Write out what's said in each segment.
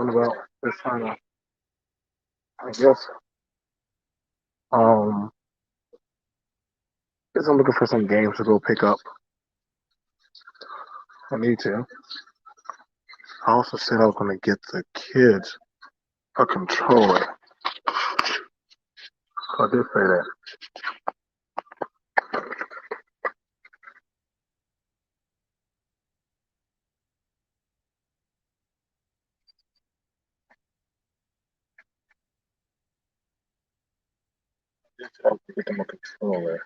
talking about is trying to, I guess, um, guess I'm looking for some games to go pick up. I need to. I also said I was going to get the kids a controller. So I did say that. I did say I was going to get them a controller.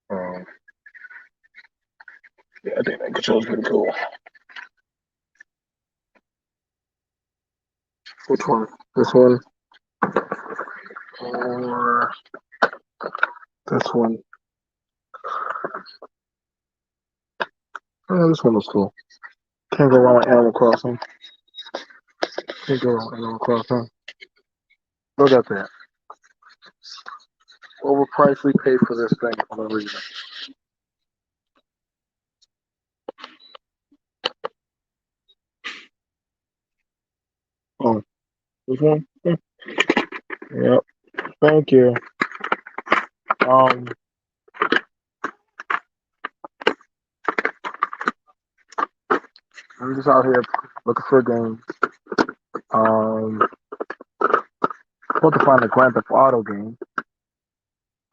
Um, yeah, I think that controller's pretty cool. Which one? This one? Or this one? Oh, this one looks cool. Can't go wrong with Animal Crossing. Can't go wrong with Animal Crossing. Look at that. Overpriced we paid for this thing for no reason. Oh, this one? Yep. Thank you. Um, I'm just out here looking for a game. Supposed to find a Grand Theft Auto game.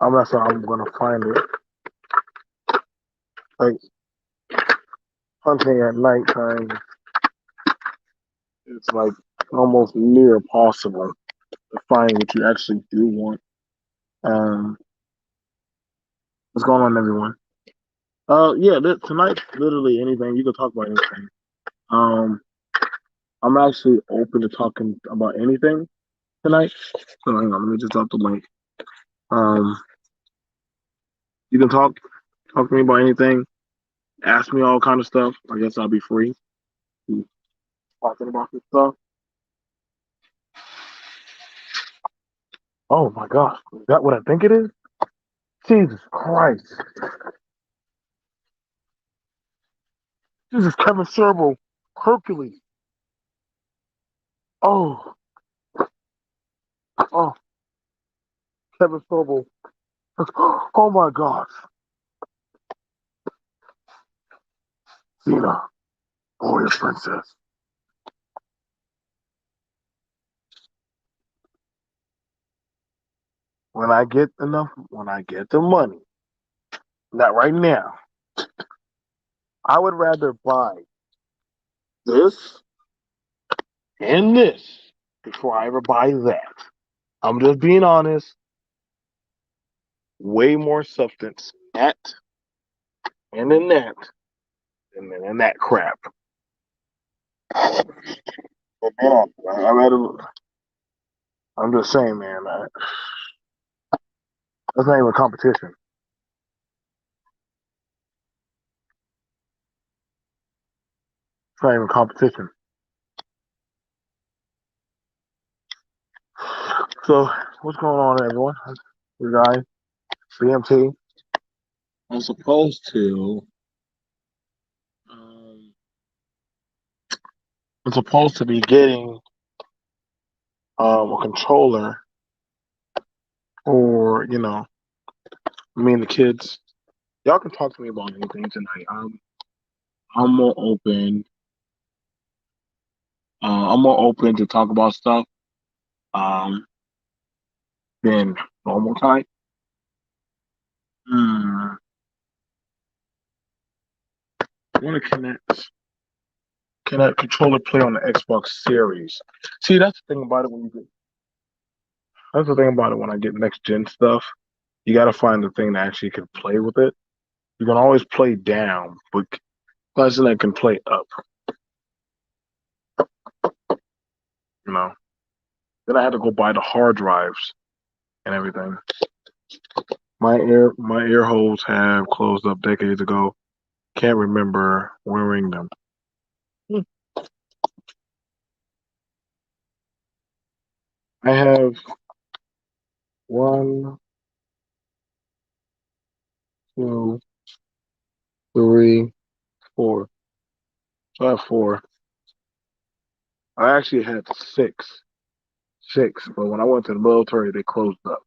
I'm not sure I'm gonna find it. Like hunting at nighttime, it's like almost near impossible to find what you actually do want. Um, what's going on, everyone? Yeah, tonight literally anything you can talk about anything. Um, I'm actually open to talking about anything tonight. So hang on, let me just drop the link. Um, you can talk to me about anything. Ask me all kind of stuff. I guess I'll be free to talking about this stuff. Oh my gosh, is that what I think it is? Jesus Christ. This is Kevin Sorbo, Hercules. Oh, oh, Kevin Sorbo. Oh my gosh. Xena, warrior princess. When I get the money, not right now, I would rather buy this and this before I ever buy that. I'm just being honest. Way more substance in that and in that than in that crap. But man, I rather. I'm just saying, man. That's not even a competition. It's not even a competition. So, what's going on, everyone? You guys, BMT. I'm supposed to. Um, I'm supposed to be getting a controller for me and the kids. Y'all can talk to me about anything tonight. I'm more open. I'm more open to talk about stuff um, than normal time. Hmm. I want to connect. Can that controller play on the Xbox Series? See, that's the thing about it when you get. That's the thing about it when I get next gen stuff. You got to find the thing that actually can play with it. You can always play down, but person that can play up. You know. Then I had to go buy the hard drives and everything. My ear holes have closed up decades ago. Can't remember wearing them. I have one, two, three, four. So I have four. I actually had six, but when I went to the military, they closed up.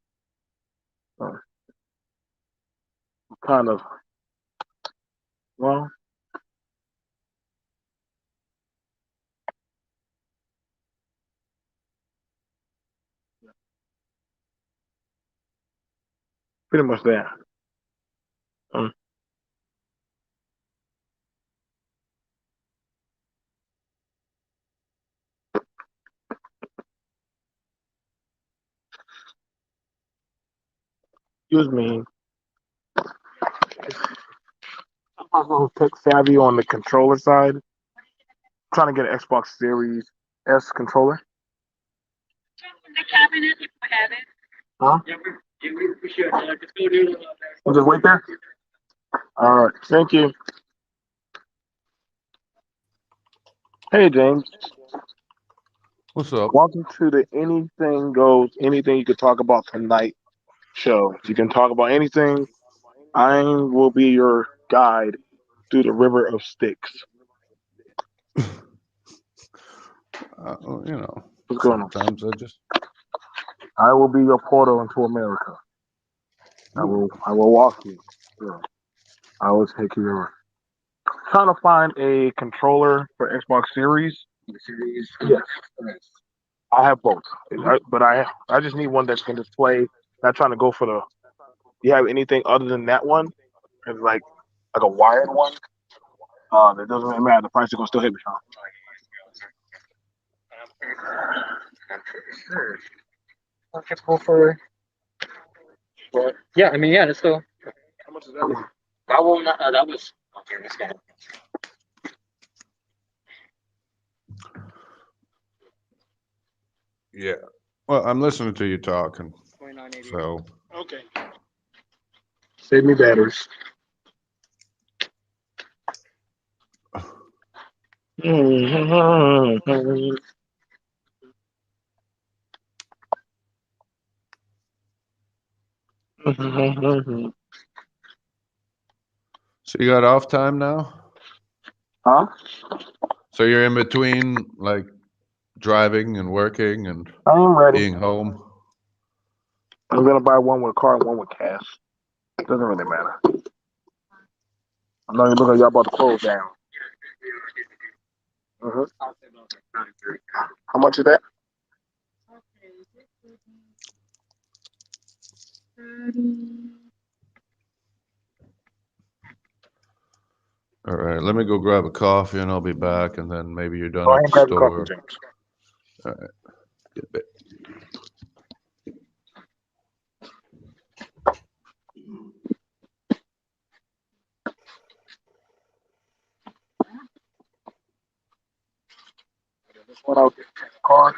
So kind of, well, pretty much that. Um, Excuse me. I'm a little tech savvy on the controller side. Trying to get an Xbox Series S controller. The cabinet if you have it. Huh? Yeah, we should. Just go do it. We'll just wait there. All right. Thank you. Hey, James. What's up? Welcome to the Anything Goes, Anything You Could Talk About Tonight show. You can talk about anything. I will be your guide through the river of sticks. You know, What's going on? sometimes I will be your portal into America. I will walk you. Yeah. I will take you there. Trying to find a controller for Xbox Series. Series? Yes. I have both, but I just need one that can display. Not trying to go for the. You have anything other than that one? It's like a wired one. It doesn't really matter. The price is gonna still hit me. Huh? Sure. Okay, go for. But yeah, I mean, yeah, it's still. How much is that one? That one, that was. Okay, this guy. yeah. Well, I'm listening to you talking, so Okay. Save me batteries. so you got off time now. Huh? So you're in between like driving and working and I am ready. being home. I'm gonna buy one with a car and one with cash. Doesn't really matter. I know you look like y'all about to close down. Uh-huh. How much is that? All right, let me go grab a coffee and I'll be back, and then maybe you're done Go at ahead the and grab your coffee, store. James. All right, get back. This one out there. Car.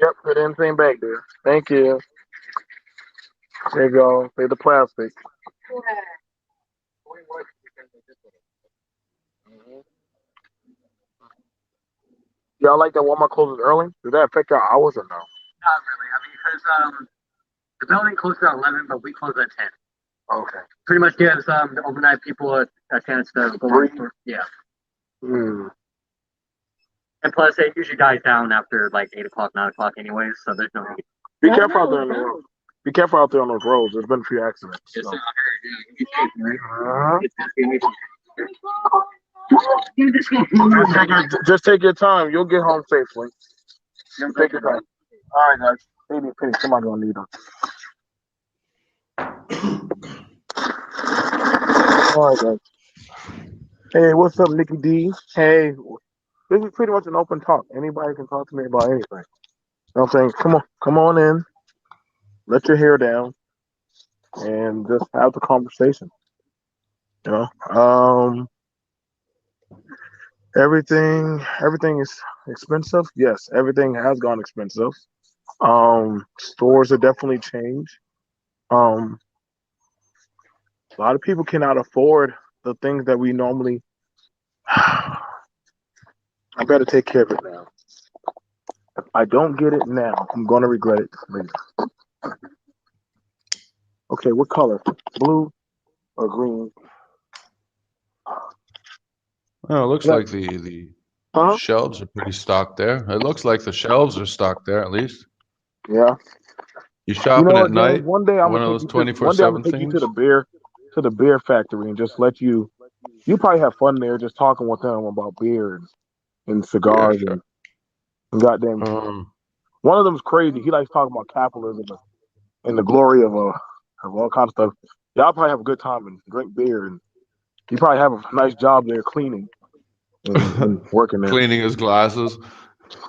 Yep, put in the same bag there. Thank you. There you go. Save the plastic. Mhm. Y'all like that Walmart closes early? Does that affect your hours or no? Not really. I mean, because the building closes at 11, but we close at 10. Okay. Pretty much gives the overnight people a chance to go in for, yeah. Hmm. And plus, it usually dies down after like 8 o'clock, 9 o'clock, anyways. So there's no need. Be careful out there on the road. Be careful out there on those roads. There's been a few accidents. Yes, so. Just take your time. You'll get home safely. Just take your time. All right, guys. Maybe penny. Somebody gonna need them. All right, guys. Hey, what's up, Nikki D? Hey, this is pretty much an open talk. Anybody can talk to me about anything. You know what I'm saying? Come on in. Let your hair down and just have the conversation. You know, everything is expensive. Yes, everything has gone expensive. Stores have definitely changed. Um, a lot of people cannot afford the things that we normally. I better take care of it now. If I don't get it now, I'm gonna regret it later. Okay, what color? Blue or green? Oh, it looks That, like the huh? shelves are pretty stocked there. It looks like the shelves are stocked there at least. Yeah. You You know shopping at what, James? night? One day I'm gonna One of take those you to. One day I'm gonna 24/7 take you things? to the beer factory and just let you. You probably have fun there, just talking with them about beer and Yeah, cigars sure. and goddamn. Um, One of them's crazy. He likes talking about capitalism and the glory of all kinds of stuff. Y'all probably have a good time and drink beer, and you probably have a nice job there cleaning and working there, cleaning his glasses.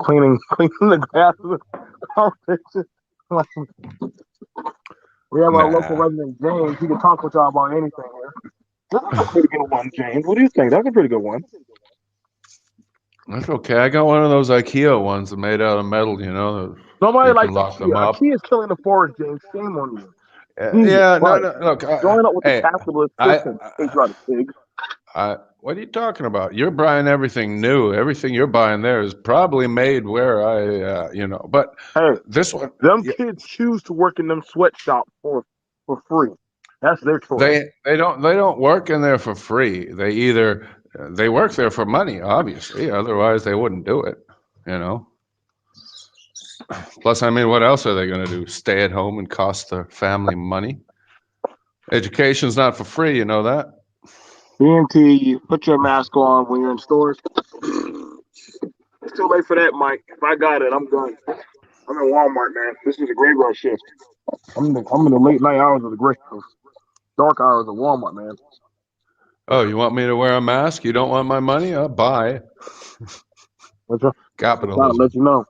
cleaning the grass. We have our local Nah, resident James. He can talk with y'all about anything here. This is a pretty good one, James. What do you think? That's a pretty good one. that's okay. I got one of those IKEA ones made out of metal. That Nobody you can likes lock them IKEA. up. IKEA is killing the forest, James. Shame on you. Jesus Yeah, no, Christ. no. Look, Join up with the hey, capitalist I, system, patriotic pig. what are you talking about? You're buying everything new. Everything you're buying there is probably made where But Hey, this one, them yeah, kids choose to work in them sweatshops for free. That's their choice. they don't work in there for free. They work there for money, obviously. Otherwise, they wouldn't do it. You know. Plus, I mean, what else are they going to do? Stay at home and cost their family money? Education's not for free. You know that. BMT, put your mask on when you're in stores. It's too late for that, Mike. If I got it, I'm done. I'm in Walmart, man. This is a graveyard shift. I'm in the late night hours of the dark hours of Walmart, man. Oh, you want me to wear a mask? You don't want my money? I'll buy. What's up? Just gotta Capitalism. let you know.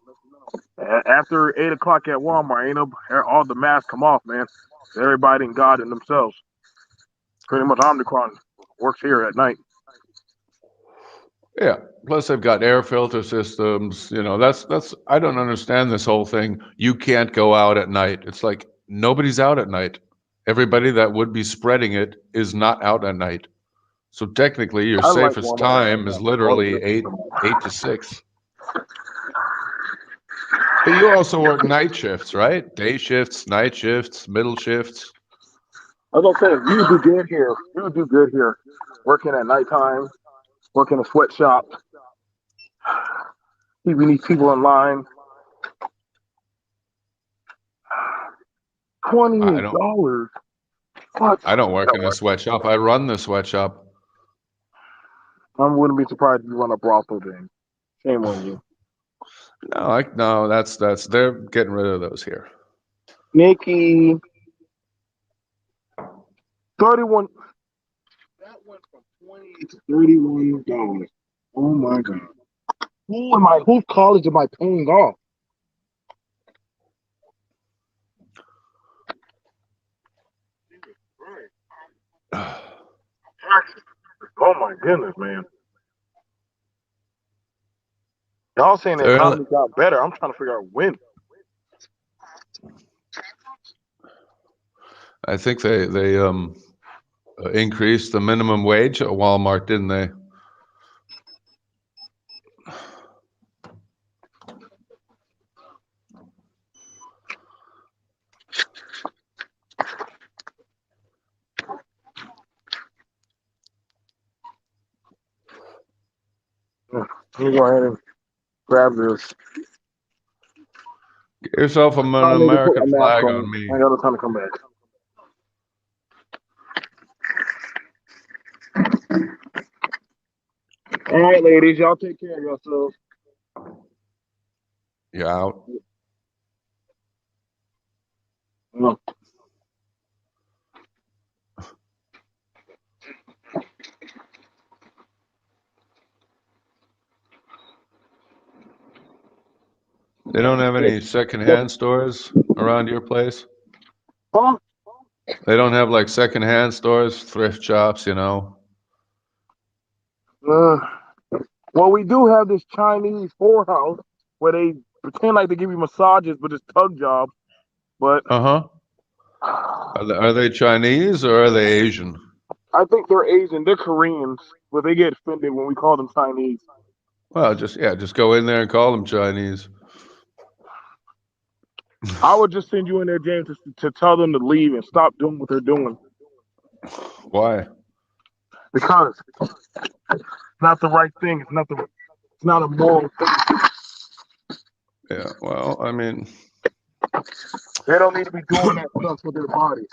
After 8 o'clock at Walmart, ain't no all the masks come off, man. Everybody and God and themselves. Pretty much Omicron works here at night. Yeah. Plus, they've got air filter systems. That's. I don't understand this whole thing. You can't go out at night. It's like nobody's out at night. Everybody that would be spreading it is not out at night. So technically, your I like safest Walmart at night, time is man. All the literally good eight to six. But you also work night shifts, right? Day shifts, night shifts, middle shifts. I was gonna say, you would do good here. You would do good here. Working at nighttime, working a sweatshop, keeping these people in line. I $28. don't. What? I don't work in a sweatshop. I run the sweatshop. I wouldn't be surprised if you run a brothel then. Shame on you. No. That's. They're getting rid of those here. Nikki, 31. That went from 20 to $31. Oh my God. Whose college am I paying off? Oh my goodness, man. Y'all saying the They're, economy got better. I'm trying to figure out when. I think they increased the minimum wage at Walmart, didn't they? Let me go ahead and grab this. Get yourself an I need to put American my mask flag on. on me. I ain't got no time to come back. All right, ladies, y'all take care of yourselves. You out? No. They don't have any secondhand stores around your place? Huh? They don't have like secondhand stores, thrift shops? Uh, well, we do have this Chinese whorehouse where they pretend like they give you massages, but it's tug jobs. But Uh-huh. Are they Chinese or are they Asian? I think they're Asian. They're Koreans, but they get offended when we call them Chinese. Well, just go in there and call them Chinese. I would just send you in there, James, to tell them to leave and stop doing what they're doing Why? because it's not the right thing. It's not a moral thing. Yeah. Well, I mean, They don't need to be doing that stuff with their bodies.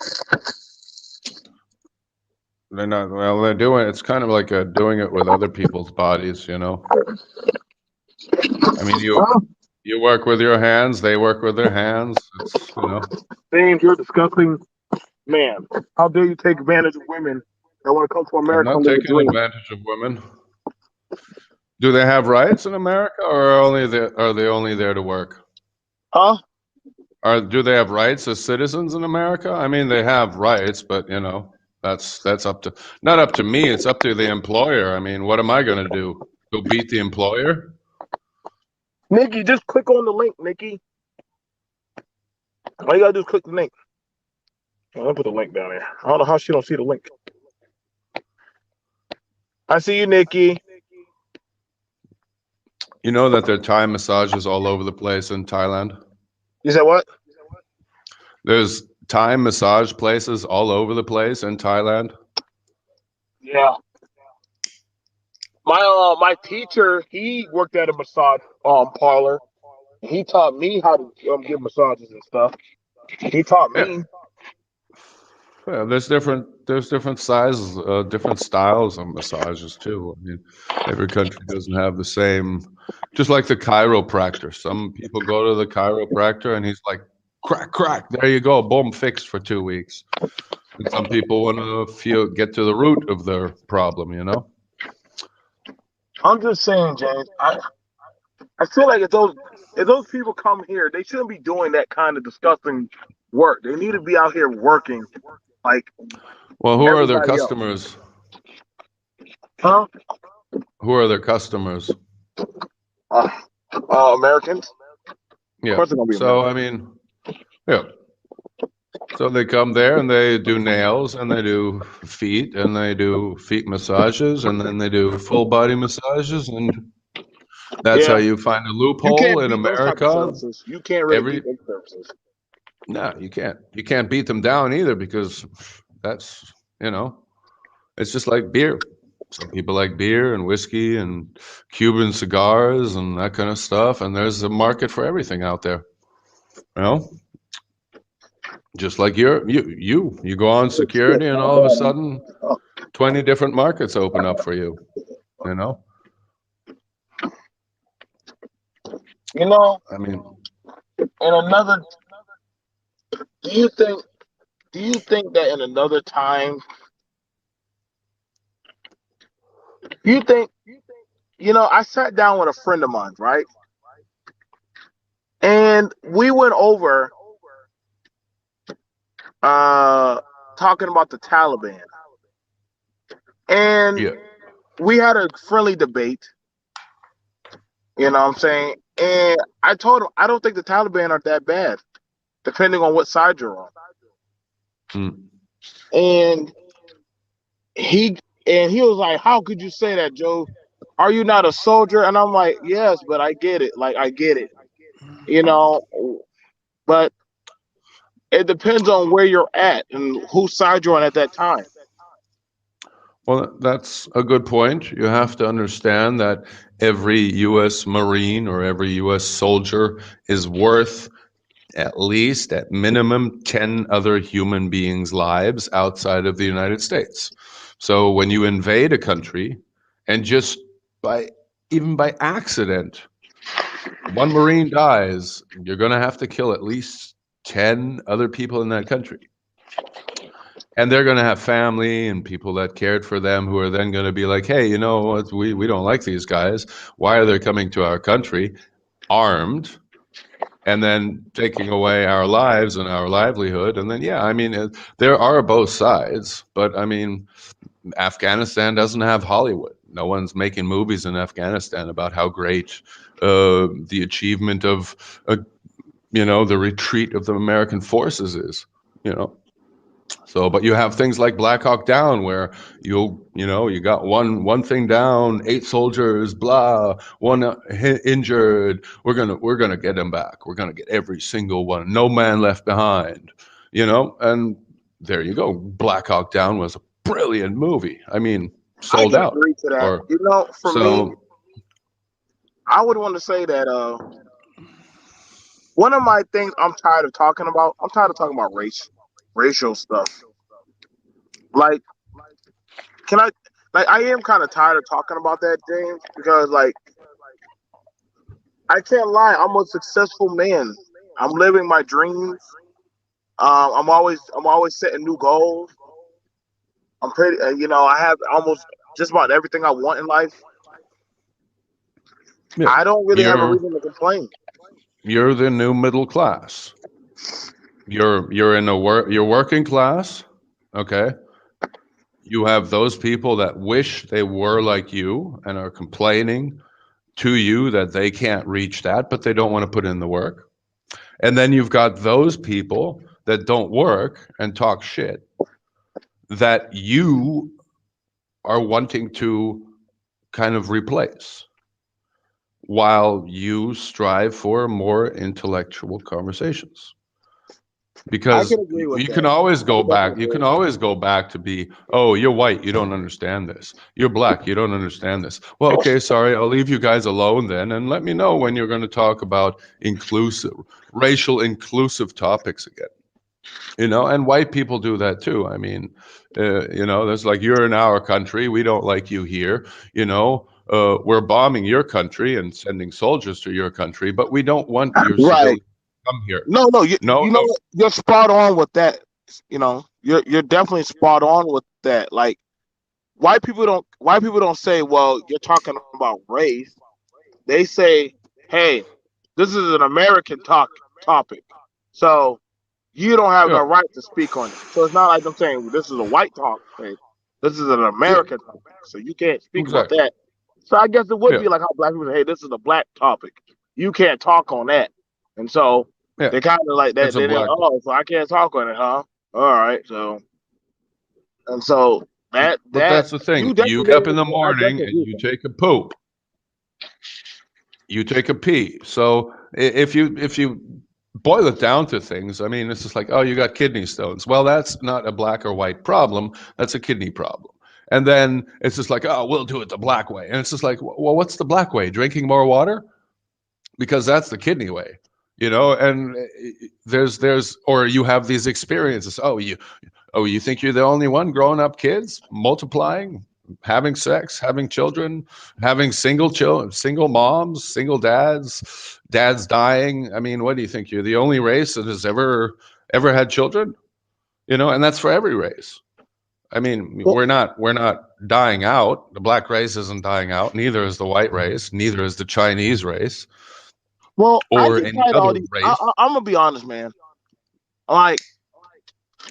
they're not. Well, they're doing. It's kind of like doing it with other people's bodies. I mean, Huh? you work with your hands. They work with their hands. It's. James, you're a disgusting man. How dare you take advantage of women that want to come to I'm America not and live a taking dream? advantage of women. Do they have rights in America, or are they only there to work? Huh? Do they have rights as citizens in America? I mean, they have rights, but that's up to not up to me. It's up to the employer. I mean, what am I going to do? Go beat the employer? Nikki, just click on the link, Nikki. All you gotta do is click the link. I'll put the link down there. I don't know how she don't see the link. I see you, Nikki. You know that there are Thai massages all over the place in Thailand. You said what? There's Thai massage places all over the place in Thailand. Yeah. My teacher, he worked at a massage parlor. He taught me how to give massages and stuff. He taught Yeah. me. Yeah, there's different sizes, different styles of massages too. I mean, every country doesn't have the same. Just like the chiropractor, some people go to the chiropractor and he's like, crack, crack, there you go, boom, fixed for 2 weeks. And some people want to get to the root of their problem. I'm just saying, James. I feel like if those people come here, they shouldn't be doing that kind of disgusting work. They need to be out here working like Well, who are their everybody else. customers? Huh? Who are their customers? Americans. Yeah. Of course, they're gonna be So I Americans. mean, yeah. So they come there and they do nails and they do feet and they do feet massages and then they do full body massages, and that's how Yeah, you find a you loophole can't in beat those type of America. services. You can't really Every beat those services. No, you can't. You can't beat them down either because that's it's just like beer. Some people like beer and whiskey and Cuban cigars and that kind of stuff, and there's a market for everything out there. You know, just like you go on security, and all of a sudden, 20 different markets open up for you. You know, You know, I mean, in another, do you think? Do you think that in another time, you think? I sat down with a friend of mine, right? And we went over uh talking about the Taliban. And yeah, we had a friendly debate, you know what I'm saying? And I told him I don't think the Taliban are that bad, depending on what side you're on. mm, And he he was like, "How could you say that, Joe? Are you not a soldier?" And I'm like, "Yes, but I get it. Like I get it, you know. But it depends on where you're at and whose side you're on at that time." well, that's a good point. You have to understand that every U.S. Marine or every U.S. soldier is worth at least, at minimum, 10 other human beings' lives outside of the United States. So when you invade a country and just by even by accident, one Marine dies, you're going to have to kill at least 10 other people in that country. And they're going to have family and people that cared for them who are then going to be like, hey, you know what? We don't like these guys. Why are they coming to our country armed and then taking away our lives and our livelihood? And then, yeah, I mean, there are both sides. But I mean, Afghanistan doesn't have Hollywood. No one's making movies in Afghanistan about how great the achievement of, the retreat of the American forces is, you know. So, but you have things like Black Hawk Down, where you got one thing down, 8 soldiers, blah, one injured. We're gonna get them back. We're gonna get every single one. No man left behind. And there you go. Black Hawk Down was a brilliant movie. I mean, I sold can out. agree to that. Or For me, so I would want to say that one of my things I'm tired of talking about. I'm tired of talking about racial stuff. Like, can I? Like, I am kind of tired of talking about that, James, because like I can't lie. I'm a successful man. I'm living my dreams. I'm always setting new goals. I'm pretty. I have almost just about everything I want in life. yeah, I don't really have a you're reason to complain. you're the new middle class. You're in you're working class. Okay. You have those people that wish they were like you and are complaining to you that they can't reach that, but they don't want to put in the work. And then you've got those people that don't work and talk shit that you are wanting to kind of replace while you strive for more intellectual conversations. I Because can agree with you can that. always I go can back. definitely You agree. can always go back to be, oh, you're white, you don't understand this. You're black, you don't understand this. Well, okay, sorry, I'll leave you guys alone then, and let me know when you're going to talk about racial inclusive topics again. And white people do that too. I mean, there's like, you're in our country, we don't like you here. We're bombing your country and sending soldiers to your country, but we don't want your Right. civilians to come here. No, no, you No, you know no, what? You're spot on with that. You're definitely spot on with that. Like white people don't say, well, you're talking about race. They say, hey, this is an American topic. So you don't have yeah, no right to speak on it. So it's not like I'm saying this is a white topic. This is an yeah, American topic. So you can't speak about exactly. that. So I guess it would Yeah, be like how black people say, hey, this is a black topic. You can't talk on that. And so yeah, they kind of like that. it's a They black. oh, so I can't talk on it, huh? All right. So and so But that that's the thing. you You get definitely up in the I morning definitely and agree with you that. take a poop. You take a pee. So if you boil it down to things, I mean, it's just like, oh, you got kidney stones. Well, that's not a black or white problem. That's a kidney problem. And then it's just like, oh, we'll do it the black way. And it's just like, well, what's the black way? Drinking more water? Because that's the kidney way. And or you have these experiences. Oh, you think you're the only one growing up kids, multiplying, having sex, having children, having single moms, single dads dying. I mean, what do you think? You're the only race that has ever had children? And that's for every race. I mean, Well, we're not dying out. The black race isn't dying out. Neither is the white race. Neither is the Chinese race I or get any tired of all other these. race. I'm gonna be honest, man. Like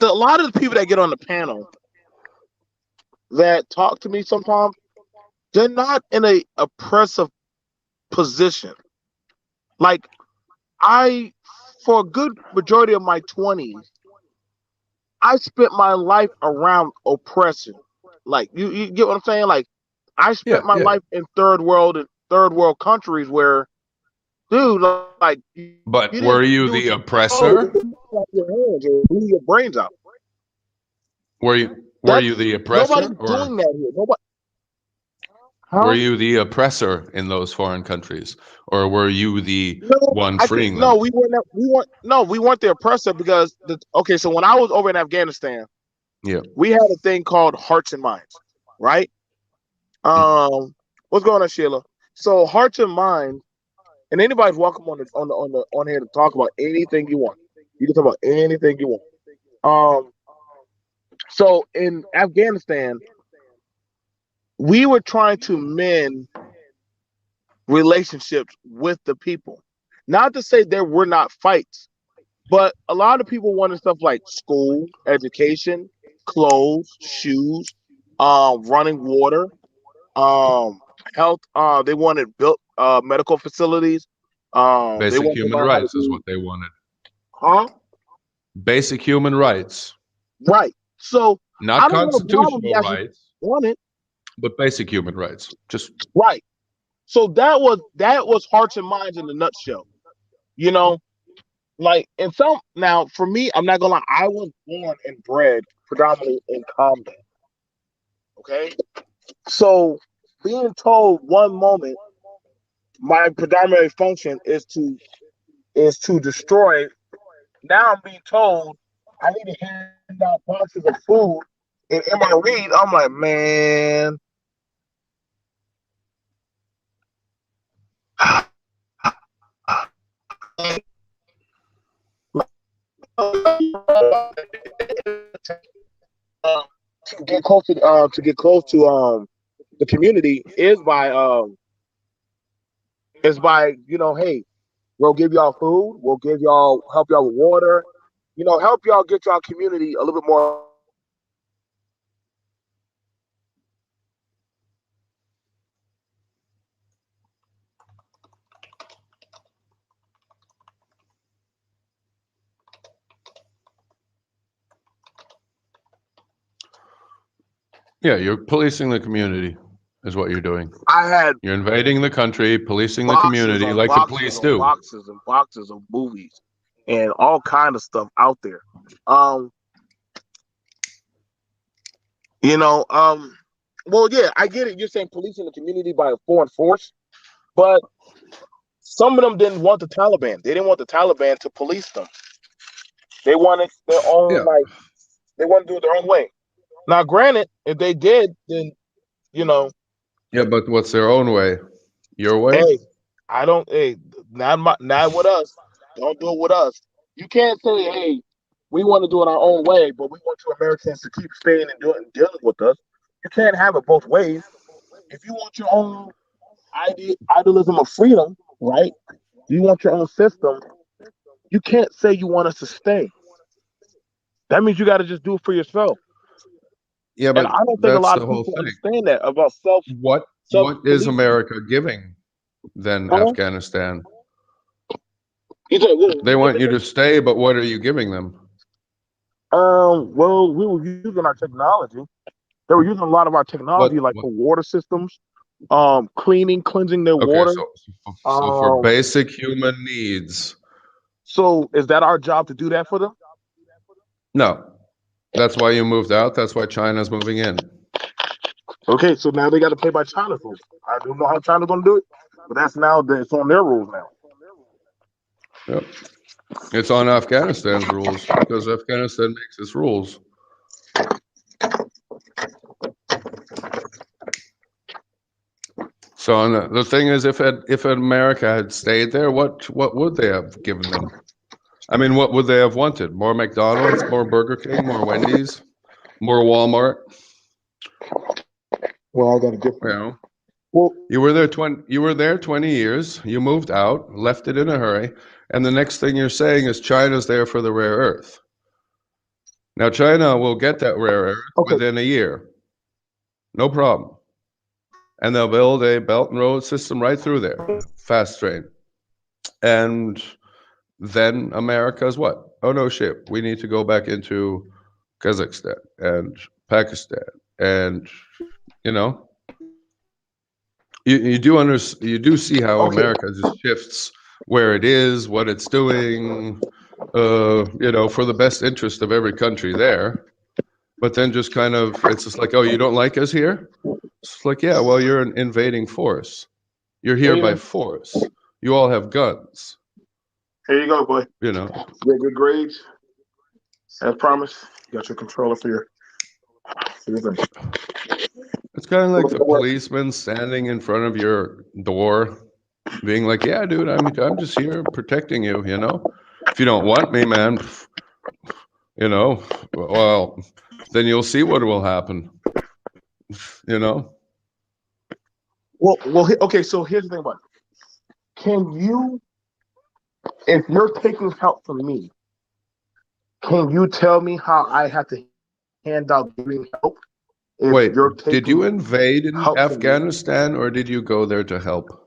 a lot of the people that get on the panel that talk to me sometimes, they're not in a oppressive position. Like I, for a good majority of my 20s, I spent my life around oppression. Like you get what I'm saying? Like I spent Yeah, my yeah. life in third world countries where, dude, like you didn't But do what were you you told. the You didn't oppressor? off your hands or blew your brains out. Were you That's the nobody's oppressor, or doing that here. Nobody, were huh? you the oppressor in those foreign countries, or were you the No, one I think freeing no. them? We weren't the oppressor because okay. So when I was over in Afghanistan, Yeah. we had a thing called Hearts and Minds, right? What's going on, Sheila? So Hearts and Minds, and anybody's welcome on here to talk about anything you want. You can talk about anything you want. Um, so in Afghanistan, we were trying to mend relationships with the people. Not to say there were not fights, but a lot of people wanted stuff like school, education, clothes, shoes, running water, um, health. They wanted built medical facilities. They Basic wanted to human learn how to rights is do, what they wanted. huh? Basic human rights. Right. So Not I don't have a problem if you constitutional actually rights, want it. but basic human rights. Just Right. So that was Hearts and Minds in a nutshell. You know, like and some now for me, I'm not gonna lie, I was born and bred predominantly in combat. Okay. So being told one moment my predominant function is to destroy. Now I'm being told I need to hand out boxes of food. And in my read, I'm like, man, to get close to the community is by hey, we'll give y'all food, we'll give y'all help y'all with water, help y'all get y'all community a little bit more. yeah, you're policing the community is what you're doing. I had You're invading the country, policing the boxes community on like the boxes police on do. boxes and boxes of movies and all kind of stuff out there. Um, you know, well, yeah, I get it. You're saying policing the community by a foreign force, but some of them didn't want the Taliban. They didn't want the Taliban to police them. They wanted their own, Yeah. like, they want to do it their own way. Now, granted, if they did, then, you know, Yeah, but what's their own way? Your way? hey, hey, not with us. Don't do it with us. You can't say, hey, we want to do it our own way, but we want you Americans to keep staying and doing and dealing with us. You can't have it both ways. If you want your own idealism of freedom, right? You want your own system. You can't say you want us to stay. That means you got to just do it for yourself. Yeah, And but I don't think a that's lot the of whole people thing. understand that about self What is policing. America giving than Huh? Afghanistan? You said, well, They want you to stay, but what are you giving them? well, we were using our technology. They were using a lot of our What, technology, like what? for water systems, cleansing their Okay, water. so for Um, basic human needs, so is that our job to do that for them? no. That's why you moved out. That's why China's moving in. Okay, so now they got to play by China's rules. I don't know how China's going to do it, but it's on their rules now. Yep. It's on Afghanistan's rules because Afghanistan makes its rules. So and the thing is, if America had stayed there, what would they have given them? I mean, what would they have wanted? More McDonald's, more Burger King, more Wendy's, more Walmart? Well, I got a You different. know, Well, you were there 20 years. You moved out, left it in a hurry, and the next thing you're saying is China's there for the rare earth. Now China will get that rare earth okay. within a year, no problem, and they'll build a Belt and Road system right through there, fast train, and then America's what? Oh no, shit, we need to go back into Kazakhstan and Pakistan, and you know, you do see how Okay. America just shifts where it is, what it's doing, for the best interest of every country there. But then just kind of, it's just like, oh, you don't like us here? It's like, yeah, well, you're an invading force. You're here by Aiden, force. You all have guns, here you go, boy. you know. You got good grades. As promised, you got your controller for your thing. It's kind of like Go the to work. policeman standing in front of your door, being like, yeah, dude, I'm just here protecting you, you know. If you don't want me, man, well, then you'll see what will happen, you know. Well. Okay. So here's the thing about it. Can you, if you're taking help from me, can you tell me how I have to hand out giving help? If Wait, you're did you taking invade in help from me, Afghanistan or did you go there to help?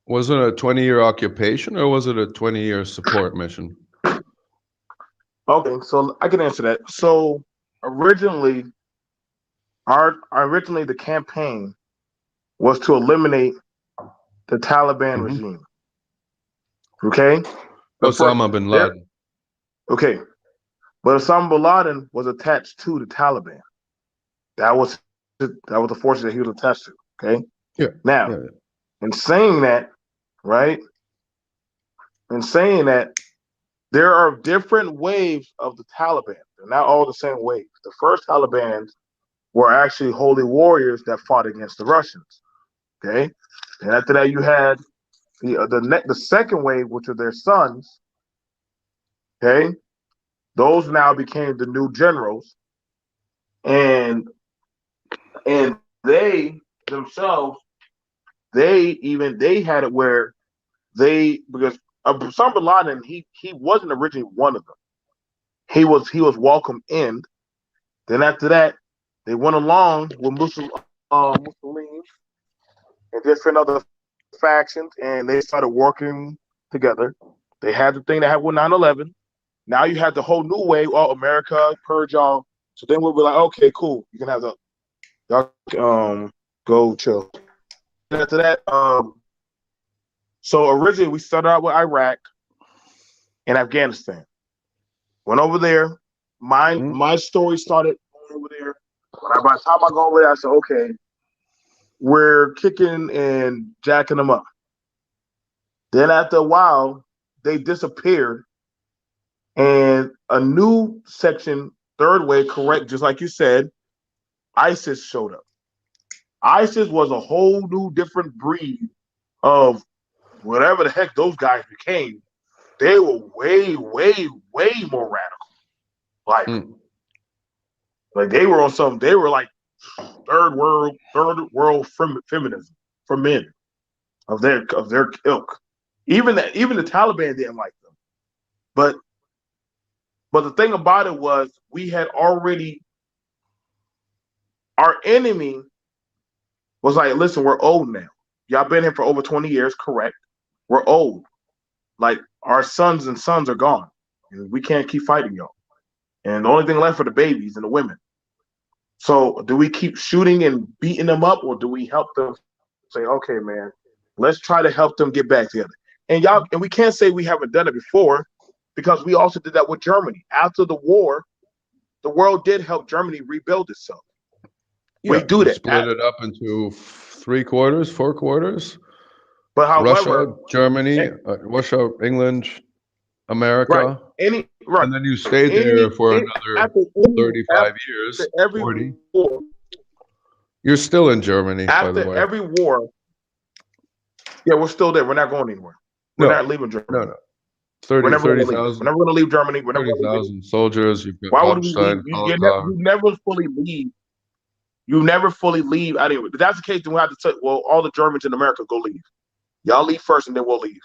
Was it a 20-year occupation or was it a 20-year support mission? Okay, so I can answer that. So originally, originally the campaign was to eliminate the Taliban Hmm. regime. Okay, the first Osama bin there. Laden. Okay, but Osama bin Laden was attached to the Taliban. That was the forces that he was attached to. Okay, Yeah. now Yeah. in saying that, right? In saying that, there are different waves of the Taliban. They're not all the same waves. The first Taliban were actually holy warriors that fought against the Russians. Okay, and after that, you had the second wave, which are their sons. Okay, those now became the new generals, and they themselves, they had it where they, because Osama bin Laden, he wasn't originally one of them. He was welcomed in. Then after that, they went along with Mussolini and different other factions, and they started working together. They had the thing that happened with 9/11. Now you have the whole new way. Oh, America purge y'all. So then we'll be like, okay, cool. You can have the y'all go chill. And after that, so originally we started out with Iraq and Afghanistan. Went over there. Mm. My story started over there. By the time I go over there, I said, okay, we're kicking and jacking them up. Then after a while, they disappeared, and a new section, third way, correct, just like you said, ISIS showed up. ISIS was a whole new different breed of whatever the heck those guys became. They were way, way, way more radical. Like, Mm. like they were on some. They were like third world feminism for men of their ilk. Even the Taliban didn't like them. But the thing about it was we had already, our enemy was like, listen, we're old now. Y'all been here for over 20 years, correct? We're old. Like our sons are gone. And we can't keep fighting y'all. And the only thing left are the babies and the women. So do we keep shooting and beating them up, or do we help them say, okay, man, let's try to help them get back together? And we can't say we haven't done it before, because we also did that with Germany. After the war, the world did help Germany rebuild itself. We Yeah. do We that. split it up into 3 quarters, 4 quarters. But Russia, however, Germany, Russia, England, right, America, right, and then you stayed there for another after 35 years, every 40. war, You're still in Germany, by the after way. every war, yeah, we're still there. We're not going anywhere. We're No, not leaving no, Germany. no. We're 30, never going to leave. We're 30,000, never going to leave Germany. We're never going to leave. 30,000 soldiers. You've got Why would we leave? Rammstein, Holocaust. You never fully leave. You never fully leave. Anyway, if that's the case, then we have to say, well, all the Germans in America go leave. Y'all leave first, and then we'll leave.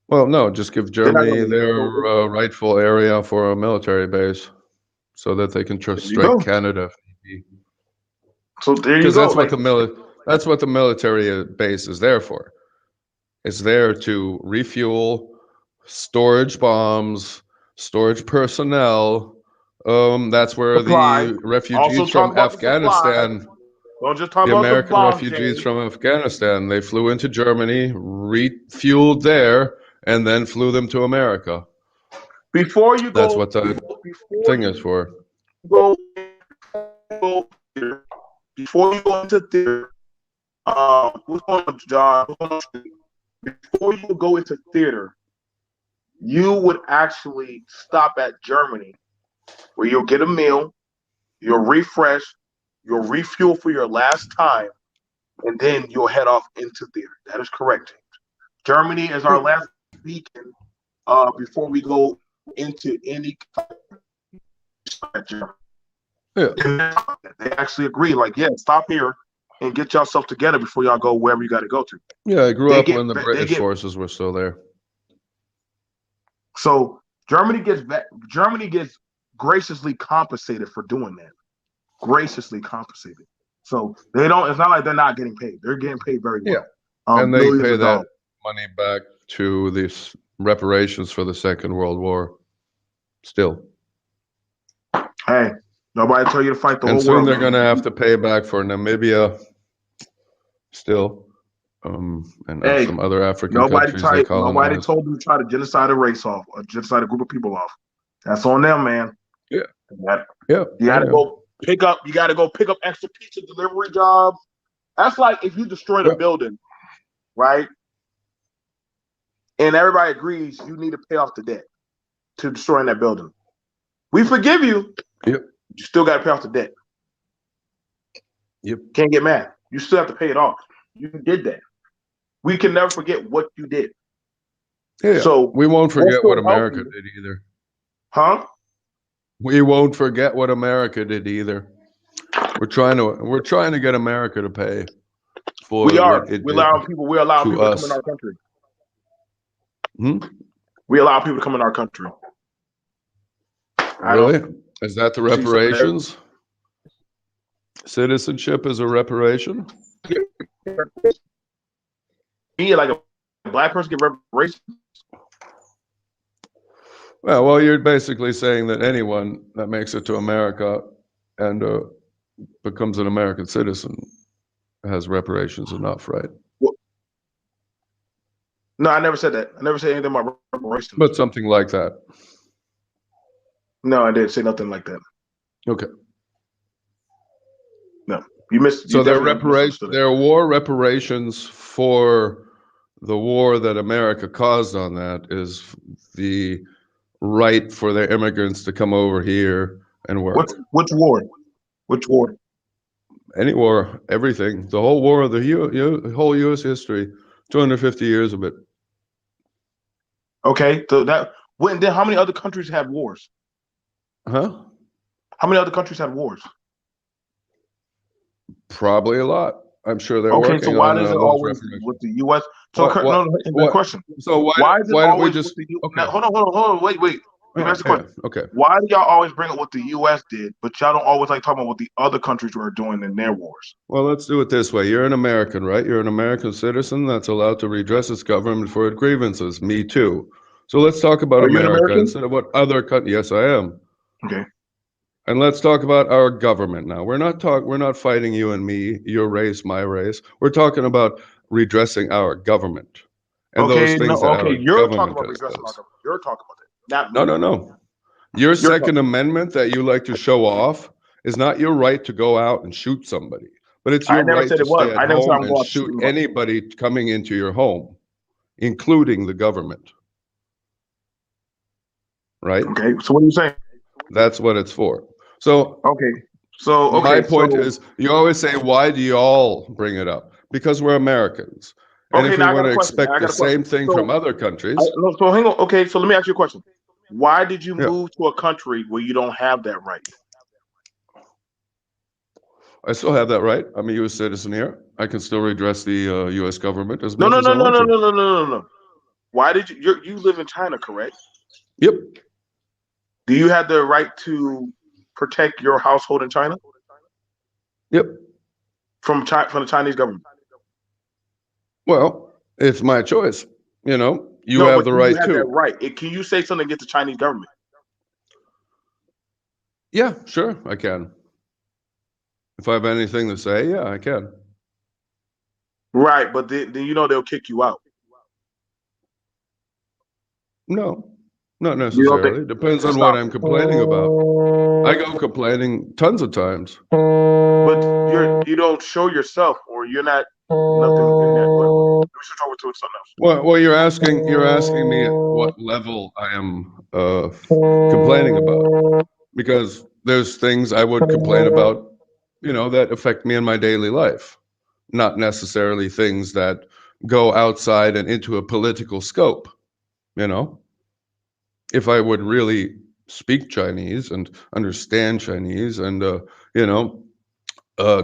Well, no, just give They're not going Germany to leave. their So, rightful area for a military base so that they can just there you strike go. Canada. So there you Because go. that's what the military base is there for. It's there to refuel, storage bombs, storage personnel. That's where Supply. the refugees Also talk from about the supply. Afghanistan, Don't just talk the about the American bombs, refugees James. from Afghanistan, they flew into Germany, refueled there, and then flew them to America. Before you That's go, what the before thing is for. go, before you go into theater, what's going on, John? Before you go into theater, you would actually stop at Germany, where you'll get a meal, you'll refresh, you'll refuel for your last time, and then you'll head off into theater. That is correct, James. Germany is our last beacon before we go into any country. Yeah. They actually agree, like, yeah, stop here and get yourself together before y'all go wherever you got to go to. Yeah, I grew They up get, when the they British get. forces were still there. So Germany gets graciously compensated for doing that. Graciously compensated. So they don't. It's not like they're not getting paid. They're getting paid very well. Yeah. And they Millions pay of that dollars. money back to these reparations for the Second World War. Still. Hey, nobody tell you to fight the And whole soon world. they're going to have to pay back for Namibia still, and Hey, some other African countries they nobody colonized. told them to try to genocide a race off, or genocide a group of people off. That's on them, man. Yeah. You I gotta know. go pick up. You gotta go pick up extra pizza delivery jobs. That's like if you destroyed a Yep. building, right? And everybody agrees you need to pay off the debt to destroying that building. We forgive you. Yep. You still got to pay off the debt. Yep. Can't get mad. You still have to pay it off. You did that. We can never forget what you did. Yeah. So we won't forget what America you. did either. Huh? We won't forget what America did either. We're trying to get America to pay for We are. what it We're did allowing people to us. come in our country. Hmm? We allow people to come in our country. Really? Is that the reparations? Citizenship is a reparation? Yeah, like a black person get reparations. Well, you're basically saying that anyone that makes it to America and becomes an American citizen has reparations enough, right? Well, no, I never said that. I never said anything about reparations. But something like that. No, I didn't say nothing like that. Okay. No, you missed. So there are war reparations for the war that America caused on that is the right for their immigrants to come over here and work. Which war? Which war? Any war, everything. The whole war of the whole U.S. history, 250 years of it. Okay, so then how many other countries have wars? Huh? How many other countries have wars? Probably a lot. I'm sure they're okay. working So why on does it those always with the U.S.? So no, question. So why is it always with the U.S.? Okay. Hold on. Wait. Let me ask the question. Okay. Why do y'all always bring up what the U.S. did, but y'all don't always like talking about what the other countries were doing in their wars? Well, let's do it this way. You're an American, right? You're an American citizen that's allowed to redress its government for its grievances. Me too. So let's talk about America instead of what other countries. Yes, I am. Okay. And let's talk about our government now. We're not fighting you and me, your race, my race. We're talking about redressing our government. And those things you're talking about redressing our government. You're talking about that. Not me. No. Your Second Amendment that you like to show off is not your right to go out and shoot somebody, but it's your right to stay at home and shoot anybody coming into your home, including the government. Right? Okay. So what are you saying? That's what it's for. So my point is, you always say, why do you all bring it up? Because we're Americans. And if we want to expect the same thing from other countries. So hang on. Okay, so let me ask you a question. Why did you move to a country where you don't have that right? I still have that right. I'm a U.S. citizen here. I can still redress the U.S. government as much as I want to. No. Why did you live in China, correct? Yep. Do you have the right to protect your household in China? Yep. From the Chinese government? Well, it's my choice. You have the right to. That right. Can you say something against the Chinese government? Yeah, sure, I can. If I have anything to say, yeah, I can. Right, but then they'll kick you out. No, not necessarily. Depends on what I'm complaining about. I go complaining tons of times. But you don't show yourself, or you're not nothing in that. We should talk to something else. Well, you're asking me at what level I am complaining about, because there's things I would complain about, that affect me in my daily life, not necessarily things that go outside and into a political scope. If I would really speak Chinese and understand Chinese and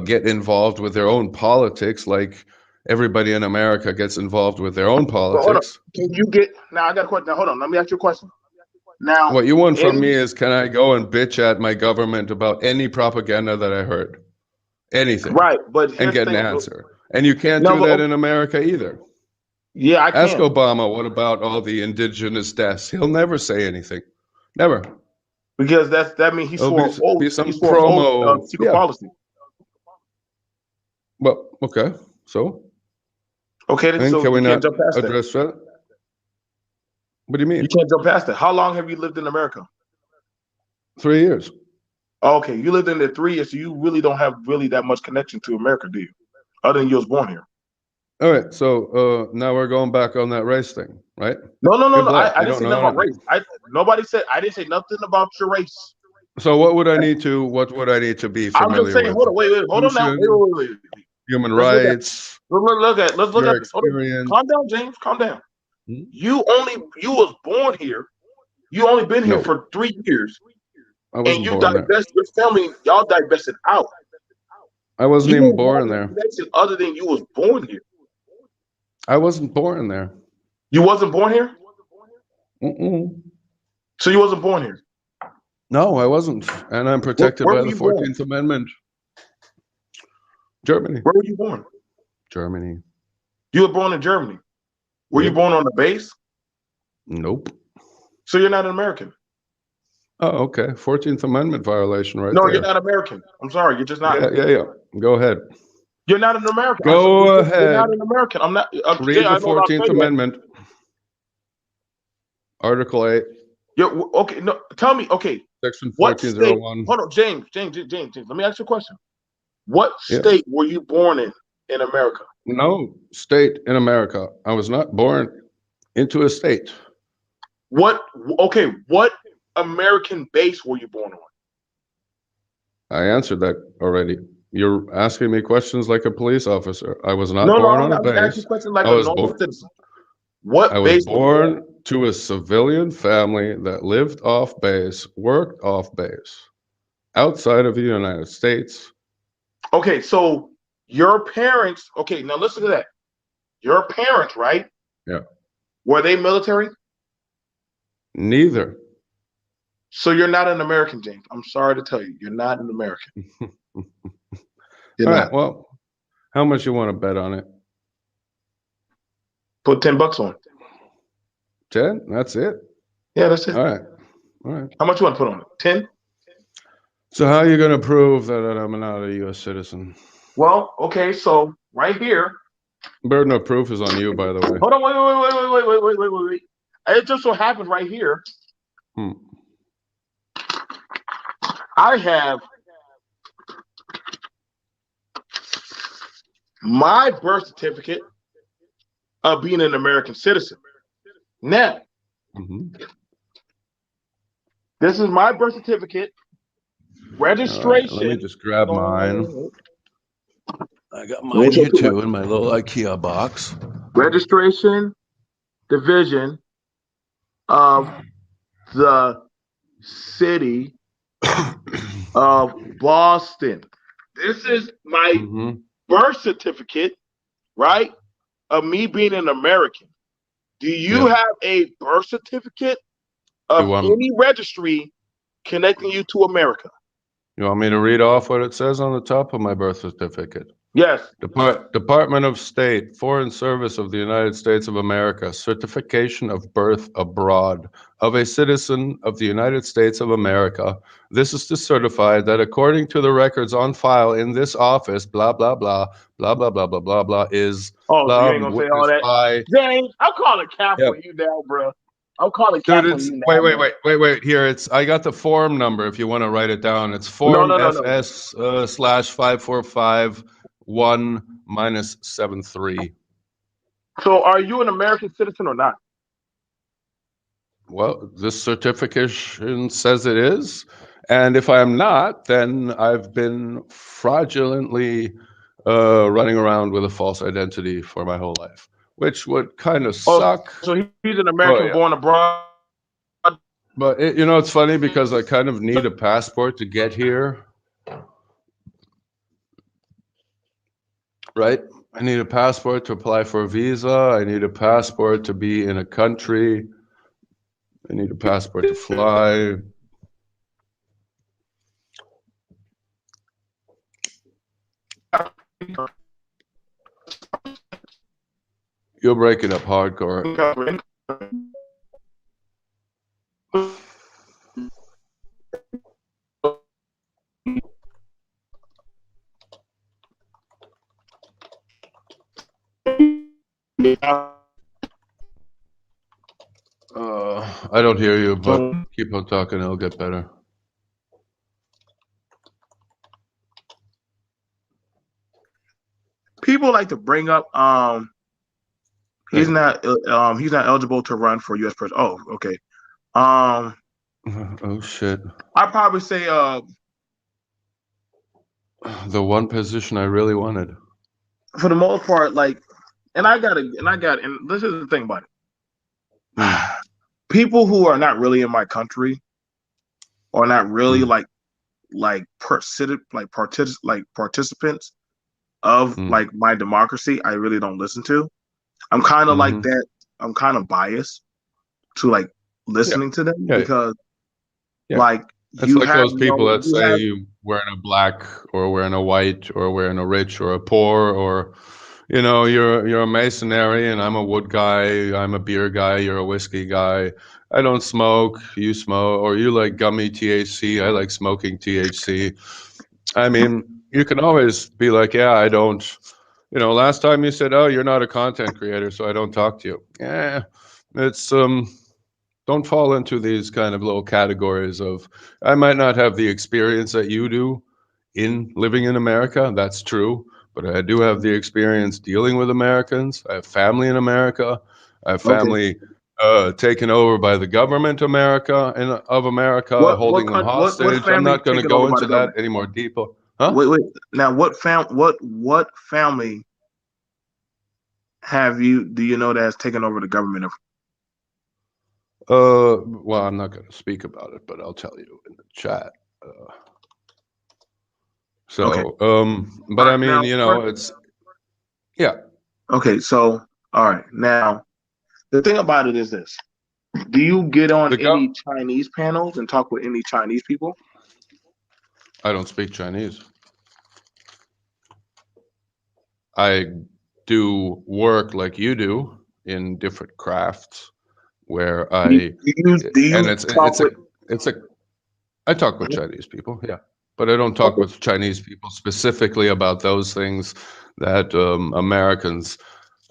get involved with their own politics, like everybody in America gets involved with their own politics. Can you now? I got a question. Now, hold on. Let me ask you a question. Now, what you want from me is, can I go and bitch at my government about any propaganda that I heard? Anything. Right, and get an answer. And you can't do that in America either. Yeah, I can. Ask Obama what about all the indigenous deaths. He'll never say anything. Never. Because that means he It'll swore an oath. be some He swore an oath promo. of secret Yeah. policy. Well, okay. So, Okay, then, and so can we you not can't jump past that. address that? What do you mean? You can't jump past that. How long have you lived in America? 3 years. Okay, you lived in there 3 years, so you really don't have really that much connection to America, do you? Other than you was born here. All right. So now we're going back on that race thing, right? No. You're black. I You didn't don't say know nothing about anything. race. Nobody said. I didn't say nothing about your race. So what would I need to? What would I need to be I was just familiar saying. with? Hold on, wait, hold on now. Wait. Human Let's look at- rights. Let's look Your at this. Hold on. experience. Calm down, James. Calm down. Hmm? You was born here. You only been here No. for 3 years, I and wasn't you born there. divest. Your family, y'all divested out. I wasn't even born there. Connection other than you was born here. I wasn't born there. You wasn't born here, Mm-mm. so you wasn't born here. No, I wasn't, and I'm protected Where by were the you born? 14th Amendment. Germany. Where were you born? Germany. You were born in Germany. Were you Yep. born on the base? Nope. So you're not an American. Oh, okay. 14th Amendment violation right No, there. you're not American. I'm sorry, you're just not. Yeah. Go ahead. You're not an American. Go You're ahead. not an American. I'm not. Read Jay, I the know what I'll 14th tell you. Amendment. Article 8, You're, okay, no, tell me. Okay, Section what state? 1401. Hold on, James. Let me ask you a question. What Yeah. state were you born in America? No state in America. I was not born into a state. What? Okay, what American base were you born on? I answered that already. You're asking me questions like a police officer. I was not No, born on a I'm asking base. questions like I a was normal born. citizen. What I was base? born to a civilian family that lived off base, worked off base, outside of the United States. Okay, so your parents. Okay, now listen to that. Your parents, right? Yeah. Were they military? Neither. So you're not an American, James. I'm sorry to tell you, you're not an American. You're All not. right. Well, how much you want to bet on it? Put $10 on. 10? That's it? Yeah, that's it. All right. All right. How much you want to put on it? 10? So how are you going to prove that I'm not a U.S. citizen? Well, okay, so right here. Burden of proof is on you, by the way. Hold on, wait. It just so happens right here. I have my birth certificate of being an American citizen. Now, this is my birth certificate, registration. Let me just grab mine. I got mine here too in my little IKEA box. Registration division of the city of Boston. This is my birth certificate, right, of me being an American. Do you have a birth certificate of any registry connecting you to America? You want me to read off what it says on the top of my birth certificate? Yes. Department of State, Foreign Service of the United States of America, certification of birth abroad of a citizen of the United States of America. This is to certify that according to the records on file in this office, blah, blah, blah, blah, blah, blah, blah, blah, blah, is Oh, blah, so you ain't gonna say all that? James, I'm calling cap on you now, bro. I'm calling cap on you now. Wait. Here, I got the form number if you want to write it down. It's form FS /545 1-73. So are you an American citizen or not? Well, this certification says it is. And if I'm not, then I've been fraudulently running around with a false identity for my whole life, which would kind of suck. So he's an American born abroad. But it's funny because I kind of need a passport to get here. Right? I need a passport to apply for a visa. I need a passport to be in a country. I need a passport to fly. You're breaking up hardcore. Yeah. I don't hear you, but So keep on talking. It'll get better. people like to bring up Hey. he's not eligible to run for U.S. president. Oh, okay. Um, Oh shit. I'd probably say The one position I really wanted. for the most part, like, and and this is the thing about it. People who are not really in my country or not really Mm. participants of Mm. like my democracy, I really don't listen to. I'm kind of like Mm-hmm. that. I'm kind of biased to like Yeah. listening to them Yeah. because Yeah. like It's you like have those people no that you say have you wearing a black or wearing a white or wearing a rich or a poor or you're a masonry and I'm a wood guy, I'm a beer guy, you're a whiskey guy. I don't smoke, you smoke, or you like gummy THC, I like smoking THC. I mean, you can always be like, yeah, I don't. Last time you said, oh, you're not a content creator, so I don't talk to you. Yeah, it's don't fall into these kind of little categories of I might not have the experience that you do in living in America. That's true. But I do have the experience dealing with Americans. I have family in America. I have okay. family taken over by the government of America, holding them What hostage. I'm family not going to taken go over by into the that government? any more deeper. Huh? Wait. Now, what family have you? Do you know that has taken over the government? Well, I'm not going to speak about it, but I'll tell you in the chat. Uh, Okay. but All I right. mean, Now, first, it's yeah. okay. So, all right. Now, the thing about it is this: do you get on The any go. Chinese panels and talk with any Chinese people? I don't speak Chinese. I do work like you do in different crafts where Do and you talk with? it's a I talk with Chinese people, yeah, but I don't talk Okay. with Chinese people specifically about those things that Americans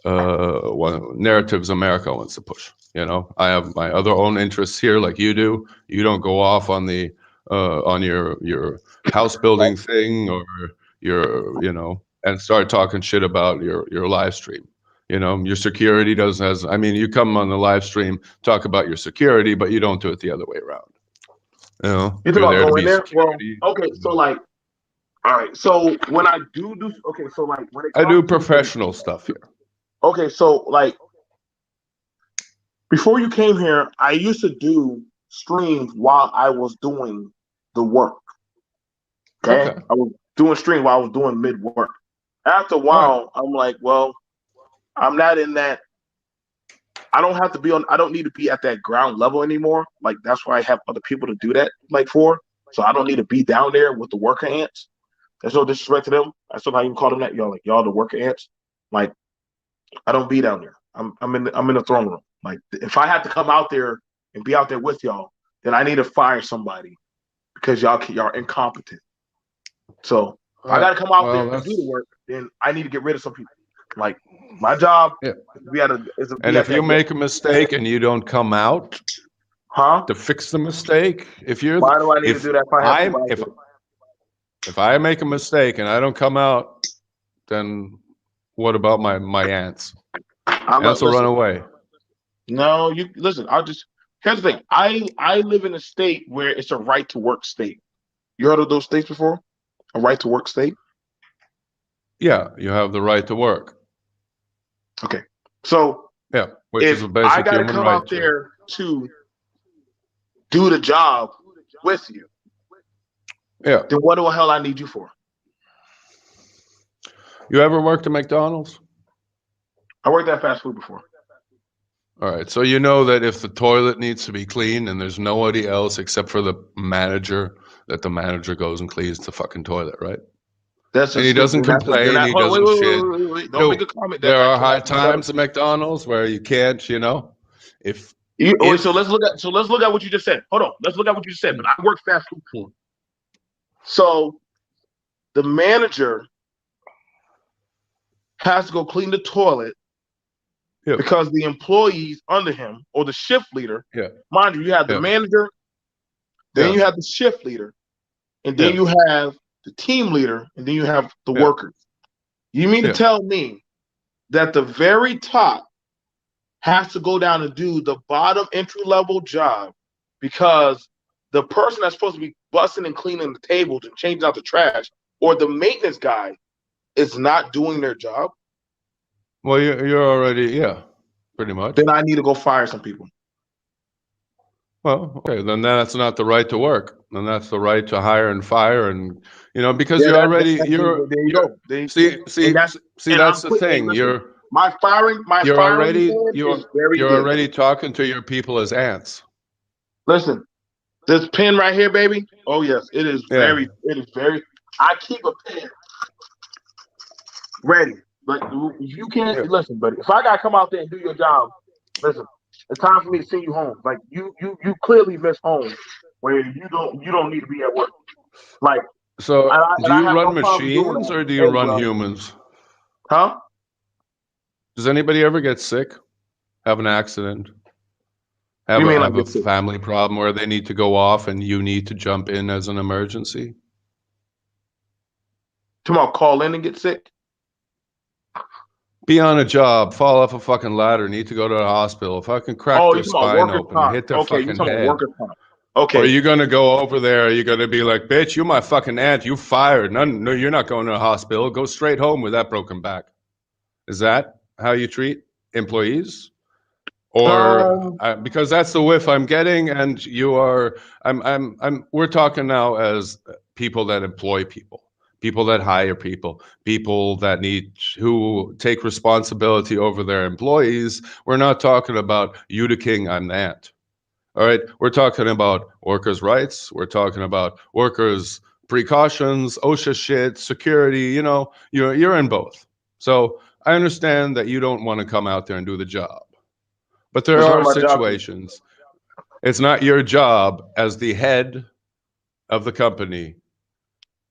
narratives America wants to push. I have my other own interests here, like you do. You don't go off on the on your house building thing or and start talking shit about your live stream. Your security doesn't has. I mean, you come on the live stream, talk about your security, but you don't do it the other way around. You talk You're about there to going be there? Well, security. okay. So like, all right. So when I do, okay. So like when it I comes do to the, professional stuff here. okay. So like before you came here, I used to do streams while I was doing the work. Okay, Okay. I was doing streams while I was doing mid work. After a All right. while, I'm like, well, I'm not in that. I don't have to be on. I don't need to be at that ground level anymore. Like that's why I have other people to do that. Like for. So I don't need to be down there with the worker ants. There's no disrespect to them. I still not even call them that. Y'all like y'all the worker ants. Like I don't be down there. I'm in the throne room. Like if I had to come out there and be out there with y'all, then I need to fire somebody because y'all incompetent. So if All I got right. to come out there Well, and do the that's work, then I need to get rid of some people. Like my job yeah. is to be at a is to And be if at you that work. make a mistake and you don't come out Huh? to fix the mistake, Why do I need to if do that if I have I'm people out there? if I make a mistake and I don't come out, then what about my ants? I'm not Ants will run listen. away. No, you listen. I'll just here's the thing. I live in a state where it's a right to work state. You heard of those states before? A right to work state. Yeah, you have the right to work. Okay. So Yeah, which is if a I basic got to human come right. out So there to do the job with you, yeah, then what the hell I need you for? you ever worked at McDonald's? I worked at fast food before. All right, so you know that if the toilet needs to be cleaned and there's nobody else except for the manager, that the manager goes and cleans the fucking toilet, right? That's And he just doesn't then complain. I He hold on, doesn't shit. wait. Don't make Yo, a comment that there that are high cannot be done. times at McDonald's where you can't, if Wait, so if let's look at what you just said. Hold on, let's look at what you just said. But I work fast food before. So the manager has to go clean the toilet Yeah. because the employees under him or the shift leader, Yeah. mind you, you have the Yeah. manager, then Yeah. you have the shift leader, and then Yeah. you have the team leader, and then you have the Yeah. workers. You mean to Yeah. tell me that the very top has to go down and do the bottom entry level job because the person that's supposed to be busting and cleaning the tables and changing out the trash or the maintenance guy is not doing their job? Well, you're already, yeah, pretty much. Then I need to go fire some people. Well, okay, then that's not the right to work. Then that's the right to hire and fire, and because Yeah, you're already there you go. see And that's I'm the putting. Hey, thing. listen, my firing man is very You're good. already talking to your people as ants. Listen, this pen right here, baby. Oh yes, it is Yeah. very. I keep a pen ready, but you can't Yeah. listen. But if I gotta come out there and do your job, listen, it's time for me to send you home. Like you clearly miss home where you don't need to be at work. Like, So, do I you have no run problem doing machines that. or do you Hey, run bro. humans? Huh? Does anybody ever get sick, have an accident, You mean like have a get sick? family problem where they need to go off and you need to jump in as an emergency? Tomorrow, call in and get sick. Be on a job, fall off a fucking ladder, need to go to the hospital, fucking crack Oh, their you talking about spine workers' open, comp? hit their Okay, you fucking talking about head. workers' comp? Or are Okay. you gonna go over there? Are you gonna be like, bitch, you my fucking aunt, you fired? No, you're not going to the hospital. Go straight home with that broken back. Is that how you treat employees? Or because that's the whiff I'm getting, and you are, we're talking now as people that employ people, people that hire people, people that who take responsibility over their employees. We're not talking about you the king, I'm the ant. All right, we're talking about workers' rights. We're talking about workers' precautions, OSHA shit, security. You're in both. So I understand that you don't want to come out there and do the job. But there It's not are my job. situations. It's not your job as the head of the company.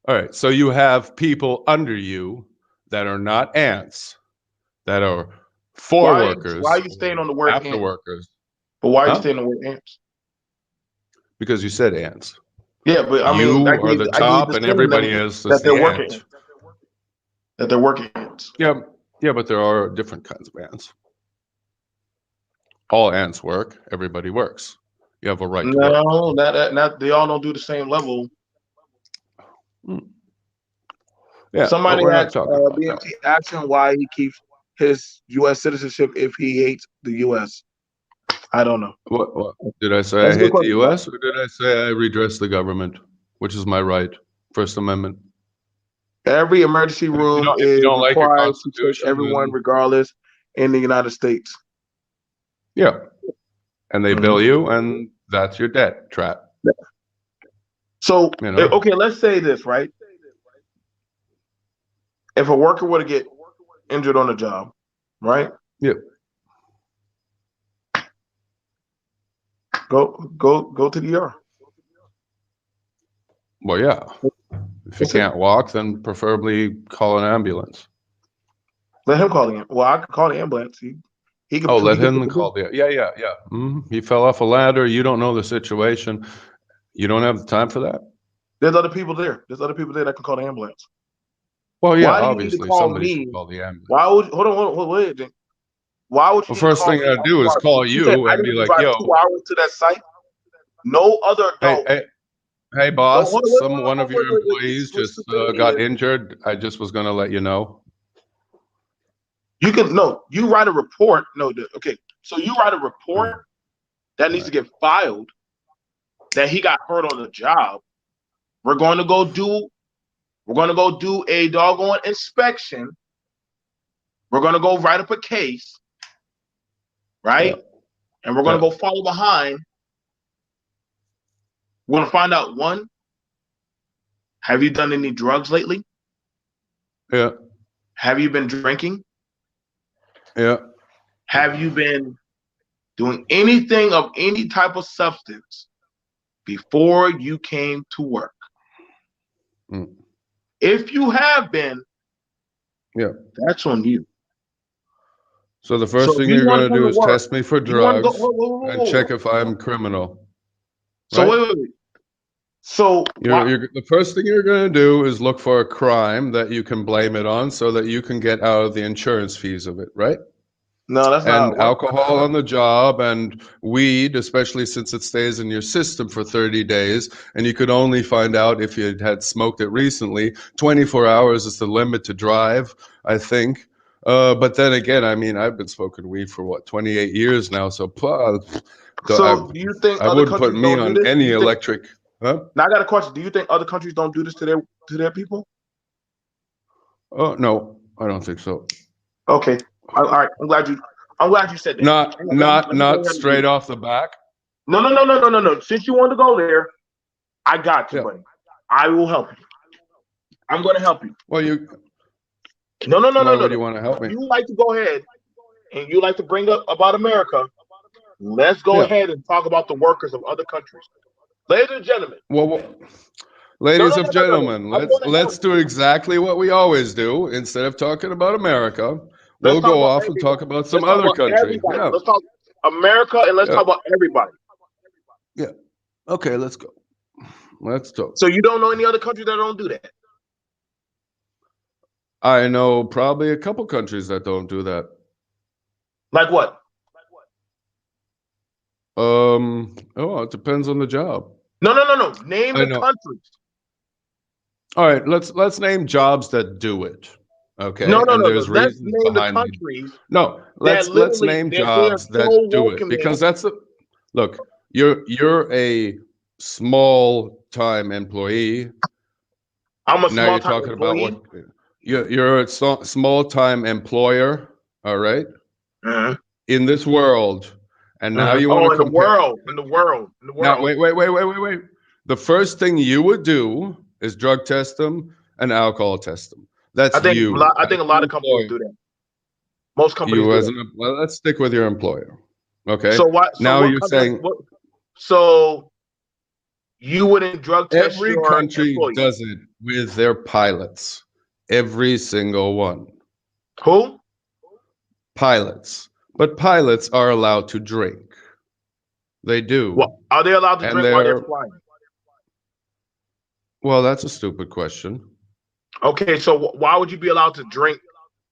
All right. So you have people under you that are not ants, that are for Why are workers, you staying on the word after ants? workers. But why are you Huh? staying on the word ants? Because you said ants. Yeah, but I mean, You are the I gave top and disclaiming everybody them else is that they're the working ant. ants. That they're working ants. Yeah. Yeah, but there are different kinds of ants. All ants work. Everybody works. You have a right to work. No, not they all don't do the same level. Yeah, but Somebody we're not asked talking about that. BMT asked him why he keeps his U.S. citizenship if he hates the U.S. I don't know. What did I say? I That's a good hate the question, bro. U.S. or did I say I redress the government, which is my right, First Amendment? Every emergency And room if you is don't like your required to take constitution, everyone, then regardless, in the United States. yeah, and they bill you, and that's your debt trap. So, You know? okay, let's say this, right? If a worker were to get injured on the job, right? Yeah. Go to the ER. Well, yeah. If you can't walk, then preferably call an ambulance. Let him call the ambulance. Well, I could call the ambulance. He could. Let him call the. Yeah. He fell off a ladder. You don't know the situation. You don't have the time for that. There's other people there. There's other people there that can call the ambulance. Well, yeah, Why do you need to obviously call somebody me? should call the ambulance. Why would hold on, wait? Why would you Well, need to first call thing me? I'd do is call You said you I and need be to like, drive yo, 2 hours to that site. No other adult. hey, No, boss, hold on, one of your wait. employees What just stupidity got is? injured. I just was going to let you know. You can no. You write a report. No, okay. So you write a report that needs to get filed that he got hurt on the job. We're going to go do a doggone inspection. We're going to go write up a case, right? Yeah. And we're going to go follow behind. We're going to find out, one, have you done any drugs lately? Yeah. Have you been drinking? Yeah. Have you been doing anything of any type of substance before you came to work? If you have been, yeah, that's on you. So the So first if thing you you're want to going to come do to is work, test me for you want to go. drugs and Whoa. check if I'm criminal, So right? wait. So why? The first thing you're going to do is look for a crime that you can blame it on so that you can get out of the insurance fees of it, right? No, that's not how And it works. alcohol on the job and weed, especially since it stays in your system for 30 days, and you could only find out if you had smoked it recently. 24 hours is the limit to drive, I think. But then again, I mean, I've been smoking weed for what, 28 years now, so So do you think I other wouldn't put countries me don't do on this? Do any you think? electric. Huh? Now I got a question. Do you think other countries don't do this to their people? Oh, no, I don't think so. Okay. All right. I'm glad you said that. Let me go Not ahead and do straight this. off the back. No. Since you want to go there, I got you, Yeah. buddy. I will help you. I'm going to help you. Well, No. why would you want to help me? You like to go ahead and you like to bring up about America. Let's go Yeah. ahead and talk about the workers of other countries. Ladies and gentlemen. Well, ladies and gentlemen, let's do exactly what we always do. Instead of talking about America, we'll go off and talk about some other country. Yeah. Let's talk America and let's talk about everybody. Yeah. Okay, let's go. Let's talk. So you don't know any other country that don't do that? I know probably a couple countries that don't do that. Like what? It depends on the job. No. Name the countries. All right, let's name jobs that do it. Okay. No. There's Let's reasons name the behind countries. No, let's name jobs that do it, because look, you're a small time employee. I'm a now small you're time talking employee. about what you're a small time employer, all right? In this world. And now you want to compare in the world. Now wait. The first thing you would do is drug test them and alcohol test them. I think a lot of companies do that. Most companies do that. Well, let's stick with your employer. Okay. So what? Now you're saying. So you wouldn't drug test every your country employees. Does it with their pilots. Every single one. Who? Pilots. But pilots are allowed to drink. They do. Well, are they allowed to drink while they're flying? Well, that's a stupid question. Okay, so why would you be allowed to drink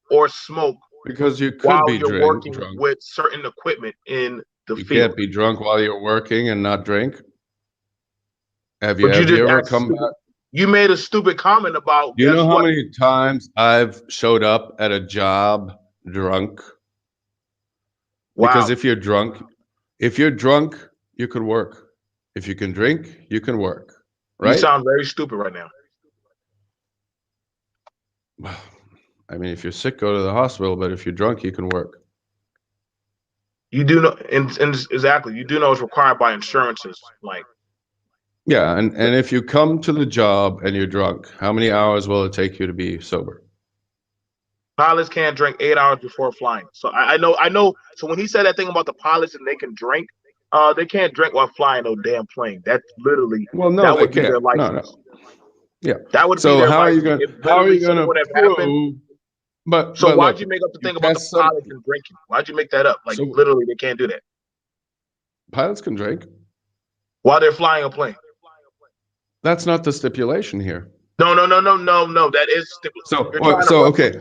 or smoke? Because you could be working drunk with certain equipment in the field. You can't be drunk while you're working and not drink. Have you ever come back? You made a stupid comment about. You know how many times I've showed up at a job drunk? Wow. Because if you're drunk, you can work. If you can drink, you can work. Right? You sound very stupid right now. I mean, if you're sick, go to the hospital. But if you're drunk, you can work. You do know, and exactly, you do know it's required by insurances, like. Yeah, and if you come to the job and you're drunk, how many hours will it take you to be sober? Pilots can't drink 8 hours before flying. So I know. So when he said that thing about the pilots and they can drink, they can't drink while flying no damn plane. That's literally that would be their license. No. Yeah. That would be their license. How are you going to prove? But why'd you make up the thing about the pilots and drinking? Why'd you make that up? Like literally, they can't do that. Pilots can drink while they're flying a plane. That's not the stipulation here. No. That is stipulation. Okay.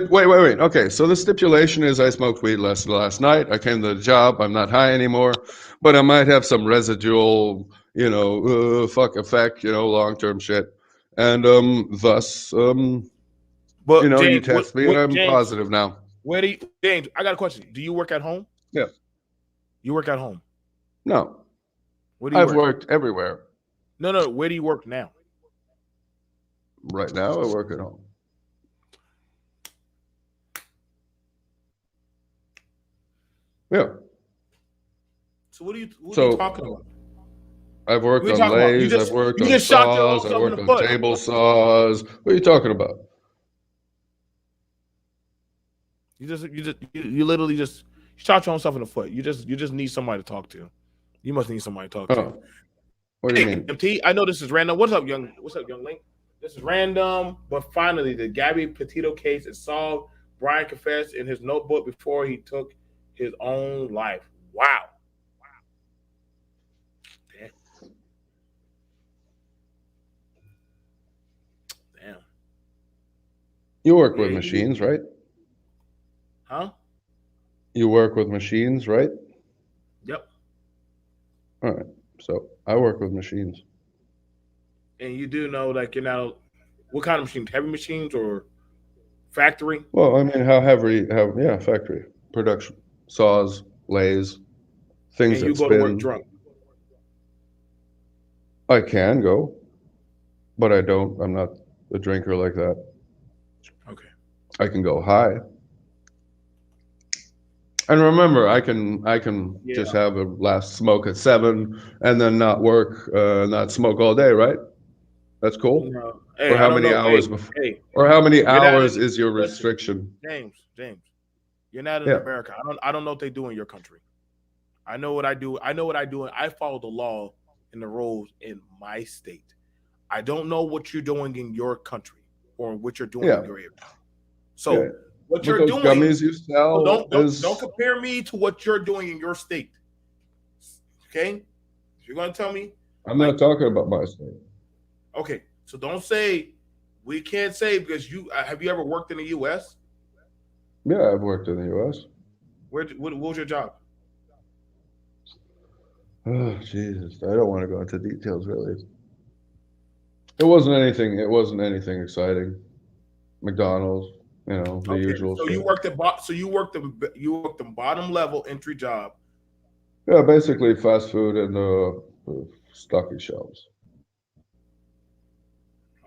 Wait. Okay. So the stipulation is I smoked weed last night. I came to the job. I'm not high anymore, but I might have some residual, fuck effect, long-term shit. And thus, but James, you test me and I'm positive now. James, I got a question. Do you work at home? Yeah. You work at home? No. Where do you I've worked everywhere. No. Where do you work now? Right now, I work at home. Yeah. So what are you talking about? I've worked on lathes. I've worked on saws. I've worked on table saws. What are you talking about? You literally just shot your own self in the foot. You just need somebody to talk to. You must need somebody to talk to. What do you mean? MT, I know this is random. What's up, young Link? This is random, but finally the Gabby Petito case is solved. Brian confessed in his notebook before he took his own life. Wow. Damn. Damn. You work with Yeah, machines, right? huh? You work with machines, right? Yep. All right. So I work with machines. And you do know, like, you're now, what kind of machines? Heavy machines or factory? Well, I mean, how heavy? Yeah, factory production, saws, lathes, things And you that go to work spin. drunk. I can go, but I don't. I'm not a drinker like that. Okay. I can go high. And remember, I can Yeah. just have a last smoke at 7 and then not work, not smoke all day, right? That's cool. No. Hey, Or I how don't many know. hours before? Hey, Or how many you're not hours in, is your listen, restriction? James. You're not in Yeah, America. I don't know what they do in your country. I know what I do. I know what I do. And I follow the law and the rules in my state. I don't know what you're doing in your country or what you're doing yeah, in your area. yeah. So what But you're those doing, gummies you so sell don't is compare me to what you're doing in your state. Okay? If you're gonna tell me, I'm like, not talking about my state. okay, so don't say we can't say because you have you ever worked in the US? Yeah, I've worked in the U.S. What was your job? Oh, Jesus, I don't want to go into details really. It wasn't anything. It wasn't anything exciting. McDonald's, the Okay, usual so shit. you worked the bottom level entry job. Yeah, basically fast food and stocking shelves.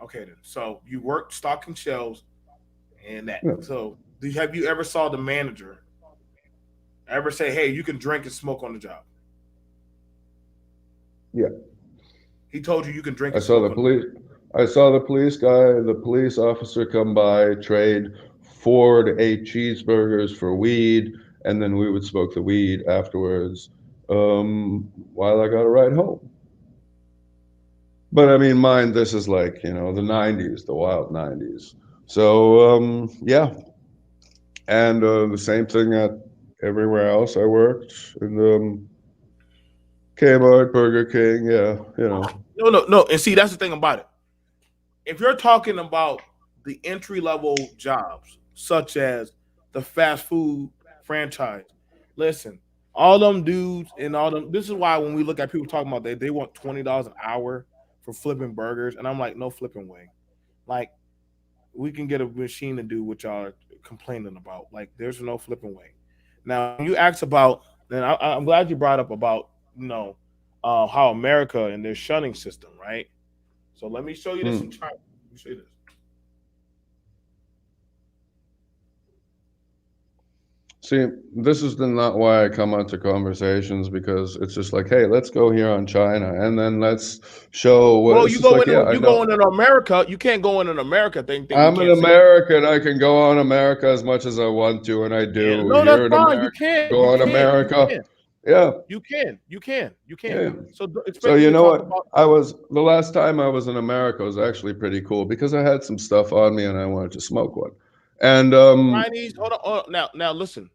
Okay, then. So you worked stocking shelves and that. Yeah, So have you ever saw the manager ever say, "Hey, you can drink and smoke on the job"? yeah. He told you can drink I and saw smoke the on. police. I saw the police guy, the police officer come by, trade 4 to 8 cheeseburgers for weed, and then we would smoke the weed afterwards, while I got a ride home. But I mean, mind this is like the '90s, the wild '90s. So yeah, and the same thing at everywhere else I worked in Kmart, Burger King. Yeah, No. And see, that's the thing about it. If you're talking about the entry level jobs, such as the fast food franchise, listen, all them dudes and all them. This is why when we look at people talking about they want $20 an hour for flipping burgers, and I'm like, no flipping way. Like, we can get a machine to do what y'all are complaining about. Like, there's no flipping way. Now, you asked about, and I'm glad you brought up about how America and their shunning system, right? So let me show you this in Hmm. China. Let me show you this. See, this is not why I come onto conversations because it's just like, hey, let's go here on China, and then let's show what Well, it's just like. Yeah, I you go know. in America. You can't go in America. Think we I'm an can't say. American. I can go on America as much as I want to, and I Yeah, do. no, that's You're an fine. You American. can. Go You on can. You America. can. Yeah, You can. yeah. So So expect me you to know talk what? about. The last time I was in America was actually pretty cool because I had some stuff on me and I wanted to smoke one. And Chinese. Hold on. Now listen.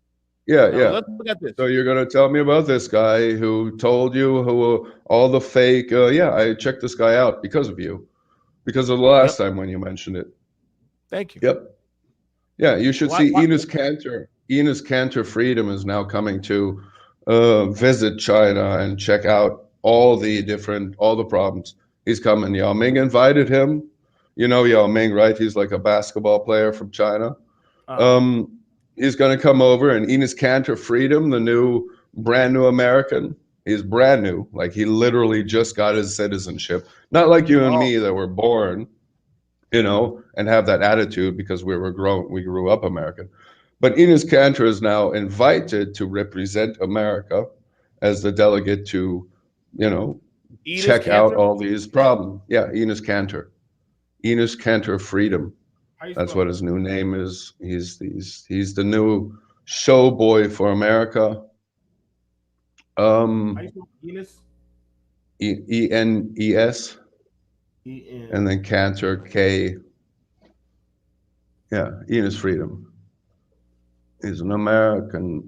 yeah, Now yeah. let's look at So this. you're gonna tell me about this guy who told you who all the fake? Yeah, I checked this guy out because of you, because of the Yep. last time when you mentioned it. Thank you. Yep. Yeah, you should Why? see Enos Cantor. Enos Cantor Freedom is now coming to visit China and check out all the problems. He's coming. Yao Ming invited him. You know Yao Ming, right? He's like a basketball player from China. Uh, Um, he's going to come over, and Enos Cantor Freedom, the new brand new American, he's brand new. Like he literally just got his citizenship. Not like you and oh, me that were born, and have that attitude because we grew up American. But Enos Cantor is now invited to represent America as the delegate to, you know, Edith check out Cantor. all these problems. Yeah, Enos Cantor Freedom. How you That's spell what his new name is. He's the new show boy for America. How you Um, spell Enos? ENES, E and N then Cantor K. Yeah, Enos Freedom. He's an American.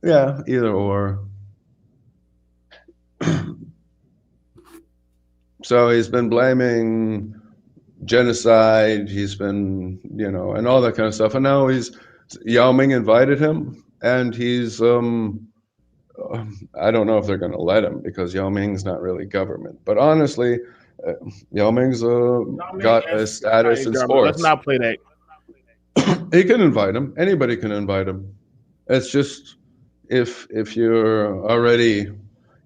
Yeah, either or. So he's been blaming genocide. He's been, and all that kind of stuff. And now Yao Ming invited him, and I don't know if they're going to let him because Yao Ming's not really government. But honestly, Yao Ming's got a status in sports. Let's not play that. He can invite him. Anybody can invite him. It's just if you're already,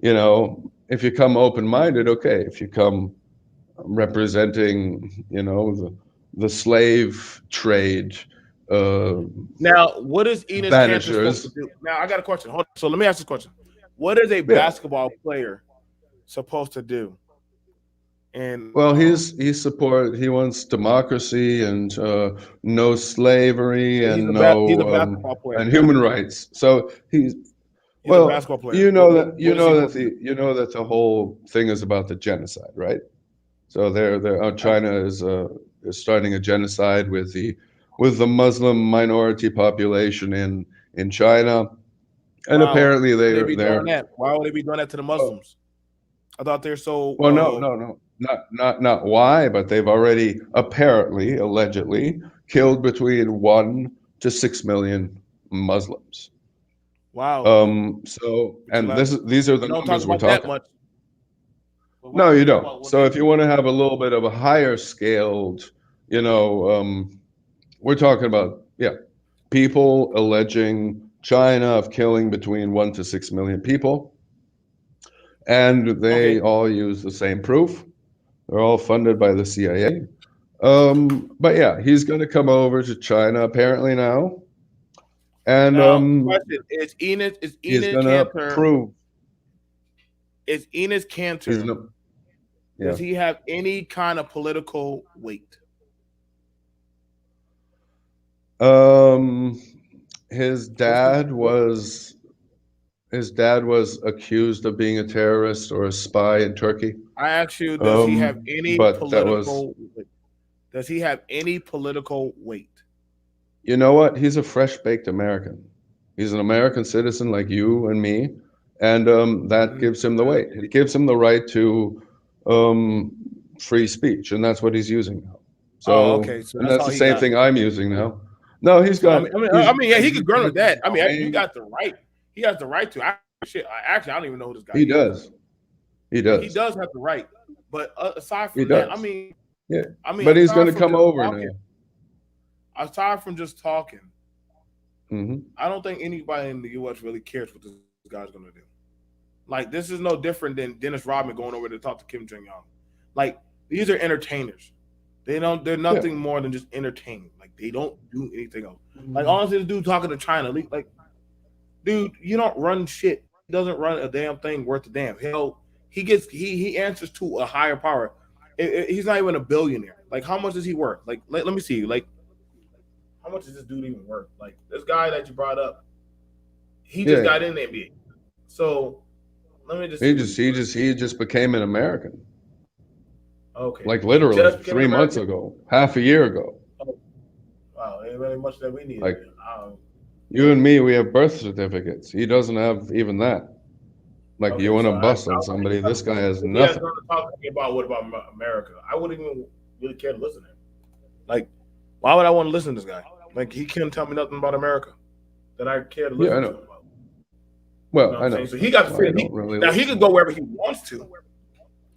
if you come open-minded, okay. If you come representing, the slave trade. Now, what is Enes Kanter supposed to do? Now, I got a question. Hold on. So let me ask this question: what is a basketball player supposed to do? And well, he wants democracy and no slavery and he's a basketball player and human rights. So he's a basketball player. That the whole thing is about the genocide, right? So China is starting a genocide with the Muslim minority population in China, and apparently they're why would they be doing that to the Muslims? I thought they're so. Well, no, not why, but they've already allegedly killed between 1 to 6 million Muslims. Wow. So, and these are the numbers we're talking. No, you don't. So if you want to have a little bit of a higher scaled, we're talking about, people alleging China of killing between 1 to 6 million people. And they all use the same proof. They're all funded by the CIA. But yeah, he's going to come over to China apparently now. And is Enes Kanter prove. Is Enes Kanter? Does he have any kind of political weight? His dad was accused of being a terrorist or a spy in Turkey. I asked you, does he have any political weight? Does he have any political weight? You know what? He's a fresh-baked American. He's an American citizen like you and me, and that gives him the weight. It gives him the right to free speech, and that's what he's using now. So, and that's the same thing I'm using now. No, he's got. He could grow with that. You got the right. He has the right to. Actually, I don't even know who this guy is. He does. He does have the right. But aside from that, but he's going to come over now. Aside from just talking, mm-hmm. I don't think anybody in the U.S. really cares what this guy's going to do. Like, this is no different than Dennis Rodman going over to talk to Kim Jong Un. Like, these are entertainers. They're nothing more than just entertaining. Like, they don't do anything else. Mm-hmm. Like, honestly, this dude talking to China, like, dude, you don't run shit. He doesn't run a damn thing worth a damn. Hell, he answers to a higher power. He's not even a billionaire. Like, how much is he worth? Like, let me see. Like, how much is this dude even worth? Like, this guy that you brought up, he just got in the NBA. So let me just. He just became an American. Okay. Like literally 3 months ago, half a year ago. Oh. Wow, ain't really much that we need. Like, you and me, we have birth certificates. He doesn't have even that. Like, you want to bust on somebody, this guy has nothing. What about America? I wouldn't even really care to listen to him. Like, why would I want to listen to this guy? Like, he can't tell me nothing about America that I care to listen to him about. Well, I know. So he got the freedom. Now he can go wherever he wants to.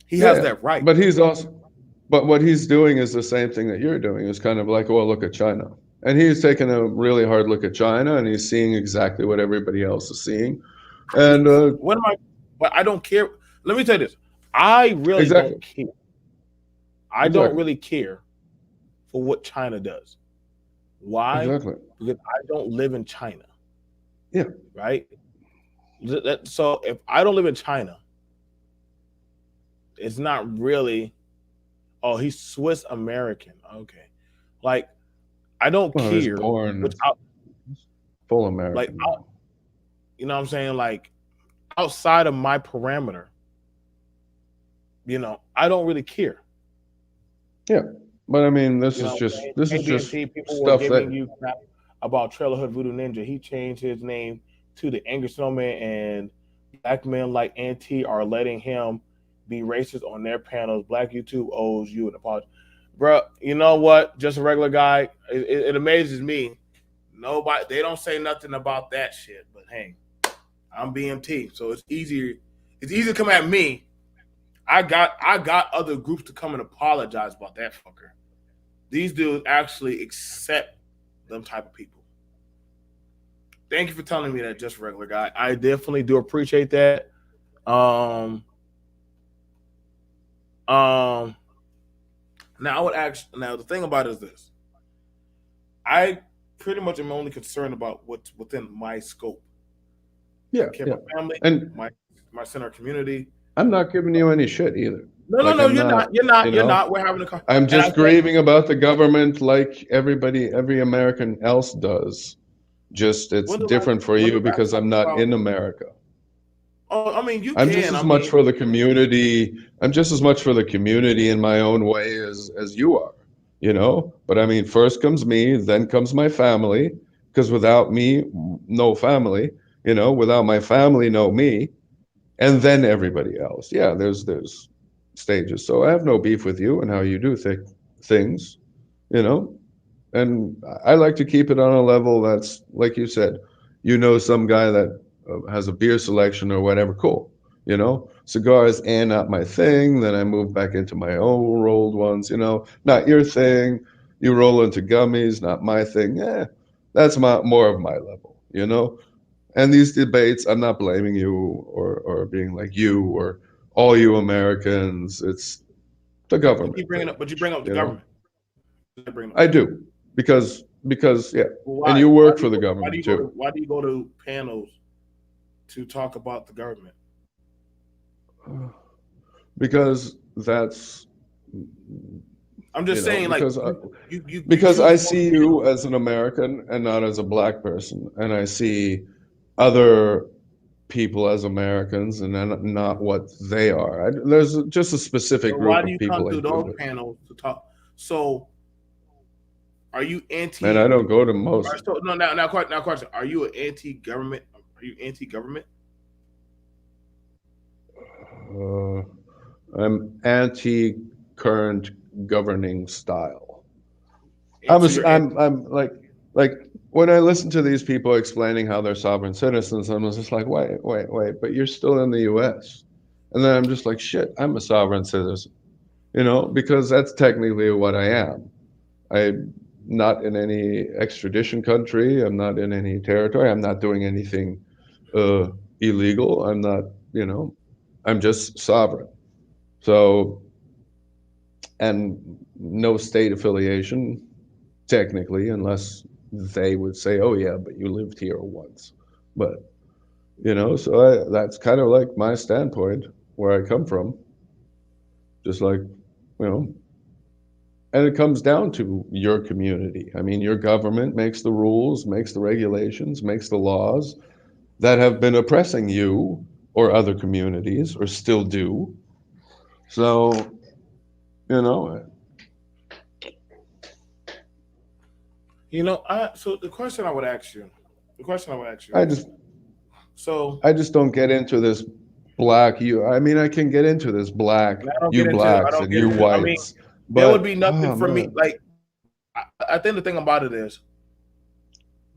He has that right. But what he's doing is the same thing that you're doing. It's kind of like, well, look at China. And he's taking a really hard look at China, and he's seeing exactly what everybody else is seeing. And but I don't care. Let me tell you this. I really don't care. I don't really care for what China does. Why? Exactly. Because I don't live in China. Yeah. Right? So if I don't live in China, it's not really, oh, he's Swiss American. Okay. Like, I don't care. Born full American. Like, you know what I'm saying? Like, outside of my parameter, I don't really care. Yeah. But I mean, this is just stuff that about Trailer Hood Voodoo Ninja. He changed his name to the Angry Snowman, and black men like Auntie are letting him be racist on their panels. Black YouTube owes you an apology, bro. You know what? Just a regular guy. It amazes me. Nobody, they don't say nothing about that shit. But hey, I'm BMT, so it's easier. It's easy to come at me. I got other groups to come and apologize about that fucker. These dudes actually accept them type of people. Thank you for telling me that, just a regular guy. I definitely do appreciate that. Now I would ask. Now the thing about it is this: I pretty much am only concerned about what's within my scope. Yeah, Care about family, and my center community. I'm not giving you any shit either. No, Like, no, I'm you're not. You're not. You're not. We're having a. I'm and I just think- grieving about the government like every American else does. Just it's What do I- different for what you do I because I'm talk not about? in America. Oh, I mean, you I'm can. just as I much mean, for the community. I'm just as much for the community in my own way as you are, you know? But I mean, first comes me, then comes my family, because without me, no family, you know, without my family, no me, and then everybody else. Yeah, there's stages. So I have no beef with you and how you do things, you know? And I like to keep it on a level that's like you said, you know, some guy that has a beer selection or whatever. Cool, you know, cigars and not my thing. Then I move back into my own rolled ones. You know, not your thing. You roll into gummies, not my thing. Yeah, that's more of my level. You know, and these debates, I'm not blaming you or being like you or all you Americans. It's the government. but you bring up the you know? government. I do because yeah, Well, why? and you work for the Why do government you go to, too. why do you go to panels to talk about the government? Because that's I'm just you know saying, like because you because choose I to go see to you panels. as an American and not as a black person, and I see other people as Americans and then not what they are. There's just a specific So why group do of you come people I to deal those with, panels to talk? So are you and I anti? don't go to most. So no, now question. Are you an anti-government? Are you anti-government? Uh, I'm anti-current governing style. And so you're anti. I'm like when I listen to these people explaining how they're sovereign citizens, I'm just like, wait, but you're still in the U.S. And then I'm just like, shit, I'm a sovereign citizen, you know, because that's technically what I am. I'm not in any extradition country. I'm not in any territory. I'm not doing anything uh, illegal. I'm not, you know, I'm just sovereign. So, and no state affiliation technically, unless they would say, "Oh yeah, but you lived here once." But you know, so that's kind of like my standpoint where I come from. Just like you know, and it comes down to your community. I mean, your government makes the rules, makes the regulations, makes the laws that have been oppressing you or other communities, or still do. So you know, So the question I would ask you, I is, just so I just don't get into this black you. I mean, I can get into this black and I you blacks don't and get you into. I mean, whites, there would but be nothing oh for me. man, Like I think the thing about it is,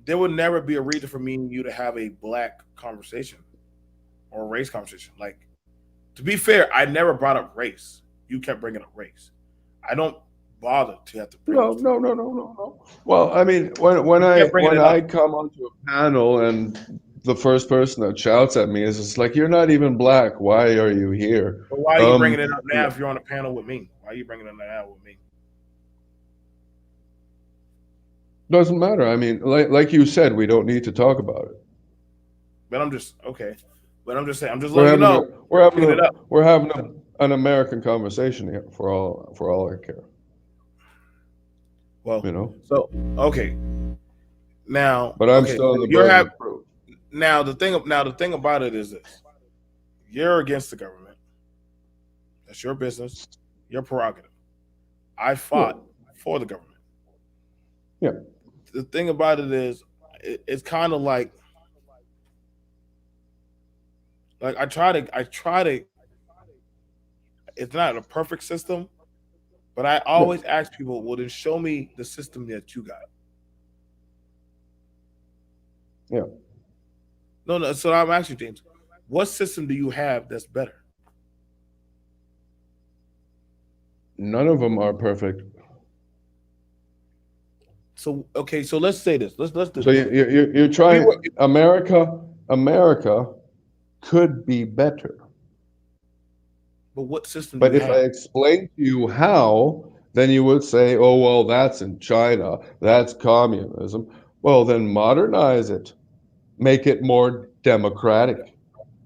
there would never be a reason for me and you to have a black conversation or a race conversation. Like, to be fair, I never brought up race. You kept bringing up race. I don't bother to have to bring no, those two. no, no, no, no, no. Well, I mean, You kept bringing when it up. I come onto a panel and the first person that shouts at me is just like, "You're not even black. Why are you here?" But why are you bringing it up You now know, if you're on a panel with me? Why are you bringing it up now with me? doesn't matter. I mean, like you said, we don't need to talk about it. But I'm just okay. But I'm just saying. I'm just We're letting you having know. a we're having Bringing a it up. we're having an American conversation here for all I care. Well, You know. so okay. Now, But I'm okay. still in So the you're burden have of proof. now the thing about it is this: you're against the government. That's your business, your prerogative. I Yeah. fought for the government. Yeah. the thing about it is, it's kind of like I try to. It's not a perfect system, but I always ask people, well, then show me the system that you got. Yeah. No. So I'm asking James, what system do you have that's better? None of them are perfect. So okay, so let's say this. Let's do So this. you're trying. America could be better. But what system But do you if I have? explain to you how, then you would say, oh, well, that's in China. That's communism. Well, then modernize it. Make it more democratic.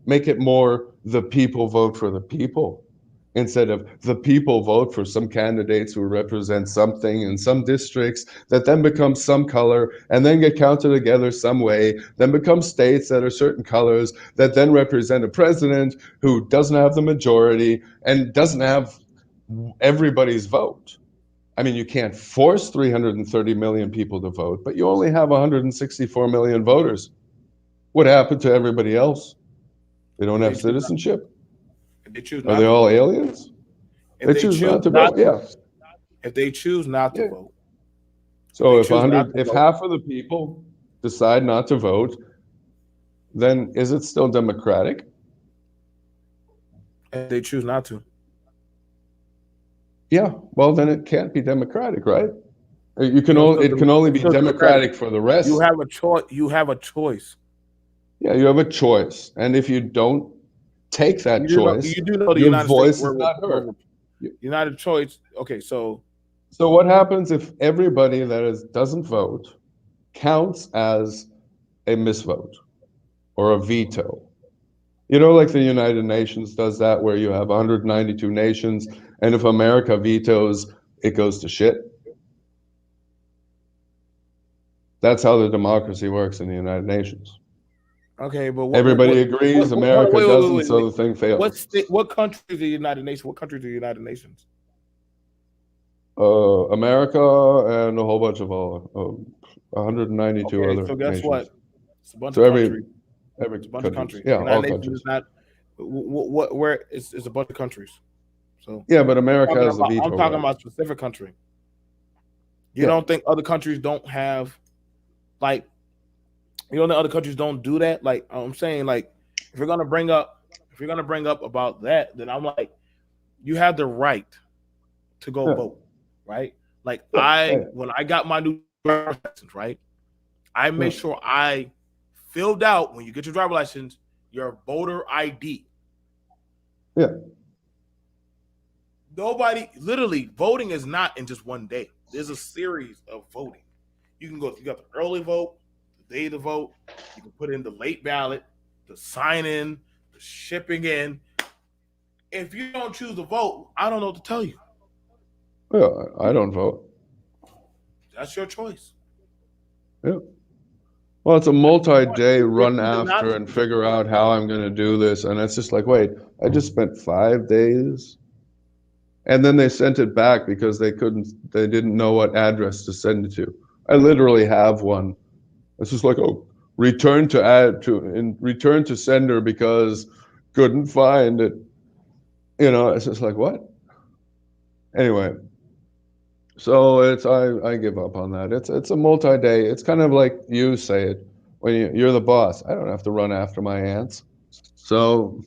Make it more the people vote for the people instead of the people vote for some candidates who represent something in some districts that then become some color and then get counted together some way, then become states that are certain colors that then represent a president who doesn't have the majority and doesn't have everybody's vote. I mean, you can't force 330 million people to vote, but you only have 164 million voters. What happened to everybody else? They don't have citizenship? If they choose Are not they to all vote. aliens? If They they choose choose not to not vote. to, Yeah. if they choose not to Yeah. vote, So they if choose not to if vote. half of the people decide not to vote, then is it still democratic? If they choose not to. Yeah. Well, then it can't be democratic, right? It can only be democratic for the rest. You have a choice. You have a choice. Yeah, you have a choice, and if you don't take that choice, You do know the your United voice States is not heard. United choice. Okay, so what happens if everybody that doesn't vote counts as a misvote or a veto? You know, like the United Nations does that, where you have 192 nations, and if America vetoes, it goes to shit. That's how the democracy works in the United Nations. okay, but Everybody agrees, America doesn't, so the thing fails. What country is the United Nations? What country is the United Nations? America and a whole bunch of 192 other so guess nations. what? It's a bunch So of countries. every It's a bunch of countries. countries. Yeah, United all Nations countries. is not where it's a bunch of countries. So yeah, but America has the veto. I'm talking about a specific country. You don't think other countries don't have, like, you don't think other countries don't do that? Like, I'm saying, like, if you're gonna bring up about that, then I'm like, you have the right to go vote, right? Like, when I got my new driver's license, right, I made sure I filled out, when you get your driver's license, your voter ID. Yeah. Nobody, literally, voting is not in just one day. There's a series of voting. You got the early vote, the day to vote. You can put in the late ballot, the sign in, the shipping in. If you don't choose to vote, I don't know what to tell you. Yeah, I don't vote. That's your choice. Yeah. Well, it's a multi-day run after and figure out how I'm going to do this. And it's just like, wait, I just spent 5 days. And then they sent it back because they didn't know what address to send it to. I literally have one. It's just like, oh, return to sender because couldn't find it. You know, it's just like, what? Anyway, so I give up on that. It's a multi-day. It's kind of like you say it when you're the boss. I don't have to run after my ants. So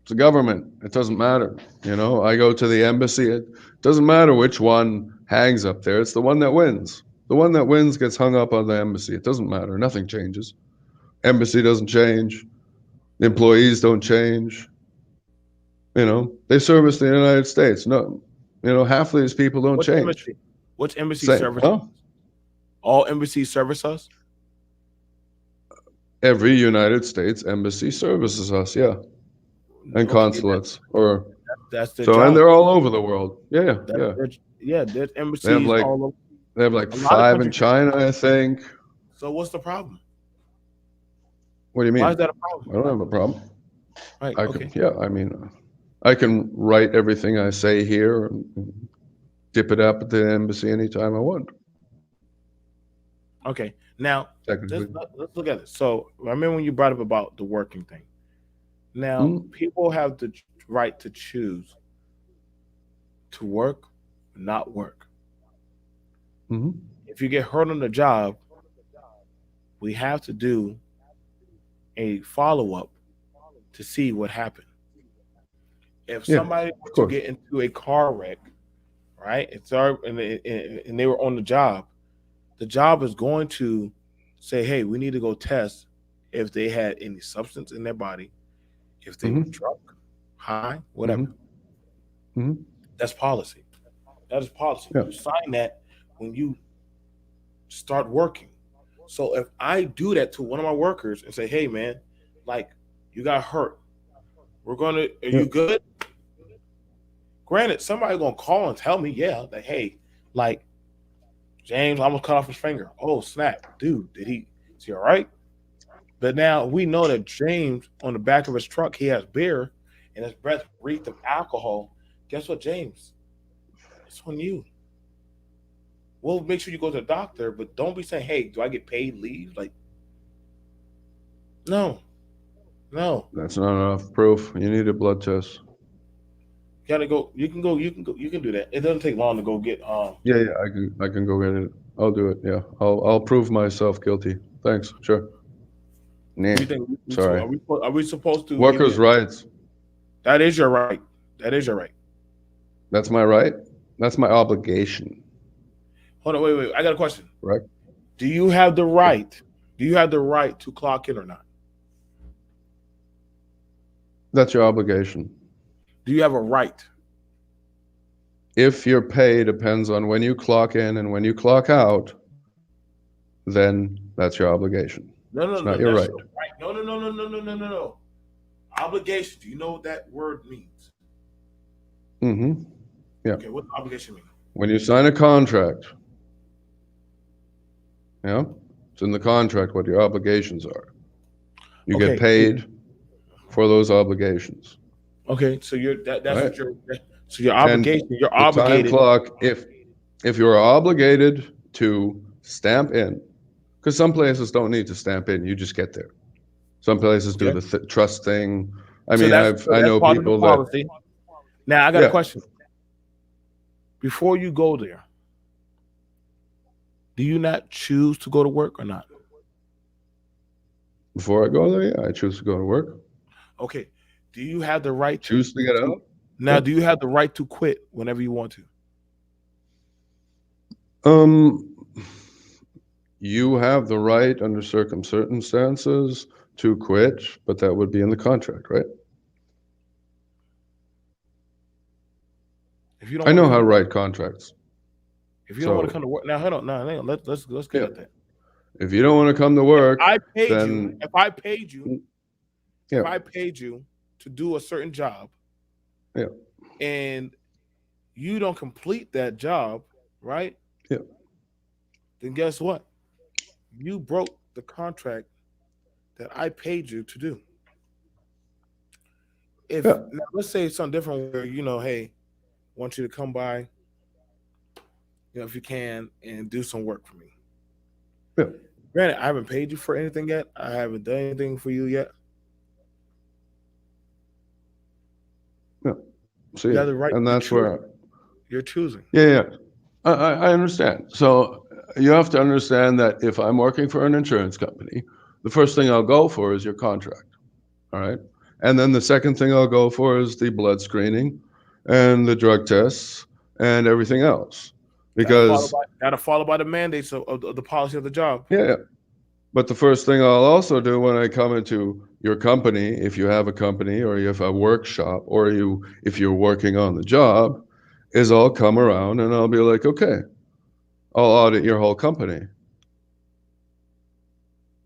it's a government. It doesn't matter. You know, I go to the embassy. It doesn't matter which one hangs up there. It's the one that wins. The one that wins gets hung up on the embassy. It doesn't matter. Nothing changes. Embassy doesn't change. The employees don't change. You know, they service the United States. No, you know, half of these people don't change. Which embassy service? Huh? All embassies service us? Every United States embassy services us, yeah. And consulates. That's their job. And they're all over the world. Yeah. There's embassies all over. They have like 5 in China, I think. So what's the problem? What do you mean? Why is that a problem? I don't have a problem. Right. I can write everything I say here and dip it up at the embassy anytime I want. Okay. Now technically. let's look at it. So I remember when you brought up about the working thing. Now Mhm. people have the right to choose to work, or not work. Mhm. If you get hurt on the job, we have to do a follow up to see what happened. If Yeah, somebody of was to course. get into a car wreck, right, and they were on the job is going to say, "Hey, we need to go test if they had any substance in their body, if they were Mhm. drunk, high, whatever." Mhm. Mhm. That's policy. That is policy. Yeah. You sign that when you start working. So if I do that to one of my workers and say, "Hey, man, like you got hurt, we're gonna, are Yeah. you good?" Granted, somebody gonna call and tell me, yeah, that hey, like James almost cut off his finger. Oh snap, dude, is he all right? But now we know that James on the back of his truck he has beer, and his breath reeked of alcohol. Guess what, James? It's on you. We'll make sure you go to the doctor, but don't be saying, "Hey, do I get paid leave?" Like, no, no. That's not enough proof. You need a blood test. You gotta go. You can go. You can go. You can do that. It doesn't take long to go get. Yeah, yeah, I can go get it. I'll do it. Yeah. I'll prove myself guilty. Thanks. Sure. Nah. What do you think? Sorry. Are we supposed to give Workers' you? rights. That is your right. That is your right. That's my right. That's my obligation. Hold on. Wait. I got a question. Right? Do you have the right? Do you have the right to clock in or not? That's your obligation. Do you have a right? If your pay depends on when you clock in and when you clock out, then that's your obligation. No, no, It's not no. your That's right. your right. No, no, no, no, no, no, no, no, no. Obligation. Do you know what that word means? Mm-hmm. Yeah. Okay, what does obligation mean? When you sign a contract, yeah, it's in the contract what your obligations are. You get Okay, paid for those obligations, okay. So that's right? what your so your And obligation. You're the time obligated. clock, if you're obligated to stamp in, because some places don't need to stamp in, you just get there. Some places do Okay, the trust thing. I so mean, I that's know part of the people that, policy. Now I got a yeah. question. Before you go there, do you not choose to go to work or not? Before I go there, yeah, I choose to go to work. Okay. Do you have the right Choose to get to out. now? Yeah. Do you have the right to quit whenever you want to? Um, you have the right under certain circumstances to quit, but that would be in the contract, right? If you don't I want to know come how to to work, write contracts. if you don't want to So, come to work, now hold on, now hang on, let's get yeah, at that. if you don't want to come to If work, I paid you, then if I paid you, yeah, if I paid you to do a certain job, yeah, and you don't complete that job, right? yeah, Then guess what? You broke the contract that I paid you to do. If yeah, now let's say it's something different where hey, I want you to come by, if you can, and do some work for me. yeah, Granted, I haven't paid you for anything yet. I haven't done anything for you yet. yeah. So You yeah, have the right. and You're that's choosing. where, You're choosing. yeah, yeah. I understand. So you have to understand that if I'm working for an insurance company, the first thing I'll go for is your contract. All right. And then the second thing I'll go for is the blood screening and the drug tests and everything else. Because, Gotta follow by the mandates of the policy of the job. yeah, yeah. But the first thing I'll also do when I come into your company, if you have a company or you have a workshop or if you're working on the job, is I'll come around and I'll be like, okay, I'll audit your whole company.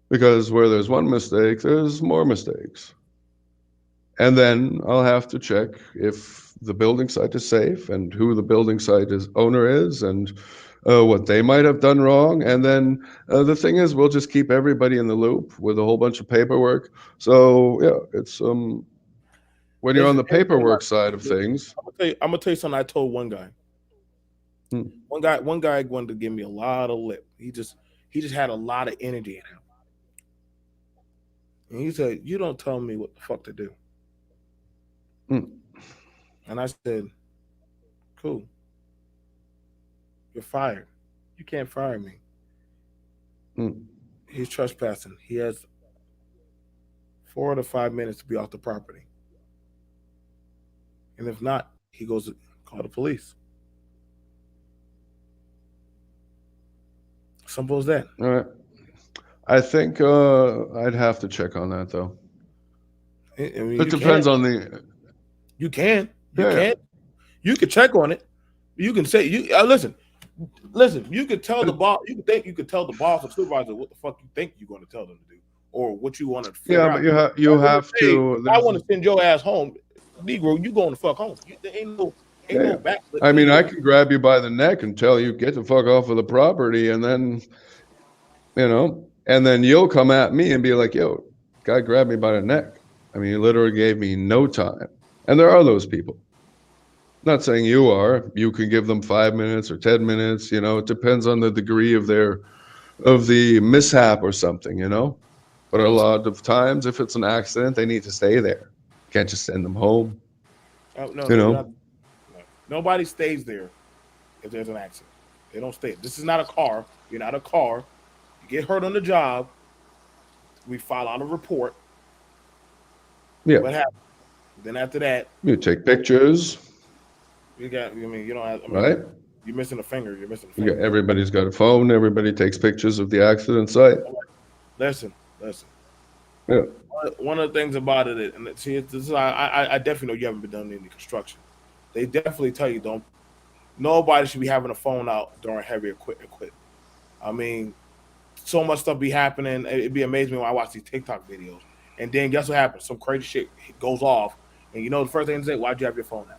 Because where there's one mistake, there's more mistakes. And then I'll have to check if the building site is safe and who the building site owner is and what they might have done wrong. And then the thing is, we'll just keep everybody in the loop with a whole bunch of paperwork. So yeah, it's when you're on the Here's the thing paperwork side of about it. things. I'm gonna tell you something. I told one guy. Hmm. One guy wanted to give me a lot of lip. He just had a lot of energy in him. And he said, "You don't tell me what the fuck to do." And I said, "Cool. You're fired. You can't fire me." He's trespassing. He has 4 to 5 minutes to be off the property. And if not, he goes to call the police. Simple as that. All right. I think I'd have to check on that though. I mean, It depends on the. You can. Yeah. You can check on it. You can say you listen. You could tell the boss. You could tell the boss or supervisor what the fuck you think you're going to tell them to do, or what you want to. Yeah, but you have to. I want to send your ass home, Negro. You going to fuck home? There ain't no back. I mean, I can grab you by the neck and tell you get the fuck off of the property, and then, and then you'll come at me and be like, "Yo, guy grabbed me by the neck." I mean, he literally gave me no time, and there are those people. Not saying you are. You can give them 5 minutes or 10 minutes. It depends on the degree of the mishap or something. But a lot of times, if it's an accident, they need to stay there. Can't just send them home. No, nobody stays there if there's an accident. They don't stay. This is not a car. You're not a car. You get hurt on the job. We file out a report. Yeah. What happened? Then after that, you take pictures. You don't have. Right. You're missing a finger. Everybody's got a phone. Everybody takes pictures of the accident site. Listen. Yeah. One of the things about it, and see, I definitely know you haven't been done any construction. They definitely tell you nobody should be having a phone out during heavy equipment. I mean, so much stuff be happening. It'd be amazing when I watch these TikTok videos. And then guess what happens? Some crazy shit goes off. And the first thing they say, why'd you have your phone out?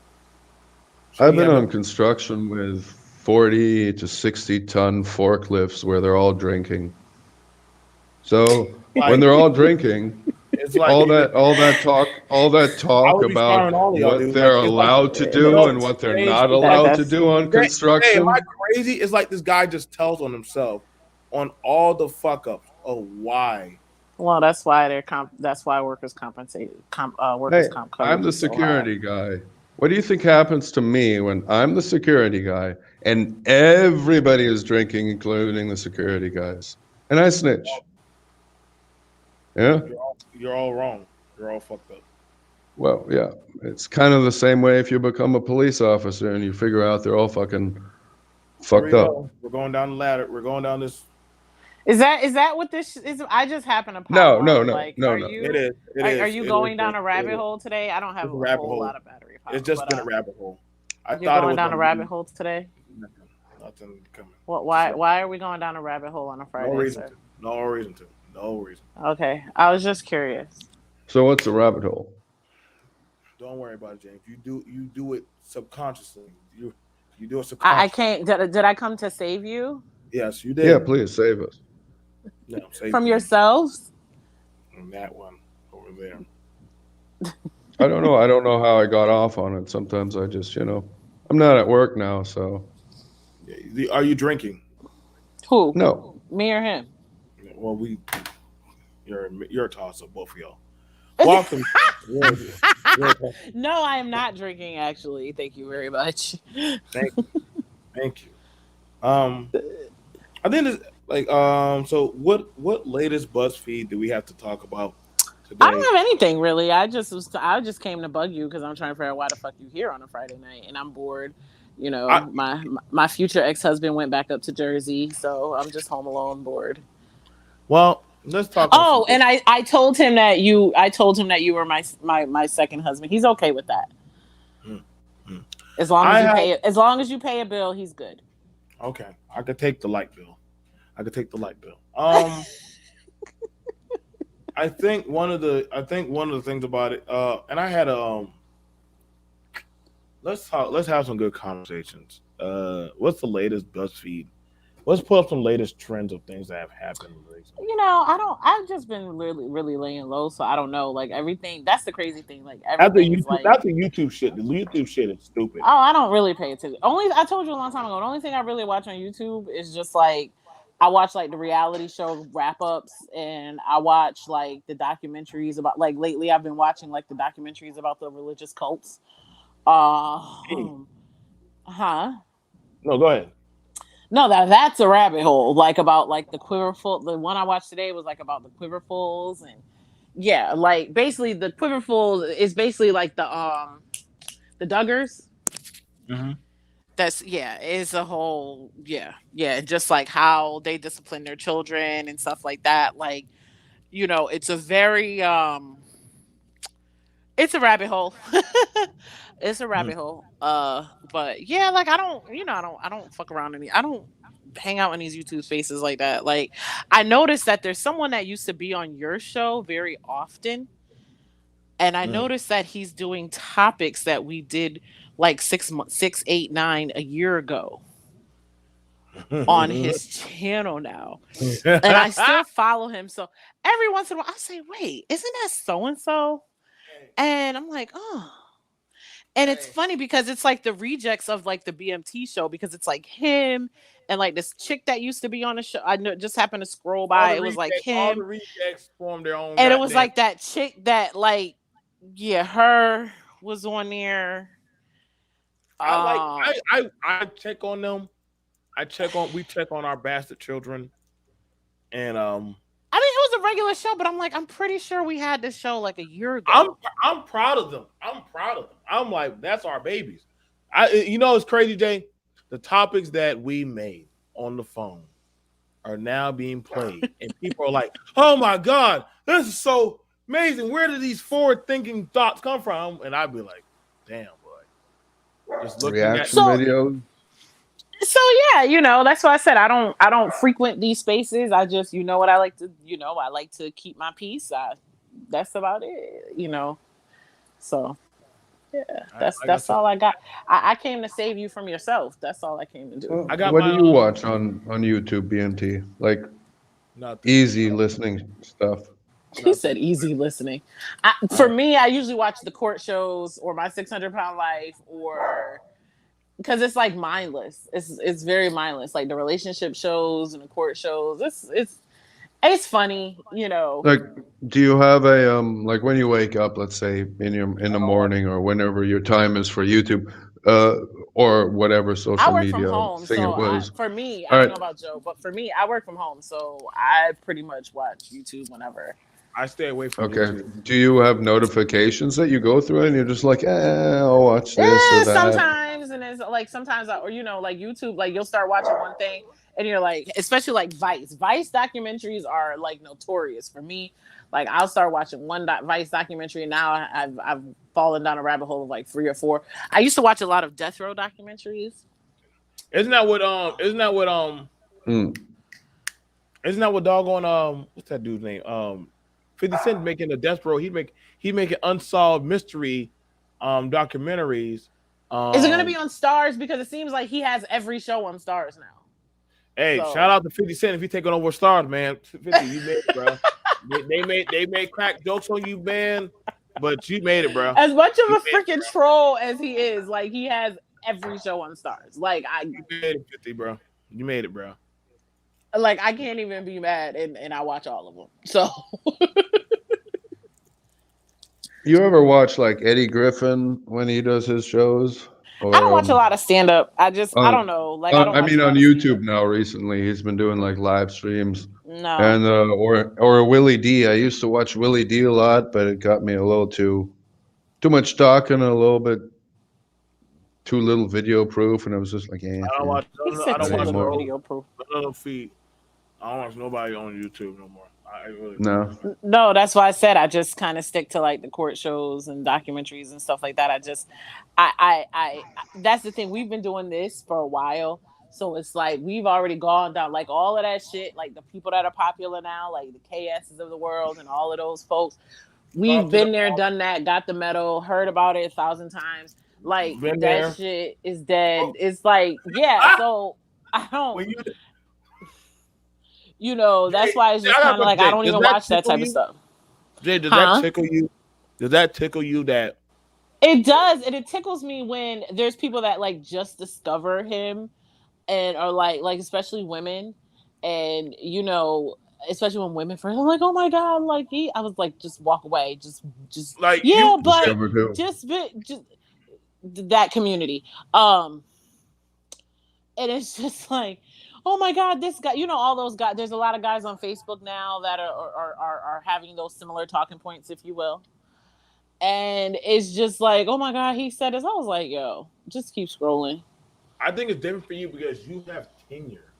I've been on construction with 40 to 60 ton forklifts where they're all drinking. So when they're all drinking, it's like all that talk about what they're allowed to do and what they're not allowed to do on construction. Hey, am I crazy? It's like this guy just tells on himself on all the fuck ups. Oh, why? Well, that's why that's why workers compensate. Workers comp. I'm the security guy. What do you think happens to me when I'm the security guy and everybody is drinking, including the security guys, and I snitch? Yeah, you're all wrong. You're all fucked up. Well, yeah, it's kind of the same way if you become a police officer and you figure out they're all fucking fucked up. We're going down the ladder. We're going down this. Is that what this is? I just happen to pop No. It is. Are you going down a rabbit hole today? I don't have a whole lot of battery power. It's just been a rabbit hole. You're going down a rabbit hole today? Nothing coming. Why are we going down a rabbit hole on a Friday? No reason to. Okay, I was just curious. So what's the rabbit hole? Don't worry about it, James. You do it subconsciously. You do it subconsciously. I can't. Did I come to save you? Yes, you did. Yeah, please save us. No, save from yourselves. And that one over there. I don't know how I got off on it. Sometimes I just, I'm not at work now, so. Are you drinking? Who? No. Me or him? Well, you're a toss up, both of y'all. Welcome. No, I am not drinking. Actually, thank you very much. Thank you. I think it's like So what latest BuzzFeed do we have to talk about today? I don't have anything really. I just came to bug you because I'm trying to figure out why the fuck you here on a Friday night and I'm bored. My future ex-husband went back up to Jersey, so I'm just home alone, bored. Well, let's talk. Oh, and I told him that you were my second husband. He's okay with that. As long as you pay a bill, he's good. Okay, I could take the light bill. I think one of the things about it, and I had let's have some good conversations. What's the latest BuzzFeed? Let's pull up some latest trends of things that have happened recently. I've just been really, really laying low, so I don't know. Like everything, that's the crazy thing. Like everything is like not the YouTube shit. The YouTube shit is stupid. Oh, I don't really pay attention. I told you a long time ago. The only thing I really watch on YouTube is just like I watch like the reality show wrap ups, and I watch like the documentaries about like lately. I've been watching like the documentaries about the religious cults. Huh? No, go ahead. No, that's a rabbit hole. Like about like the Quiverful. The one I watched today was like about the Quiverfuls, and yeah, like basically the Quiverfuls is basically like the Duggars. Mm-hmm. That's is a whole just like how they discipline their children and stuff like that. Like, it's a very it's a rabbit hole. It's a rabbit hole. But yeah, like I don't fuck around I don't hang out in these YouTube spaces like that. Like, I noticed that there's someone that used to be on your show very often, and I noticed that he's doing topics that we did like 6 months, 6, 8, 9 a year ago on his channel now, and I still follow him. So every once in a while, I say, "Wait, isn't that so and so?" And I'm like, "Oh." And it's funny because it's like the rejects of like the BMT show, because it's like him and like this chick that used to be on the show. I know, just happened to scroll by. It was like him. All the rejects formed their own. And it was like that chick that like, her was on there. I check on them. We check on our bastard children. And I mean, it was a regular show, but I'm pretty sure we had this show like a year ago. I'm proud of them. I'm like, that's our babies. It's crazy, Jay. The topics that we made on the phone are now being played, and people are like, "Oh my God, this is so amazing! Where did these forward-thinking thoughts come from?" And I'd be like, "Damn, boy." Just looking reaction videos. So yeah, that's why I said I don't frequent these spaces. I just, what I like to, I like to keep my peace. That's about it, So yeah, that's all I got. I came to save you from yourself. That's all I came to do. What do you watch on YouTube, BMT? Like easy listening stuff. He said easy listening. For me, I usually watch the court shows or My 600-Pound Life, or because it's like mindless. It's very mindless. Like the relationship shows and the court shows. It's funny, Like, do you have a like when you wake up, let's say in the morning or whenever your time is for YouTube, or whatever social media from home, thing so it was? for me, I don't know about Joe, but for me, I work from home, so I pretty much watch YouTube whenever. I stay away from YouTube. Do you have notifications that you go through and you're just like, I'll watch this or that? Sometimes, and it's like sometimes, like YouTube, like you'll start watching one thing and you're like, especially like Vice documentaries are like notorious for me. Like I'll start watching one Vice documentary, and now I've fallen down a rabbit hole of like 3 or 4. I used to watch a lot of death row documentaries. Isn't that what doggone what's that dude's name? 50 Cent making a death row. He's making unsolved mystery documentaries. Is it gonna be on Stars? Because it seems like he has every show on Stars now. Hey, shout out to 50 Cent if you're taking over Stars, man. 50, you made it, bro. they made crack jokes on you, man, but you made it, bro. As much of a freaking troll as he is, like he has every show on Stars. Like you made it, 50, bro. You made it, bro. Like I can't even be mad, and I watch all of them. So you ever watch like Eddie Griffin when he does his shows? Or, I don't watch a lot of stand up. I don't know. Like I mean on YouTube now recently he's been doing like live streams. No. And or Willie D. I used to watch Willie D a lot, but it got me a little too much talking, a little bit too little video proof, and I was just like, I don't watch video proof. No feed. I don't watch nobody on YouTube no more. No, that's why I said I just kind of stick to like the court shows and documentaries and stuff like that. I that's the thing. We've been doing this for a while, so it's like we've already gone down like all of that shit. Like the people that are popular now, like the KSs of the world and all of those folks. We've been there, done that, got the medal, heard about it 1,000 times. Like that shit is dead. It's like so I don't. That's why it's just kind of like I don't even watch that type of stuff. Jay, does that tickle you? Does that tickle you that? It does, and it tickles me when there's people that like just discover him and are like especially women, And you know, especially when women first, I'm like, oh my god, like I was like, just walk away, just Like yeah, you, but Discovered who? just that community. And it's just like, oh my god, this guy, you know, all those guys. There's a lot of guys on Facebook now that are having those similar talking points, if you will. And it's just like, oh my god, he said this. I was like, yo, just keep scrolling. I think it's different for you because you have tenure.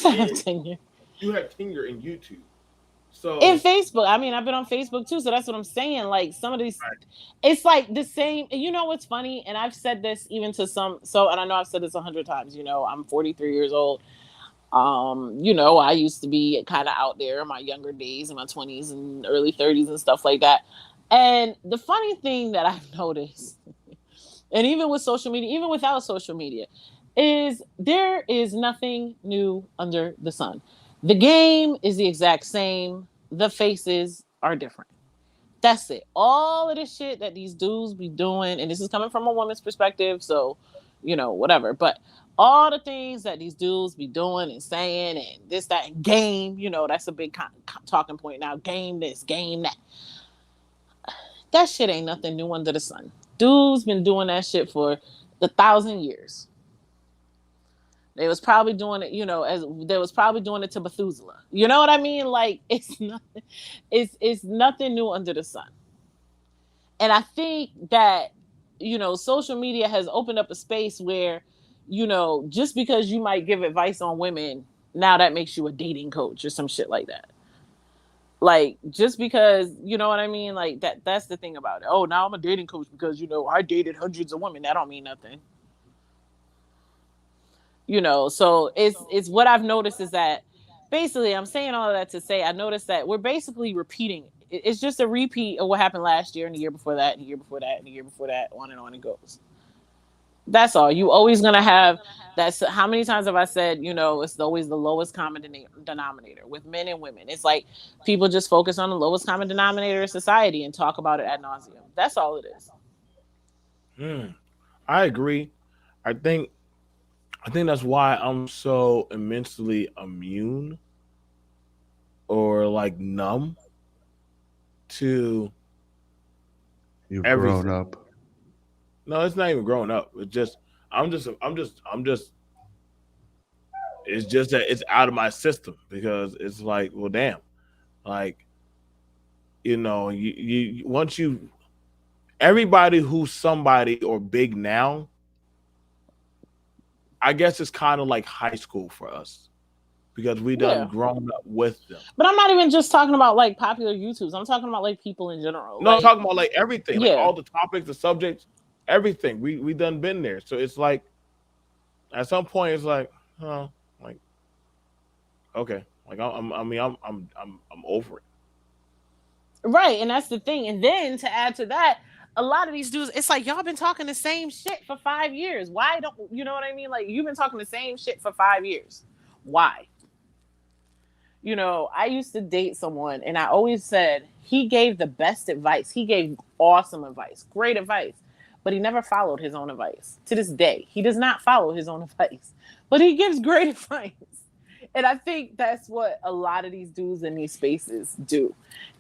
I have tenure. You have tenure in YouTube. In So Facebook, I mean, I've been on Facebook too, so that's what I'm saying. Like some of these, it's like the same. You know what's funny? And I've said this even to some. So, and I know I've said this 100 times. You know, I'm 43 years old. You know, I used to be kind of out there in my younger days, in my 20s and early 30s and stuff like that. And the funny thing that I've noticed, and even with social media, even without social media, is there is nothing new under the sun. The game is the exact same. The faces are different. That's it. All of this shit that these dudes be doing, and this is coming from a woman's perspective, so you know, whatever. But all the things that these dudes be doing and saying, and this, that, and game, you know, that's a big talking point now. Game this, game that. That shit ain't nothing new under the sun. Dudes been doing that shit for 1,000 years. They was probably doing it, you know, as they was probably doing it to Methuselah. You know what I mean? Like it's nothing, it's nothing new under the sun. And I think that, you know, social media has opened up a space where, you know, just because you might give advice on women, now that makes you a dating coach or some shit like that. Like just because, you know what I mean? Like that's the thing about it. Oh, now I'm a dating coach because, you know, I dated hundreds of women. That don't mean nothing. You know, so it's what I've noticed is that basically I'm saying all of that to say I noticed that we're basically repeating. It's just a repeat of what happened last year and the year before that and the year before that and the year before that, on it goes. That's all. You always gonna have that's how many times have I said, you know, it's always the lowest common denominator with men and women. It's like people just focus on the lowest common denominator of society and talk about it ad nauseum. That's all it is. I agree. I think that's why I'm so immensely immune or like numb to You've everything. grown up. No, it's not even growing up. It's just I'm just it's just that it's out of my system because it's like, well, damn, like you know, you once you everybody who's somebody or big now, I guess it's kind of like high school for us because we done grown up with them. But I'm not even just talking about like popular YouTubes. I'm talking about like people in general. No, like, I'm talking about like everything, like all the topics, the subjects, everything. We done been there. So it's like at some point it's like, huh, like okay, like I'm over it. Right, and that's the thing. And then to add to that, a lot of these dudes, it's like y'all been talking the same shit for 5 years. Why don't you know what I mean? Like you've been talking the same shit for 5 years. Why? You know, I used to date someone and I always said he gave the best advice. He gave awesome advice, great advice, but he never followed his own advice. To this day, he does not follow his own advice, but he gives great advice. And I think that's what a lot of these dudes in these spaces do.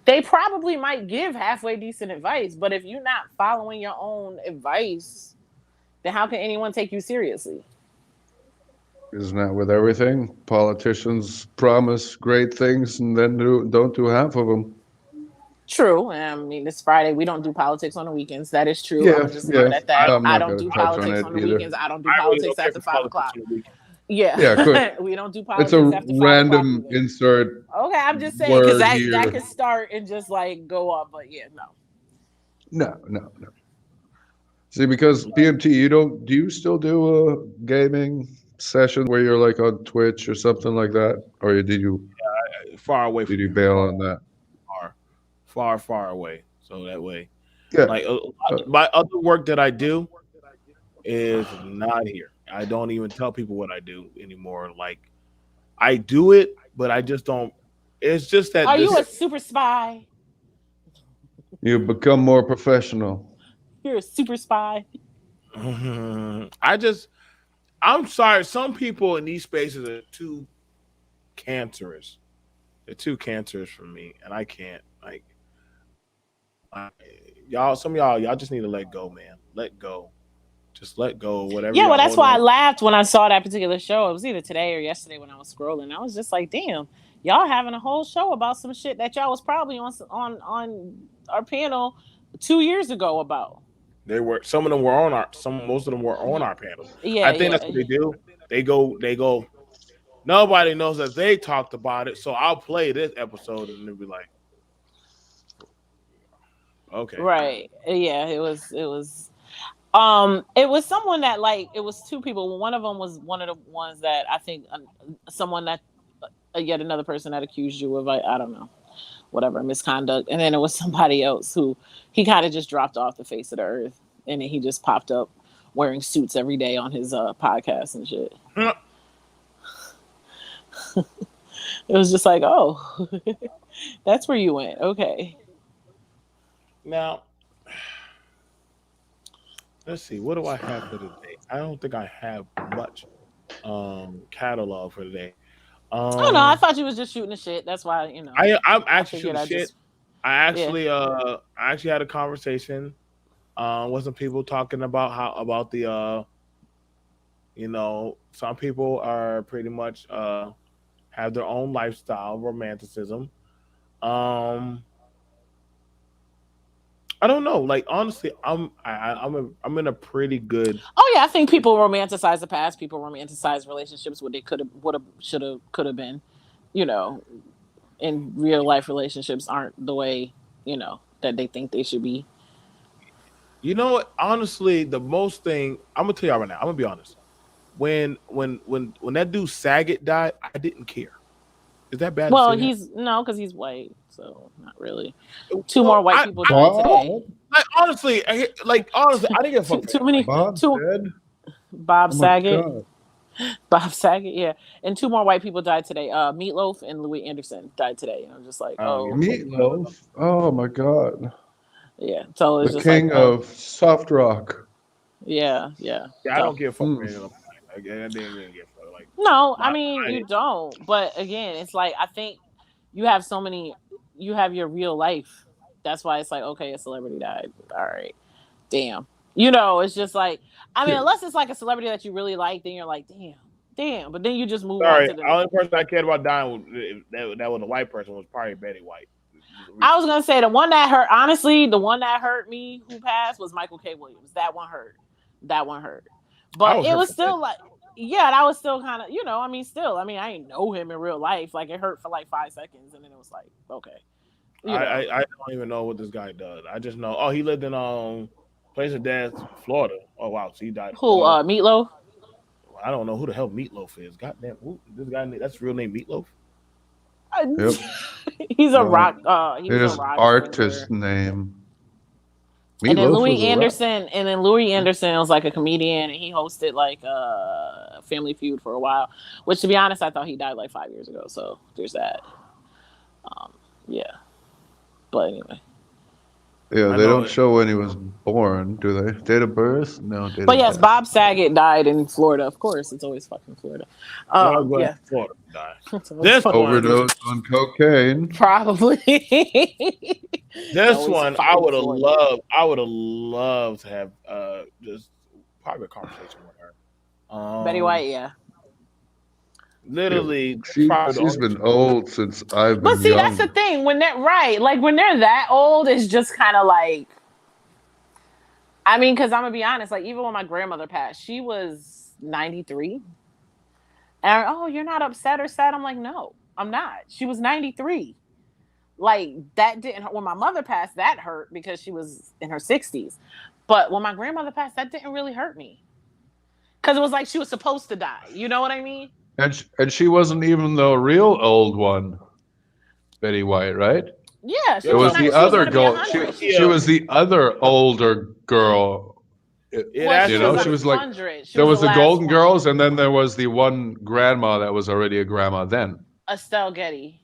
They probably might give halfway decent advice, but if you're not following your own advice, then how can anyone take you seriously? Isn't that with everything? Politicians promise great things and then don't do half of them. True. I mean, it's Friday. We don't do politics on the weekends. That is true. I'm just leave it at that. I don't do politics on the weekends. I don't do politics after 5 o'clock. Yeah, we don't do politics. It's a after random insert. Okay, I'm just saying because that could start and just like go up, but yeah, no. See, because PMT, do you still do a gaming session where you're like on Twitch or something like that, or did you far away? Did you bail on that? Far away, so that way, yeah. Like my other work that I do is not here. I don't even tell people what I do anymore. Like I do it, but I just don't. It's just that. Are you a super spy? You become more professional. You're a super spy. I'm sorry. Some people in these spaces are too cancerous. They're too cancerous for me, and I can't. Like, y'all, some of y'all just need to let go, man. Let go. Just let go. Whatever Yeah, y'all well, that's holding why I on. laughed when I saw that particular show. It was either today or yesterday when I was scrolling. I was just like, damn, y'all having a whole show about some shit that y'all was probably on our panel 2 years ago about. They were some of them were on our most of them were on our panel. Yeah, I think that's yeah. what they do. They go. Nobody knows that they talked about it, so I'll play this episode and they'll be like, okay, Right. Yeah, it was someone that, like, it was two people. One of them was one of the ones that I think someone that yet another person that accused you of, I don't know, whatever, misconduct. And then it was somebody else who he kind of just dropped off the face of the earth, and then he just popped up wearing suits every day on his podcast and shit. It was just like, oh, that's where you went. Okay. Now let's see. What do I have for today? I don't think I have much catalog for today. Oh no, I thought you was just shooting the shit. That's why, I'm I actually figured shooting I shit. just yeah. I actually had a conversation with some people talking about about the some people are pretty much have their own lifestyle, romanticism. Um I don't know. Like, honestly, I'm in a pretty good. Oh yeah, I think people romanticize the past. People romanticize relationships what they could have, would have, should have, could have been. You know, in real life, relationships aren't the way that they think they should be. You know what? Honestly, the most thing I'm gonna tell y'all right now. I'm gonna be honest. When that dude Saget died, I didn't care. Is that bad to Well, say that? because he's white, so not really. Two more Well, white people died today. like honestly, I didn't give a fuck for Too him. many. Like, Bob's Two. dead. Bob Oh my Saget. god. Bob Saget, yeah, and two more white people died today. Meatloaf and Louis Anderson died today, and I'm just like, yeah, oh, Meatloaf. Oh my god. yeah. So it's The just like, king oh, of soft rock. yeah. yeah, I So don't give a fuck for Hmm. anything. Like, I didn't really give a fuck. Like, no, I my, mean I, you don't. But again, it's like I think you have so many. You have your real life. That's why it's like, okay, a celebrity died. All right, damn. It's just like, I mean, Yeah. unless it's like a celebrity that you really like, then you're like, damn. But then you just move on sorry, to the the. only person I cared about dying that was a white person was probably Betty White. I was gonna say the one that hurt. Honestly, the one that hurt me who passed was Michael K. Williams. That one hurt. That one hurt. I But was it hurt was for Betty. still like, yeah, that was still kind of, I mean, still, I mean, I didn't know him in real life. Like it hurt for like 5 seconds, and then it was like, okay, I don't even know what this guy does. I just know. Oh, he lived in place of death, Florida. Oh wow, so he died in Who? Florida. Meatloaf. I don't know who the hell Meatloaf is. Goddamn, this guy. That's his real name, Meatloaf. Yep. He's a rock. He was a His rock singer. artist name. And then Meatloaf was a Louis Anderson was like a comedian, and he hosted like Family Feud for a while. Which, to be honest, I thought he died like 5 years ago. So there's that. Yeah, but anyway. Yeah, I they know don't it. show when he was born, do they? Date of birth? No, date But of yes, death. Bob Saget died in Florida. Of course, it's always fucking Florida. Yeah, Florida died. It's always This fucking one, Overdose on cocaine. probably. this Always one, fucking Florida. I would have loved to have just probably a conversation with her. Betty White, yeah. Literally, She's been old since I've been But see, young. that's the thing. When they're right, like when they're that old, it's just kind of like. I mean, because I'm gonna be honest, like even when my grandmother passed, she was 93. And oh, you're not upset or sad? I'm like, no, I'm not. She was 93. Like that didn't. When my mother passed, that hurt because she was in her 60s. But when my grandmother passed, that didn't really hurt me because it was like she was supposed to die. You know what I mean? And she wasn't even the real old one, Betty White, right? Yeah, It was the other girl. She was the other older girl. She was like, there was the Golden Girls, and then there was the one grandma that was already a grandma then. Estelle Getty.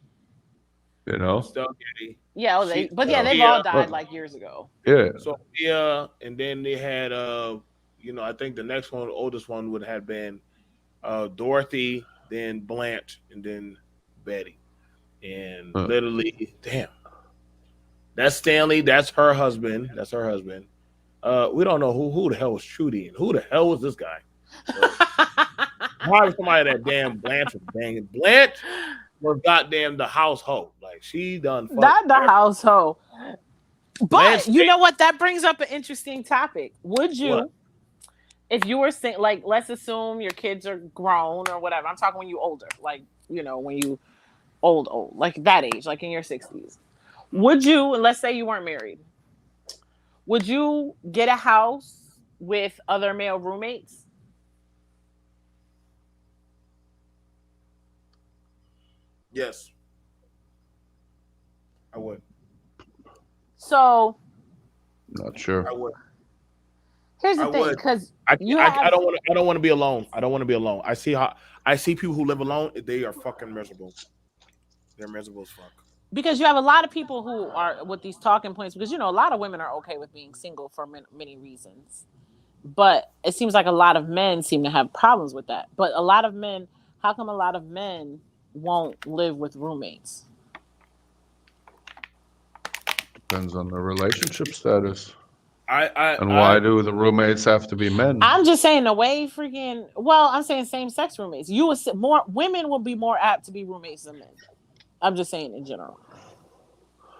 Estelle Getty. Yeah, they've all died like years ago. Yeah. Sophia, and then they had I think the next one, the oldest one would have been Dorothy, then Blanche, and then Betty, and Huh. literally, damn, that's Stanley. That's her husband. That's her husband. We don't know who the hell was Trudy and who the hell was this guy. Why was somebody that damn Blanche was banging? Blanche was goddamn the household. Like she done fucked Not the household. But Blanche you know what? That brings up an interesting topic. Would you, What? if you were saying, like, let's assume your kids are grown or whatever. I'm talking when you older, like, you know, when you old, like that age, like in your 60s. Would you, and let's say you weren't married, would you get a house with other male roommates? Yes, I would. So Not sure. I would. here's the I thing, would. because I you have, don't want to. I don't want to be alone. I don't want to be alone. I see people who live alone. They are fucking miserable. They're miserable as fuck. because you have a lot of people who are with these talking points, because you know a lot of women are okay with being single for many reasons, but it seems like a lot of men seem to have problems with that. But a lot of men, how come a lot of men won't live with roommates? Depends on the relationship status. And I why do the roommates have to be men? I'm just saying the way freaking, well, I'm saying same-sex roommates. You would more women will be more apt to be roommates than men. I'm just saying in general.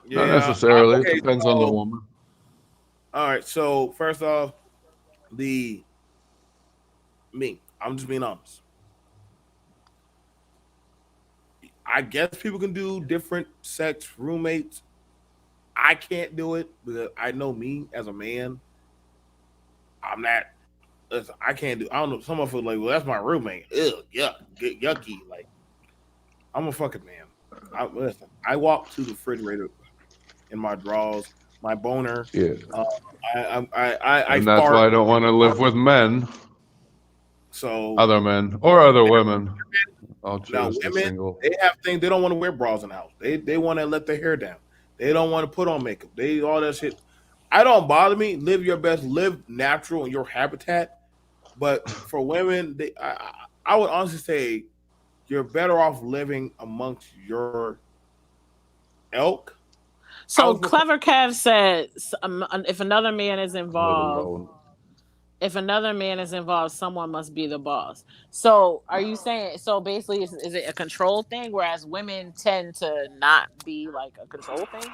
Not necessarily. Okay, It depends on the woman. All right. So first off, I'm just being honest. I guess people can do different sex roommates. I can't do it because I know me as a man. I'm not. Listen, I can't do. I don't know. Someone feel like, well, that's my roommate. Ew, yuck, get yucky. Like, I'm a fucking man. Listen, I walk to the refrigerator in my drawers, my boner. Yeah. I And that's fart. why I don't want to live with men, So other men, or other women. I'll now choose the women, single. they have things. They don't want to wear bras in the house. They want to let their hair down. They don't want to put on makeup. They all that shit. I don't bother me. Live your best. Live natural in your habitat. But for women, I would honestly say you're better off living amongst your elk. So Clever Kev said, if another man is Live involved, alone. someone must be the boss. So are you saying, so basically is it a control thing, whereas women tend to not be like a control thing?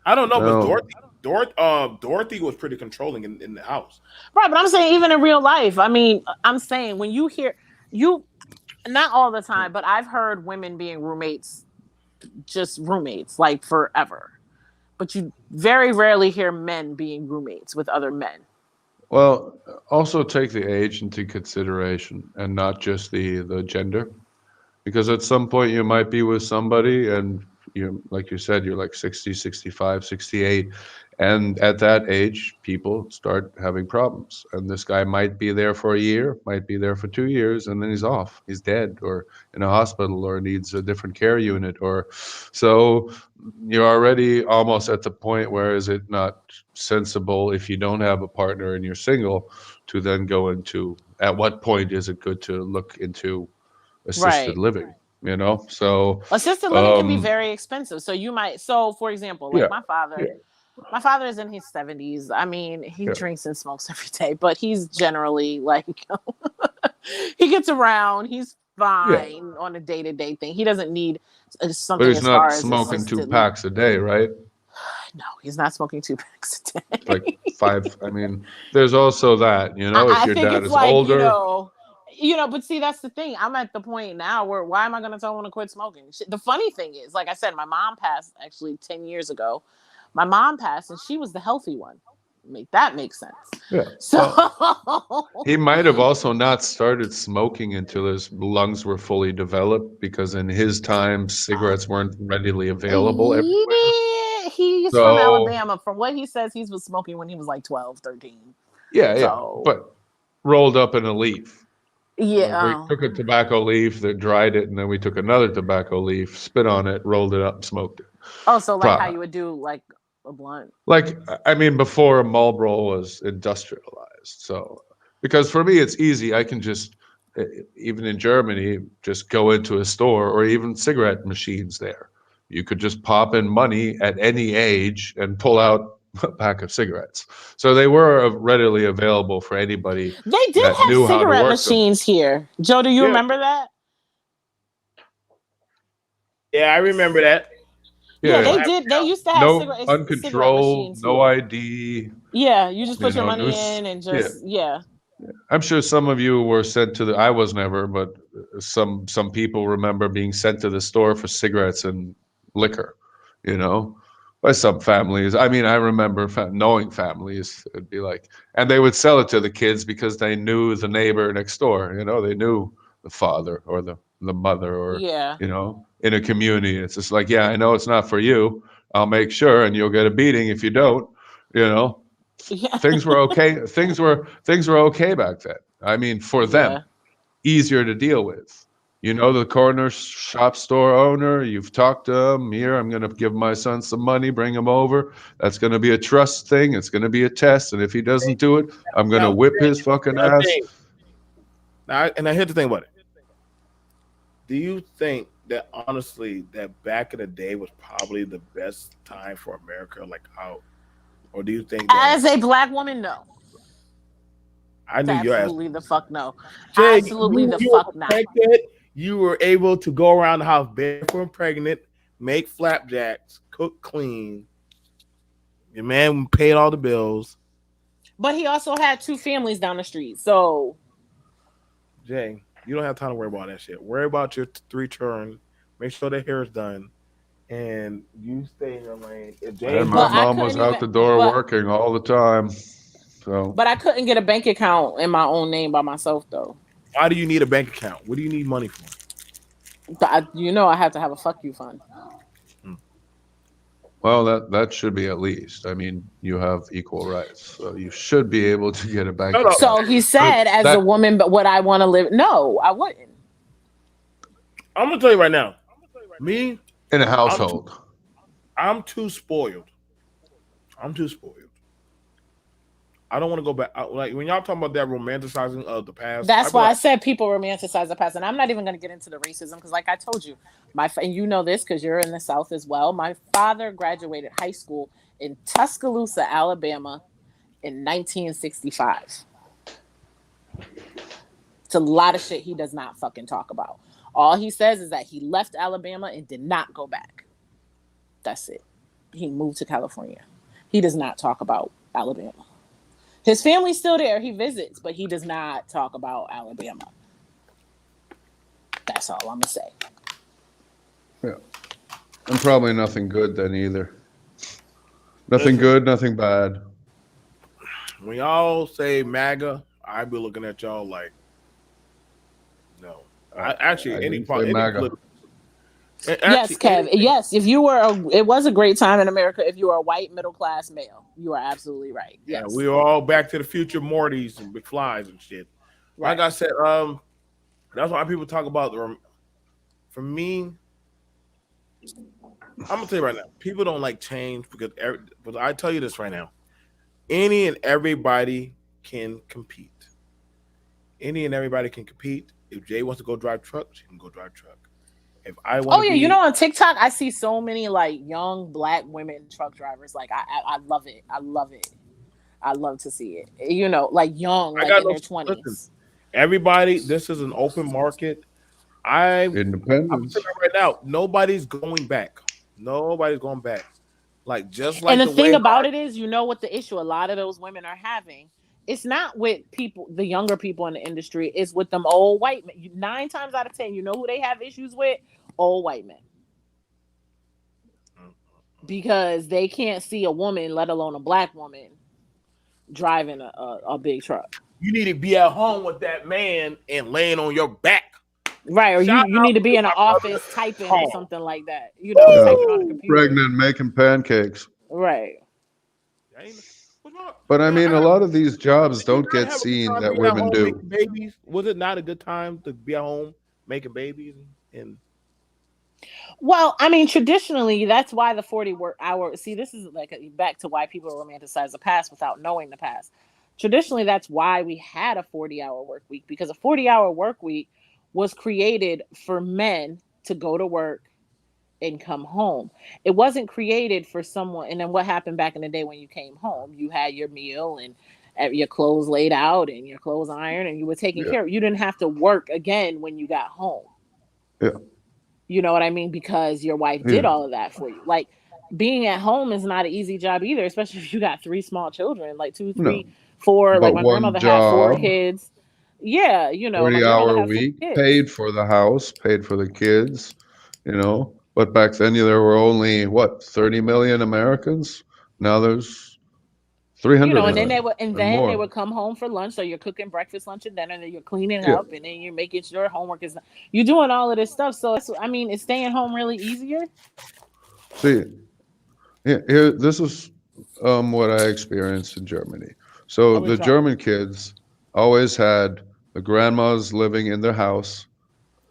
I don't know, No. but Dorothy was pretty controlling in the house. Right, but I'm saying even in real life, I mean, I'm saying when you hear, not all the time, but I've heard women being roommates, just roommates, like forever. But you very rarely hear men being roommates with other men. Well, also take the age into consideration and not just the gender. Because at some point you might be with somebody and you, like you said, you're like 60, 65, 68. And at that age, people start having problems. And this guy might be there for a year, might be there for 2 years, and then he's off. He's dead or in a hospital or needs a different care unit. Or so you're already almost at the point where is it not sensible if you don't have a partner and you're single to then go into, at what point is it good to look into assisted living, you know? So assisted living can be very expensive. So you might, so for example, like my father is in his 70s. I mean, he drinks and smokes every day, but he's generally like, he gets around. He's fine on a day-to-day thing. He doesn't need something. But he's as far not as smoking 2 packs a day, right? No, he's not smoking 2 packs a day. Like 5. I mean, there's also that, you know, if your dad is like, older. But see, that's the thing. I'm at the point now where why am I going to tell him to quit smoking? The funny thing is, like I said, my mom passed actually 10 years ago. My mom passed and she was the healthy one. That makes sense. Yeah. So he might have also not started smoking until his lungs were fully developed because in his time, cigarettes weren't readily available everywhere. Yeah, he's from Alabama. From what he says, he was smoking when he was like 12, 13. Yeah, but rolled up in a leaf. Yeah. We took a tobacco leaf, that dried it, and then we took another tobacco leaf, spit on it, rolled it up, smoked it. Oh, so like how you would do like a blunt. Like, I mean, before Marlboro was industrialized. So, because for me, it's easy. I can just, even in Germany, just go into a store or even cigarette machines there. You could just pop in money at any age and pull out a pack of cigarettes. So they were readily available for anybody They did that have knew how to cigarette work them. machines here. Joe, do you Yeah. remember that? Yeah, I remember that. Yeah, Yeah. they did. They used to have No cigarette uncontrolled, machines no here. ID. Yeah, you just put You your know, money there's- in and just yeah. I'm sure some of you were sent to the. I was never, but some people remember being sent to the store for cigarettes and liquor. You know, by some families. I mean, I remember knowing families. It'd be like, and they would sell it to the kids because they knew the neighbor next door. You know, they knew the father or the mother or Yeah. you know, in a community. It's just like, yeah, I know it's not for you. I'll make sure, and you'll get a beating if you don't. You know. Yeah. Things were okay. Things were okay back then. I mean, for them, Yeah. easier to deal with. You know, the corner shop store owner. You've talked to him. Here, I'm going to give my son some money. Bring him over. That's going to be a trust thing. It's going to be a test. And if he doesn't do it, I'm going to whip his fucking ass. Now, and I hear the thing about it. Do you think that honestly, that back in the day was probably the best time for America, like out? Or do you think that As a black woman, no. I knew your ass? Absolutely the fuck no. Jay, Absolutely the you fuck were not. protected. You were able to go around the house barefoot and pregnant, make flapjacks, cook clean. Your man paid all the bills. But he also had 2 families down the street. So Jay, you don't have time to worry about that shit. Worry about your 3 children. Make sure their hair is done. And you stay in your lane. If Jay, And But my I mom was couldn't out the even- door but- working all the time. So but I couldn't get a bank account in my own name by myself though. why do you need a bank account? What do you need money for? But I have to have a fuck you fund. well, that should be at least. I mean, you have equal rights, so you should be able to get a bank No, no. account. So he said, as that- a woman, but would I want to live? No, I wouldn't. I'm gonna tell you right now. Me, in a household. I'm too spoiled. I'm too spoiled. I don't want to go back. Like when y'all talking about that romanticizing of the past. That's I why I feel said people romanticize the past, and I'm not even going to get into the racism because, like I told you, and you know this because you're in the South as well. My father graduated high school in Tuscaloosa, Alabama, in 1965. It's a lot of shit he does not fucking talk about. All he says is that he left Alabama and did not go back. That's it. He moved to California. He does not talk about Alabama. His family's still there. He visits, but he does not talk about Alabama. That's all I'm going to say. Yeah. And probably nothing good then either. Nothing good, nothing bad. when y'all say MAGA, I be looking at y'all like, no. Actually, I any didn't part, say any MAGA. political. Yes, Kev. Yes, if you were, it was a great time in America. If you were a white middle class male, you are absolutely right. Yeah, Yes, we were all Back to the Future Mortys and McFlies and shit. right. Like I said, that's why people talk about the. For me, I'm gonna tell you right now, people don't like change because. But I tell you this right now, any and everybody can compete. Any and everybody can compete. If Jay wants to go drive truck, she can go drive truck. If I want, Oh yeah, you know, on TikTok, I see so many like young black women truck drivers. Like I love it. I love it. I love to see it. You know, like young, like in their 20s. Everybody, this is an open market. I'm Independence. saying right now, nobody's going back. Nobody's going back. Like just like And the thing way about it is, you know what the issue a lot of those women are having. It's not with people, the younger people in the industry. It's with them old white men. 9 times out of 10, you know who they have issues with? Old white men. Because they can't see a woman, let alone a black woman, driving a big truck. you need to be at home with that man and laying on your back. Right, or Shout you need to be in an out office typing Oh. or something like that. You know, Yeah. typing on the computer. Pregnant, making pancakes. Right. But I mean, a lot of these jobs don't Did you not get have a good seen time that being at women home do. making babies? Was it not a good time to be at home making babies? And Well, I mean, traditionally, that's why the 40 hour. See, this is like back to why people romanticize the past without knowing the past. Traditionally, that's why we had a 40-hour work week, because a 40-hour work week was created for men to go to work and come home. It wasn't created for someone. And then what happened back in the day when you came home? You had your meal and your clothes laid out and your clothes ironed and you were taken care of. You didn't have to work again when you got home. Yeah. You know what I mean? Because your wife did all of that for you. Like, being at home is not an easy job either, especially if you got 3 small children, like 2, 3, 4. But Like my one grandmother had 4 job, kids. Yeah, you know, my 40-hour grandmother had 4 week, kids. paid for the house, paid for the kids, you know. But back then there were only, what, 30 million Americans? Now there's 300 You know, and million then they more. would come home for lunch. So you're cooking breakfast, lunch, and dinner, and then you're cleaning Yeah. up, and then you're making sure homework is. You're doing all of this stuff. So I mean, is staying home really easier? See, here, this is what I experienced in Germany. So the German kids always had the grandmas living in their house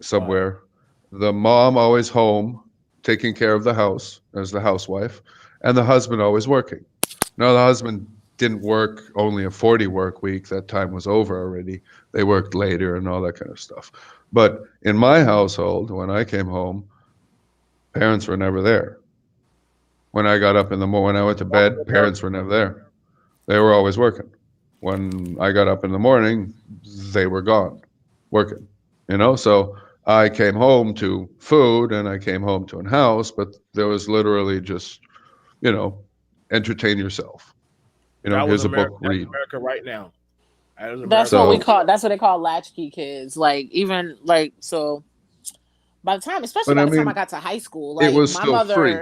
somewhere, the mom always home taking care of the house as the housewife, and the husband always working. Now the husband didn't work only a 40 work week. That time was over already. They worked later and all that kind of stuff. But in my household, when I came home, parents were never there. When I got up in the morning, when I went to bed, parents were never there. They were always working. When I got up in the morning, they were gone, working. You know, so I came home to food and I came home to a house, but there was literally just, you know, entertain yourself. You know, here's a book, read. America right now. That's what we call. That's what they call latchkey kids. Like, even like, so by the time, especially by the time I got to high school, like it was my still mother. free.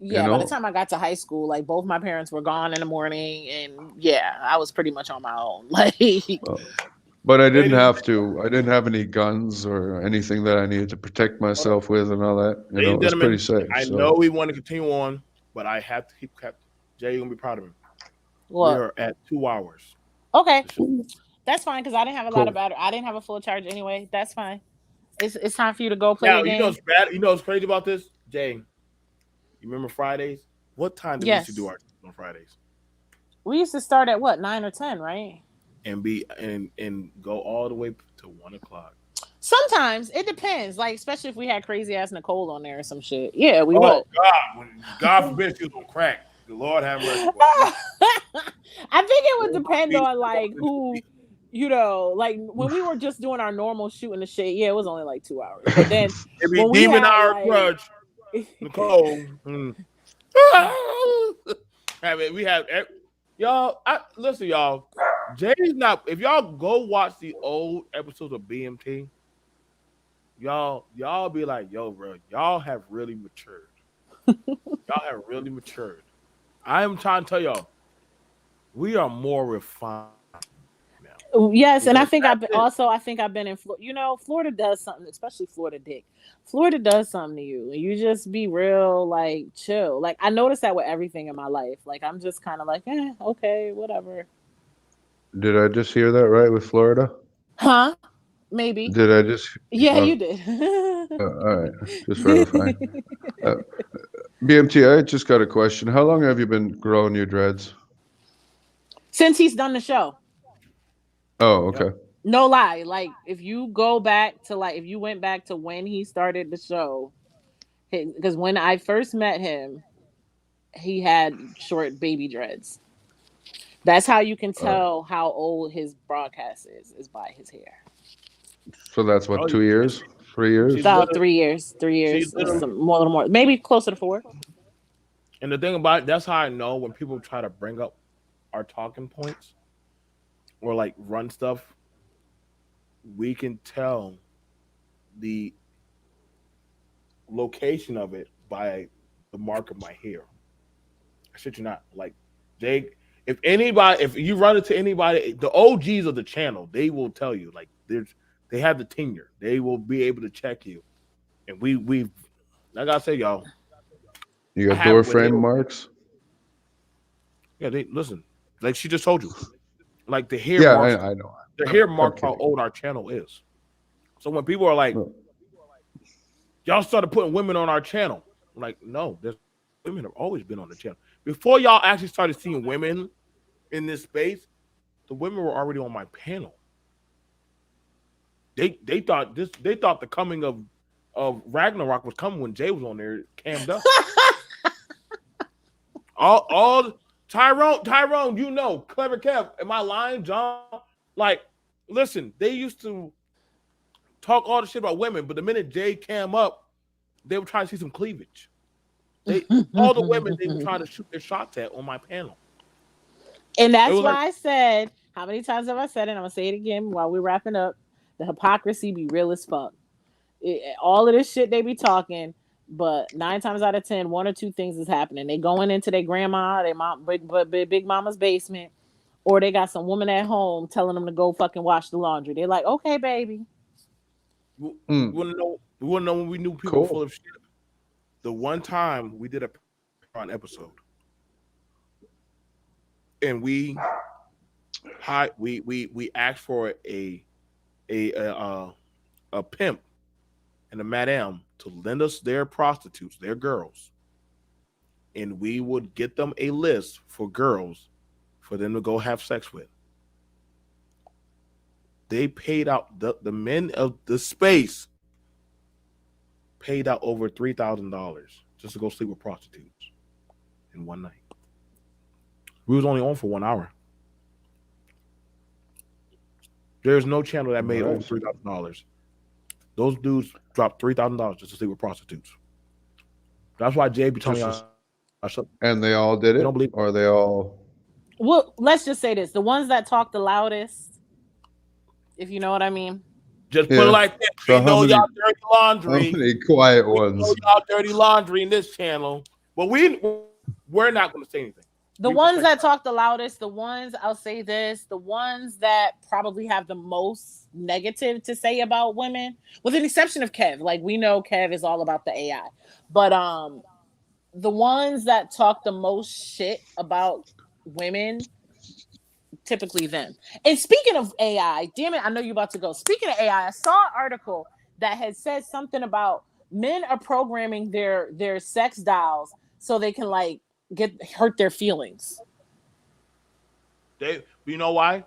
Yeah, by the time I got to high school, like both my parents were gone in the morning, and yeah, I was pretty much on my own. Like, but I didn't have to. I didn't have any guns or anything that I needed to protect myself with and all that. You know, it was pretty safe. I know we want to continue on, but I have to keep. Jay, you're gonna be proud of me. What? We are at 2 hours. Okay, that's fine because I didn't have a lot of battery. I didn't have a full charge anyway. That's fine. It's time for you to go play the game. You know what's crazy about this, Jay? You remember Fridays? What time did we used to do our on Fridays? We used to start at what, 9 or 10, right? And go all the way to 1 o'clock. Sometimes it depends. Like, especially if we had crazy ass Nicole on there or some shit. Yeah, we would. Oh God forbid she was on crack. The Lord have mercy. I think it would depend on like who, you know, like when we were just doing our normal shooting the shit. Yeah, it was only like 2 hours. But then it'd be demon hour grudge. Nicole. I mean, we have y'all. Listen, y'all. Jay's not. If y'all go watch the old episodes of BMT, y'all be like, yo, bro, y'all have really matured. Y'all have really matured. I am trying to tell y'all, we are more refined now. Yes, and I think I've been in Florida. You know, Florida does something, especially Florida dick. Florida does something to you. You just be real, like, chill. Like, I noticed that with everything in my life. Like, I'm just kind of like, okay, whatever. Did I just hear that right with Florida? Huh? Maybe. Did I just? Yeah, you did. All right, just verifying. BMT, I just got a question. How long have you been growing your dreads? Since he's done the show. Oh, okay. No lie. Like, if you go back to, like, if you went back to when he started the show, because when I first met him, he had short baby dreads. That's how you can tell how old his broadcast is by his hair. So that's what, 2 years? 3 years? About 3 years. 3 years. More, maybe closer to 4. And the thing about it, that's how I know when people try to bring up our talking points or like run stuff, we can tell the location of it by the mark of my hair. I shit you not. Like, if you run into anybody, the OGs of the channel, they will tell you, like, they have the tenure. They will be able to check you. And we like I say, y'all. You got door frame marks? Yeah, listen. Like she just told you. Like the hair marks. I know. The hair marks how old our channel is. So when people are like, y'all started putting women on our channel. I'm like, no, women have always been on the channel. Before y'all actually started seeing women in this space, the women were already on my panel. They thought the coming of Ragnarok was coming when Jay was on there cammed up. all Tyrone, you know, Clever Kev, am I lying, John? Like, listen, they used to talk all the shit about women, but the minute Jay came up, they were trying to see some cleavage. All the women they were trying to shoot their shots at on my panel. And that's why I said, how many times have I said it? I'm gonna say it again while we're wrapping up. The hypocrisy be real as fuck. All of this shit they be talking, but 9 times out of 10, 1 or 2 things is happening. They going into their grandma, their mom, big mama's basement, or they got some woman at home telling them to go fucking wash the laundry. They're like, okay, baby. We wouldn't know when we knew people full of shit. The one time we did a Patreon episode, and we asked for a pimp and a madam to lend us their prostitutes, their girls, and we would get them a list for girls for them to go have sex with. They paid out the men of the space paid out over $3,000 just to go sleep with prostitutes in one night. We was only on for 1 hour. There's no channel that made over $3,000. Those dudes dropped $3,000 just to sleep with prostitutes. That's why Jay be telling us. And they all did it? Don't believe, or they all... Well, let's just say this. The ones that talk the loudest, if you know what I mean. Just put it like that. So we know y'all dirty laundry. How many quiet ones? We know y'all dirty laundry in this channel. But we're not going to say anything. The ones that talk the loudest, the ones, I'll say this, the ones that probably have the most negative to say about women, with an exception of Kev. Like, we know Kev is all about the AI. But the ones that talk the most shit about women, typically them. And speaking of AI, damn it, I know you're about to go. Speaking of AI, I saw an article that had said something about men are programming their sex dolls so they can like hurt their feelings. You know why?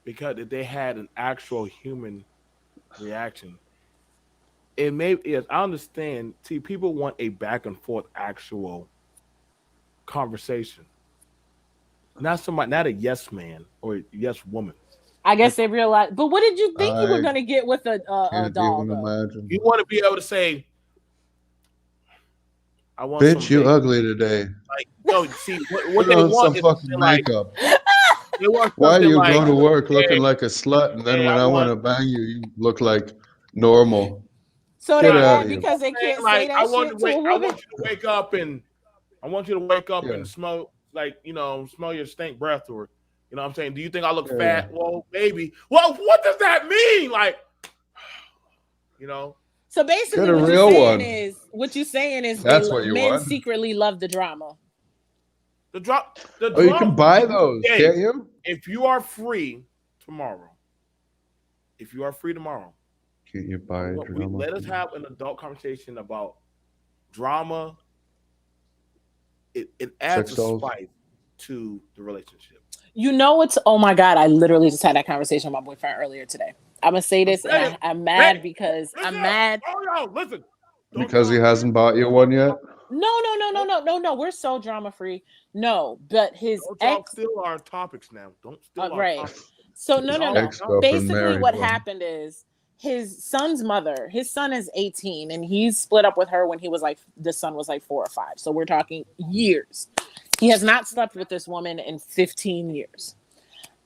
Because if they had an actual human reaction, it may. Yes, I understand. See, people want a back and forth actual conversation. Not a yes man or a yes woman. I guess they realize. But what did you think you were going to get with a doll? You want to be able to say, "I want." Bitch, you ugly today. Like, no, see what they want some fucking makeup. Like, why do you go to work looking like a slut, and then when I want to bang you, you look like normal? So they're mad because they can't say that shit to a woman. I want you to wake up and smell. Like, smell your stink breath, or, you know what I'm saying? Do you think I look fat? Well, maybe. Well, what does that mean? Like, So basically, what you're saying is that's what you men want. Secretly love the drama. The drama. You can buy those, can't you? If you are free tomorrow, can't you buy drama? Let us have an adult conversation about drama. It adds a spice to the relationship. Oh my God, I literally just had that conversation with my boyfriend earlier today. I'm going to say this, and I'm mad because I'm mad. Oh, no, listen. Because he hasn't bought you one yet? No. We're so drama free. No, but his ex. Still our topics now. Don't still right. Topics. So no. Basically, what happened is his son is 18, and he's split up with her when the son was like 4 or 5. So we're talking years. He has not slept with this woman in 15 years.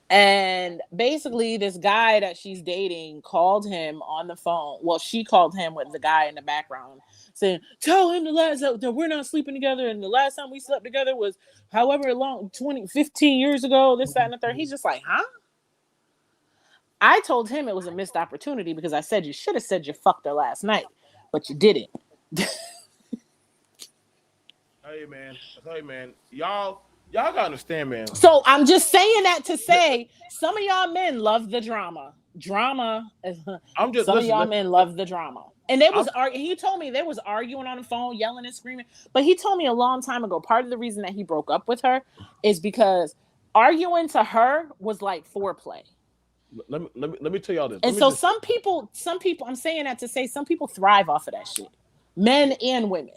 And basically, this guy that she's dating called him on the phone. Well, she called him with the guy in the background saying, tell him that we're not sleeping together. And the last time we slept together was however long, 15 years ago, this, that, and the third. He's just like, huh? I told him it was a missed opportunity because I said you should have said you fucked her last night, but you didn't. Hey, man. Y'all gotta understand, man. So I'm just saying that to say some of y'all men love the drama. Men love the drama. And he told me they was arguing on the phone, yelling and screaming. But he told me a long time ago, part of the reason that he broke up with her is because arguing to her was like foreplay. Let me tell y'all this. And so some people, I'm saying that to say some people thrive off of that shit, men and women.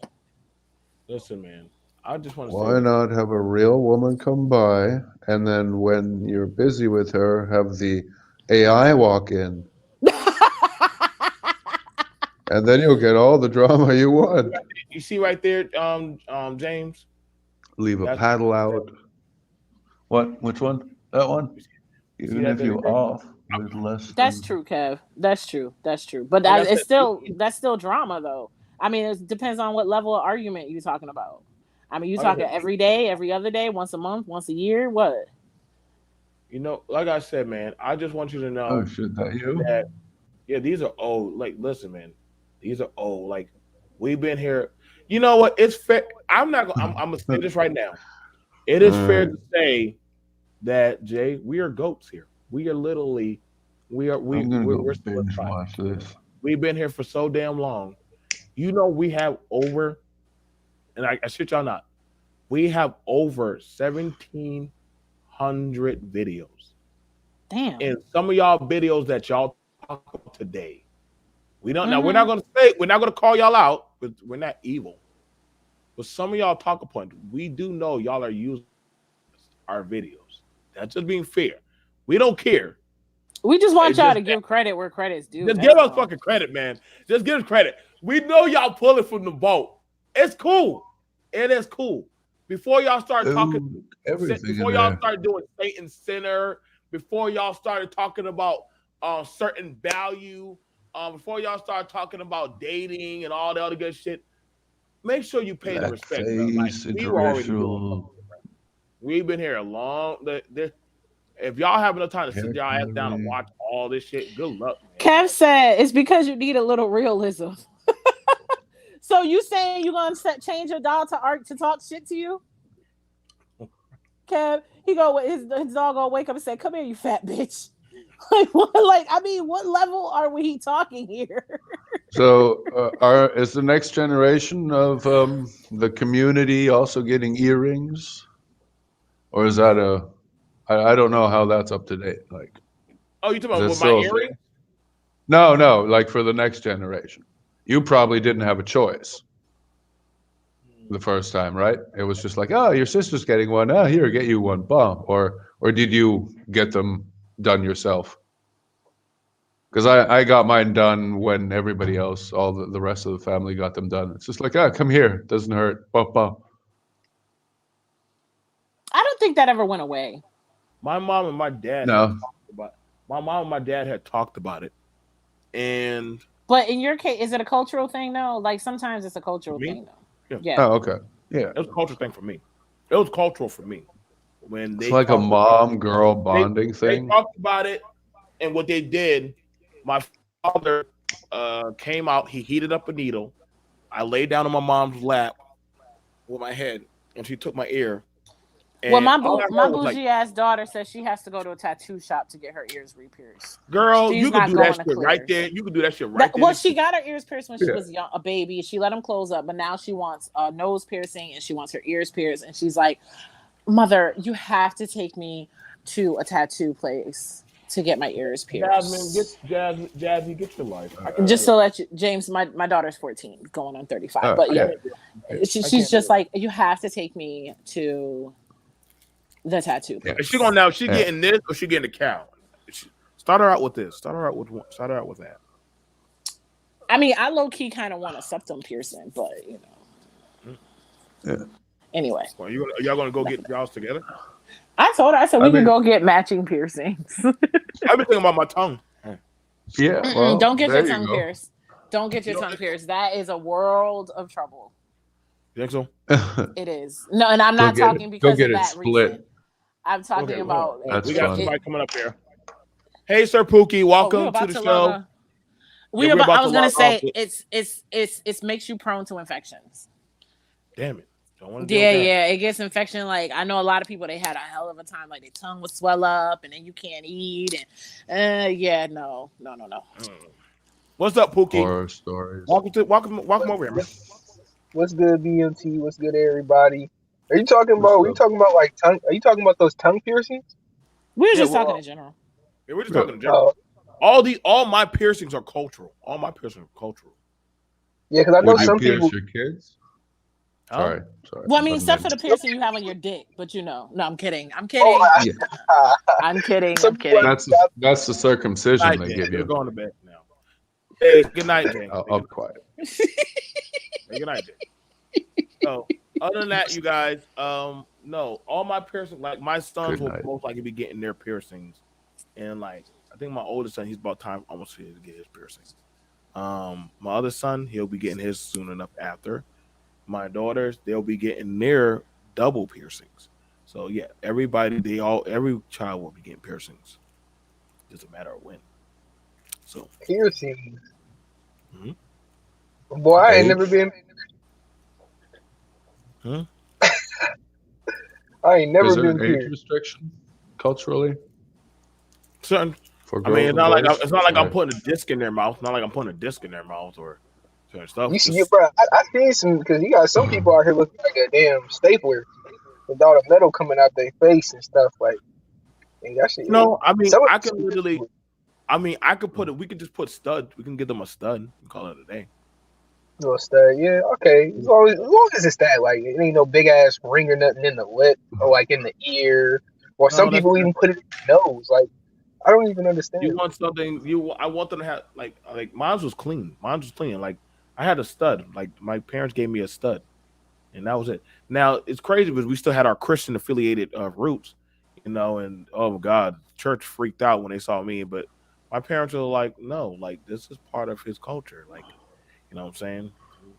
Listen, man, I just want to Why say, not have a real woman come by, and then when you're busy with her, have the AI walk in, and then you'll get all the drama you want. you see right there, James. Leave a That's- paddle out. What? Which one? That one? Even that if you there? off with less. That's than- true, Kev. That's true. That's true. But Like I it's said, that's still drama, though. I mean, it depends on what level of argument you're talking about. I mean, you Like I talking said, every day, every other day, once a month, once a year? What? You know, like I said, man, I just want you to know Oh shit! That you? that yeah, these are old. Like, listen, man, these are old. Like, we've been here. You know what? It's fair. I'm not gonna. I'm gonna say this right now. It is fair to say that Jay, we are goats here. We are literally, I'm gonna go we're binge watch this. We've been here for so damn long. You know, we have over, and I shit y'all not, we have over 1,700 videos. Damn. And some of y'all videos that y'all talk about today, we don't. Now we're not gonna call y'all out, but we're not evil. But some of y'all talk upon, we do know y'all are using our videos. That's just being fair. We don't care. We just want It's y'all just to give credit where credit's due. Just that's give us all. fucking credit, man. Just give us credit. We know y'all pulling from the boat. It's cool. It is cool. Before y'all start talking, Everything before in y'all there. start doing Satan Center, before y'all started talking about certain value, before y'all start talking about dating and all the other good shit, make sure you pay the respect. Bro. Like, Blackface, we were already doing interracial. We've been here a long. If y'all have enough time to sit y'all ass down and watch all this shit, good luck. Man. Kev said it's because you need a little realism. So you saying you gonna change your dog to talk shit to you? Kev, his dog gonna wake up and say, "Come here, you fat bitch." Like what? Like I mean, what level are we talking here? So, is the next generation of the community also getting earrings, or is that I don't know how that's up to date. Like, Oh, you talking is about it with my still a earring? thing? No, like for the next generation, you probably didn't have a choice the first time, right? It was just like, oh, your sister's getting one. Ah, here, get you one, bomb. Or did you get them done yourself? Because I got mine done when everybody else, all the rest of the family got them done. It's just like, come here, doesn't hurt. Bump, bump. I don't think that ever went away. My mom and my dad. No. My mom and my dad had talked about it, and. But in your case, is it a cultural thing though? Like sometimes it's a cultural thing though. Yeah. Oh, okay. Yeah. It was a cultural thing for me. It was cultural for me. When It's like a mom-girl bonding thing. They talked about it, and what they did, my father came out. He heated up a needle. I laid down on my mom's lap with my head, and she took my ear. Well, my bougie ass daughter says she has to go to a tattoo shop to get her ears re-pierced. Girl, you can do that shit right there. You can do that shit right there. Well, she got her ears pierced when she was young, a baby. She let them close up, but now she wants a nose piercing and she wants her ears pierced. And she's like, "Mother, you have to take me to a tattoo place to get my ears pierced." Jazzy, get your life. Just to let you, James, my daughter's 14, going on 35. But yeah, she's just like, you have to take me to the tattoo place. Is she going now? She getting this or she getting the cow? Start her out with this. Start her out with that. I mean, I low key kind of want a septum piercing, but you know. Yeah. Anyway, well, y'all gonna go get y'all's together? I told her. I said we can go get matching piercings. I've been thinking about my tongue. Yeah. Well, don't get your tongue pierced. Don't get your tongue pierced. That is a world of trouble. You think so? It is. No, and I'm not talking because of that reason. I'm talking about. We got somebody coming up here. Hey, Sir Pookie, welcome to the show. I was gonna say it makes you prone to infections. Damn it! Yeah, it gets infection. Like I know a lot of people, they had a hell of a time. Like their tongue would swell up, and then you can't eat. And no. What's up, Pookie? Horror stories. Welcome over here, man. What's good, BMT? What's good, everybody? Are you talking about? Are you talking about like tongue? Are you talking about those tongue piercings? We were Yeah, just well, talking in general. Yeah, we're just talking in general. All my piercings are cultural. All my piercings are cultural. Yeah, because I know Would you some pierce people. your kids? Huh? Sorry. Well, I mean, Button except in. for the piercing you have on your dick, but no, I'm kidding. I'm Oh, kidding. Yeah, I'm kidding. Some I'm kidding. that's the circumcision Night, they Jay. give We're you. going to bed now. Hey, good night, Jay. I'll be quiet. Hey, good night, Jay. So, other than that, you guys, no, all my piercings, like my sons will most likely be getting their piercings, and like I think my oldest son, he's about time almost to get his piercings. My other son, he'll be getting his soon enough after. My daughters, they'll be getting their double piercings. So yeah, every child will be getting piercings. Doesn't matter when. So piercings. Mm-hmm. Boy, I ain't never been. I ain't never Is there been an age pierced. restriction culturally? Certain. For I mean, girls and boys? it's not like I'm putting a disc in their mouth. Not like I'm putting a disc in their mouth or certain stuff. You see, bro, I seen some because you got some people out here looking like a damn stapler with all the metal coming out their face and stuff. Like, and that shit. No, I mean, I can some- literally. I mean, I could put it. We could just put stud. We can give them a stud and call it a day. little stud, yeah, okay. As long as it's that, like, it ain't no big ass ring or nothing in the lip or like in the ear, or some people even put it in the nose. Like, I don't even understand. You want something? I want them to have like mine was clean. Mine was clean. Like I had a stud. Like my parents gave me a stud, and that was it. Now it's crazy because we still had our Christian affiliated roots, you know. And oh my God, the church freaked out when they saw me. But my parents were like, no, like this is part of his culture. Like, you know what I'm saying?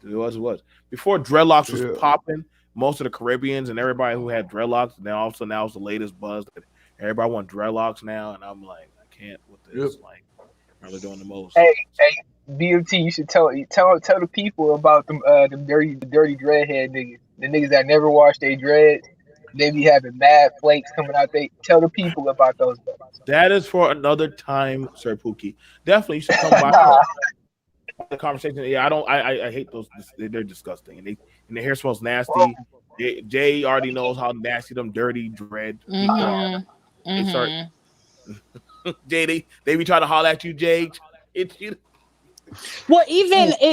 It was before dreadlocks was popping. Most of the Caribbeans and everybody who had dreadlocks, now it's the latest buzz that everybody want dreadlocks now, and I'm like, I can't with this. Like, really doing the most. Hey, BMT, you should tell the people about them dirty dreadhead niggas. The niggas that never wash their dreads. They be having mad flakes coming out. They tell the people about those. That is for another time, Sir Pookie. Definitely, you should come by. The conversation. Yeah, I hate those. They're disgusting, and the hair smells nasty. Jay already knows how nasty them dirty dread. They start. Jay, they be trying to holler at you, Jay. It's you. Well,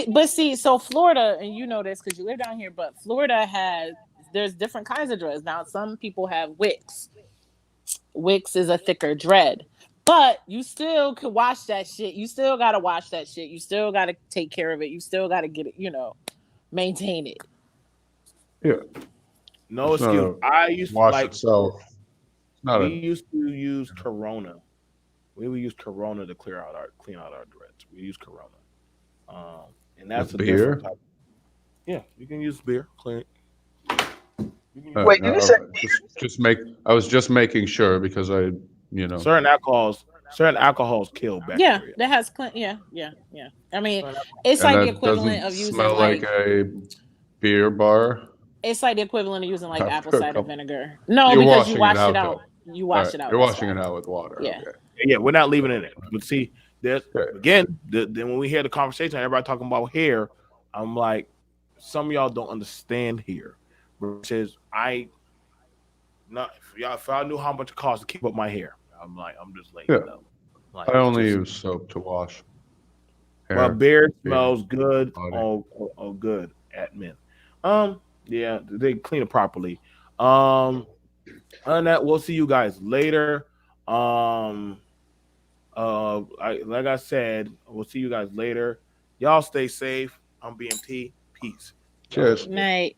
but see, so Florida, and you know this because you live down here, but Florida there's different kinds of dreads. Now, some people have wicks. Wicks is a thicker dread. But you still can wash that shit. You still got to wash that shit. You still got to take care of it. You still got to get it, maintain it. Yeah. No excuse. I used to wash itself. We used to use Corona. We would use Corona to clean out our dreads. We use Corona. And that's with a beer? Different type. Yeah, you can use beer. Clean. Wait, did you say? I was just making sure because certain alcohols kill bacteria. Yeah, that has yeah. I mean, it's like the equivalent of using smell like a beer bar. It's like the equivalent of using like apple cider vinegar. No, because you wash it out. You wash it out. You're washing it out with water. Yeah. Okay. Yeah, we're not leaving it in it. But see, again, then when we hear the conversation, everybody talking about hair, I'm like, some of y'all don't understand hair. Which is if I knew how much it costs to keep up my hair, I'm just like, Like, I only use soap to wash hair. But beard smells good. Oh, good at men. Yeah, they clean it properly. Other than that, we'll see you guys later. Like I said, we'll see you guys later. Y'all stay safe. I'm BMT. Peace. Cheers. Night.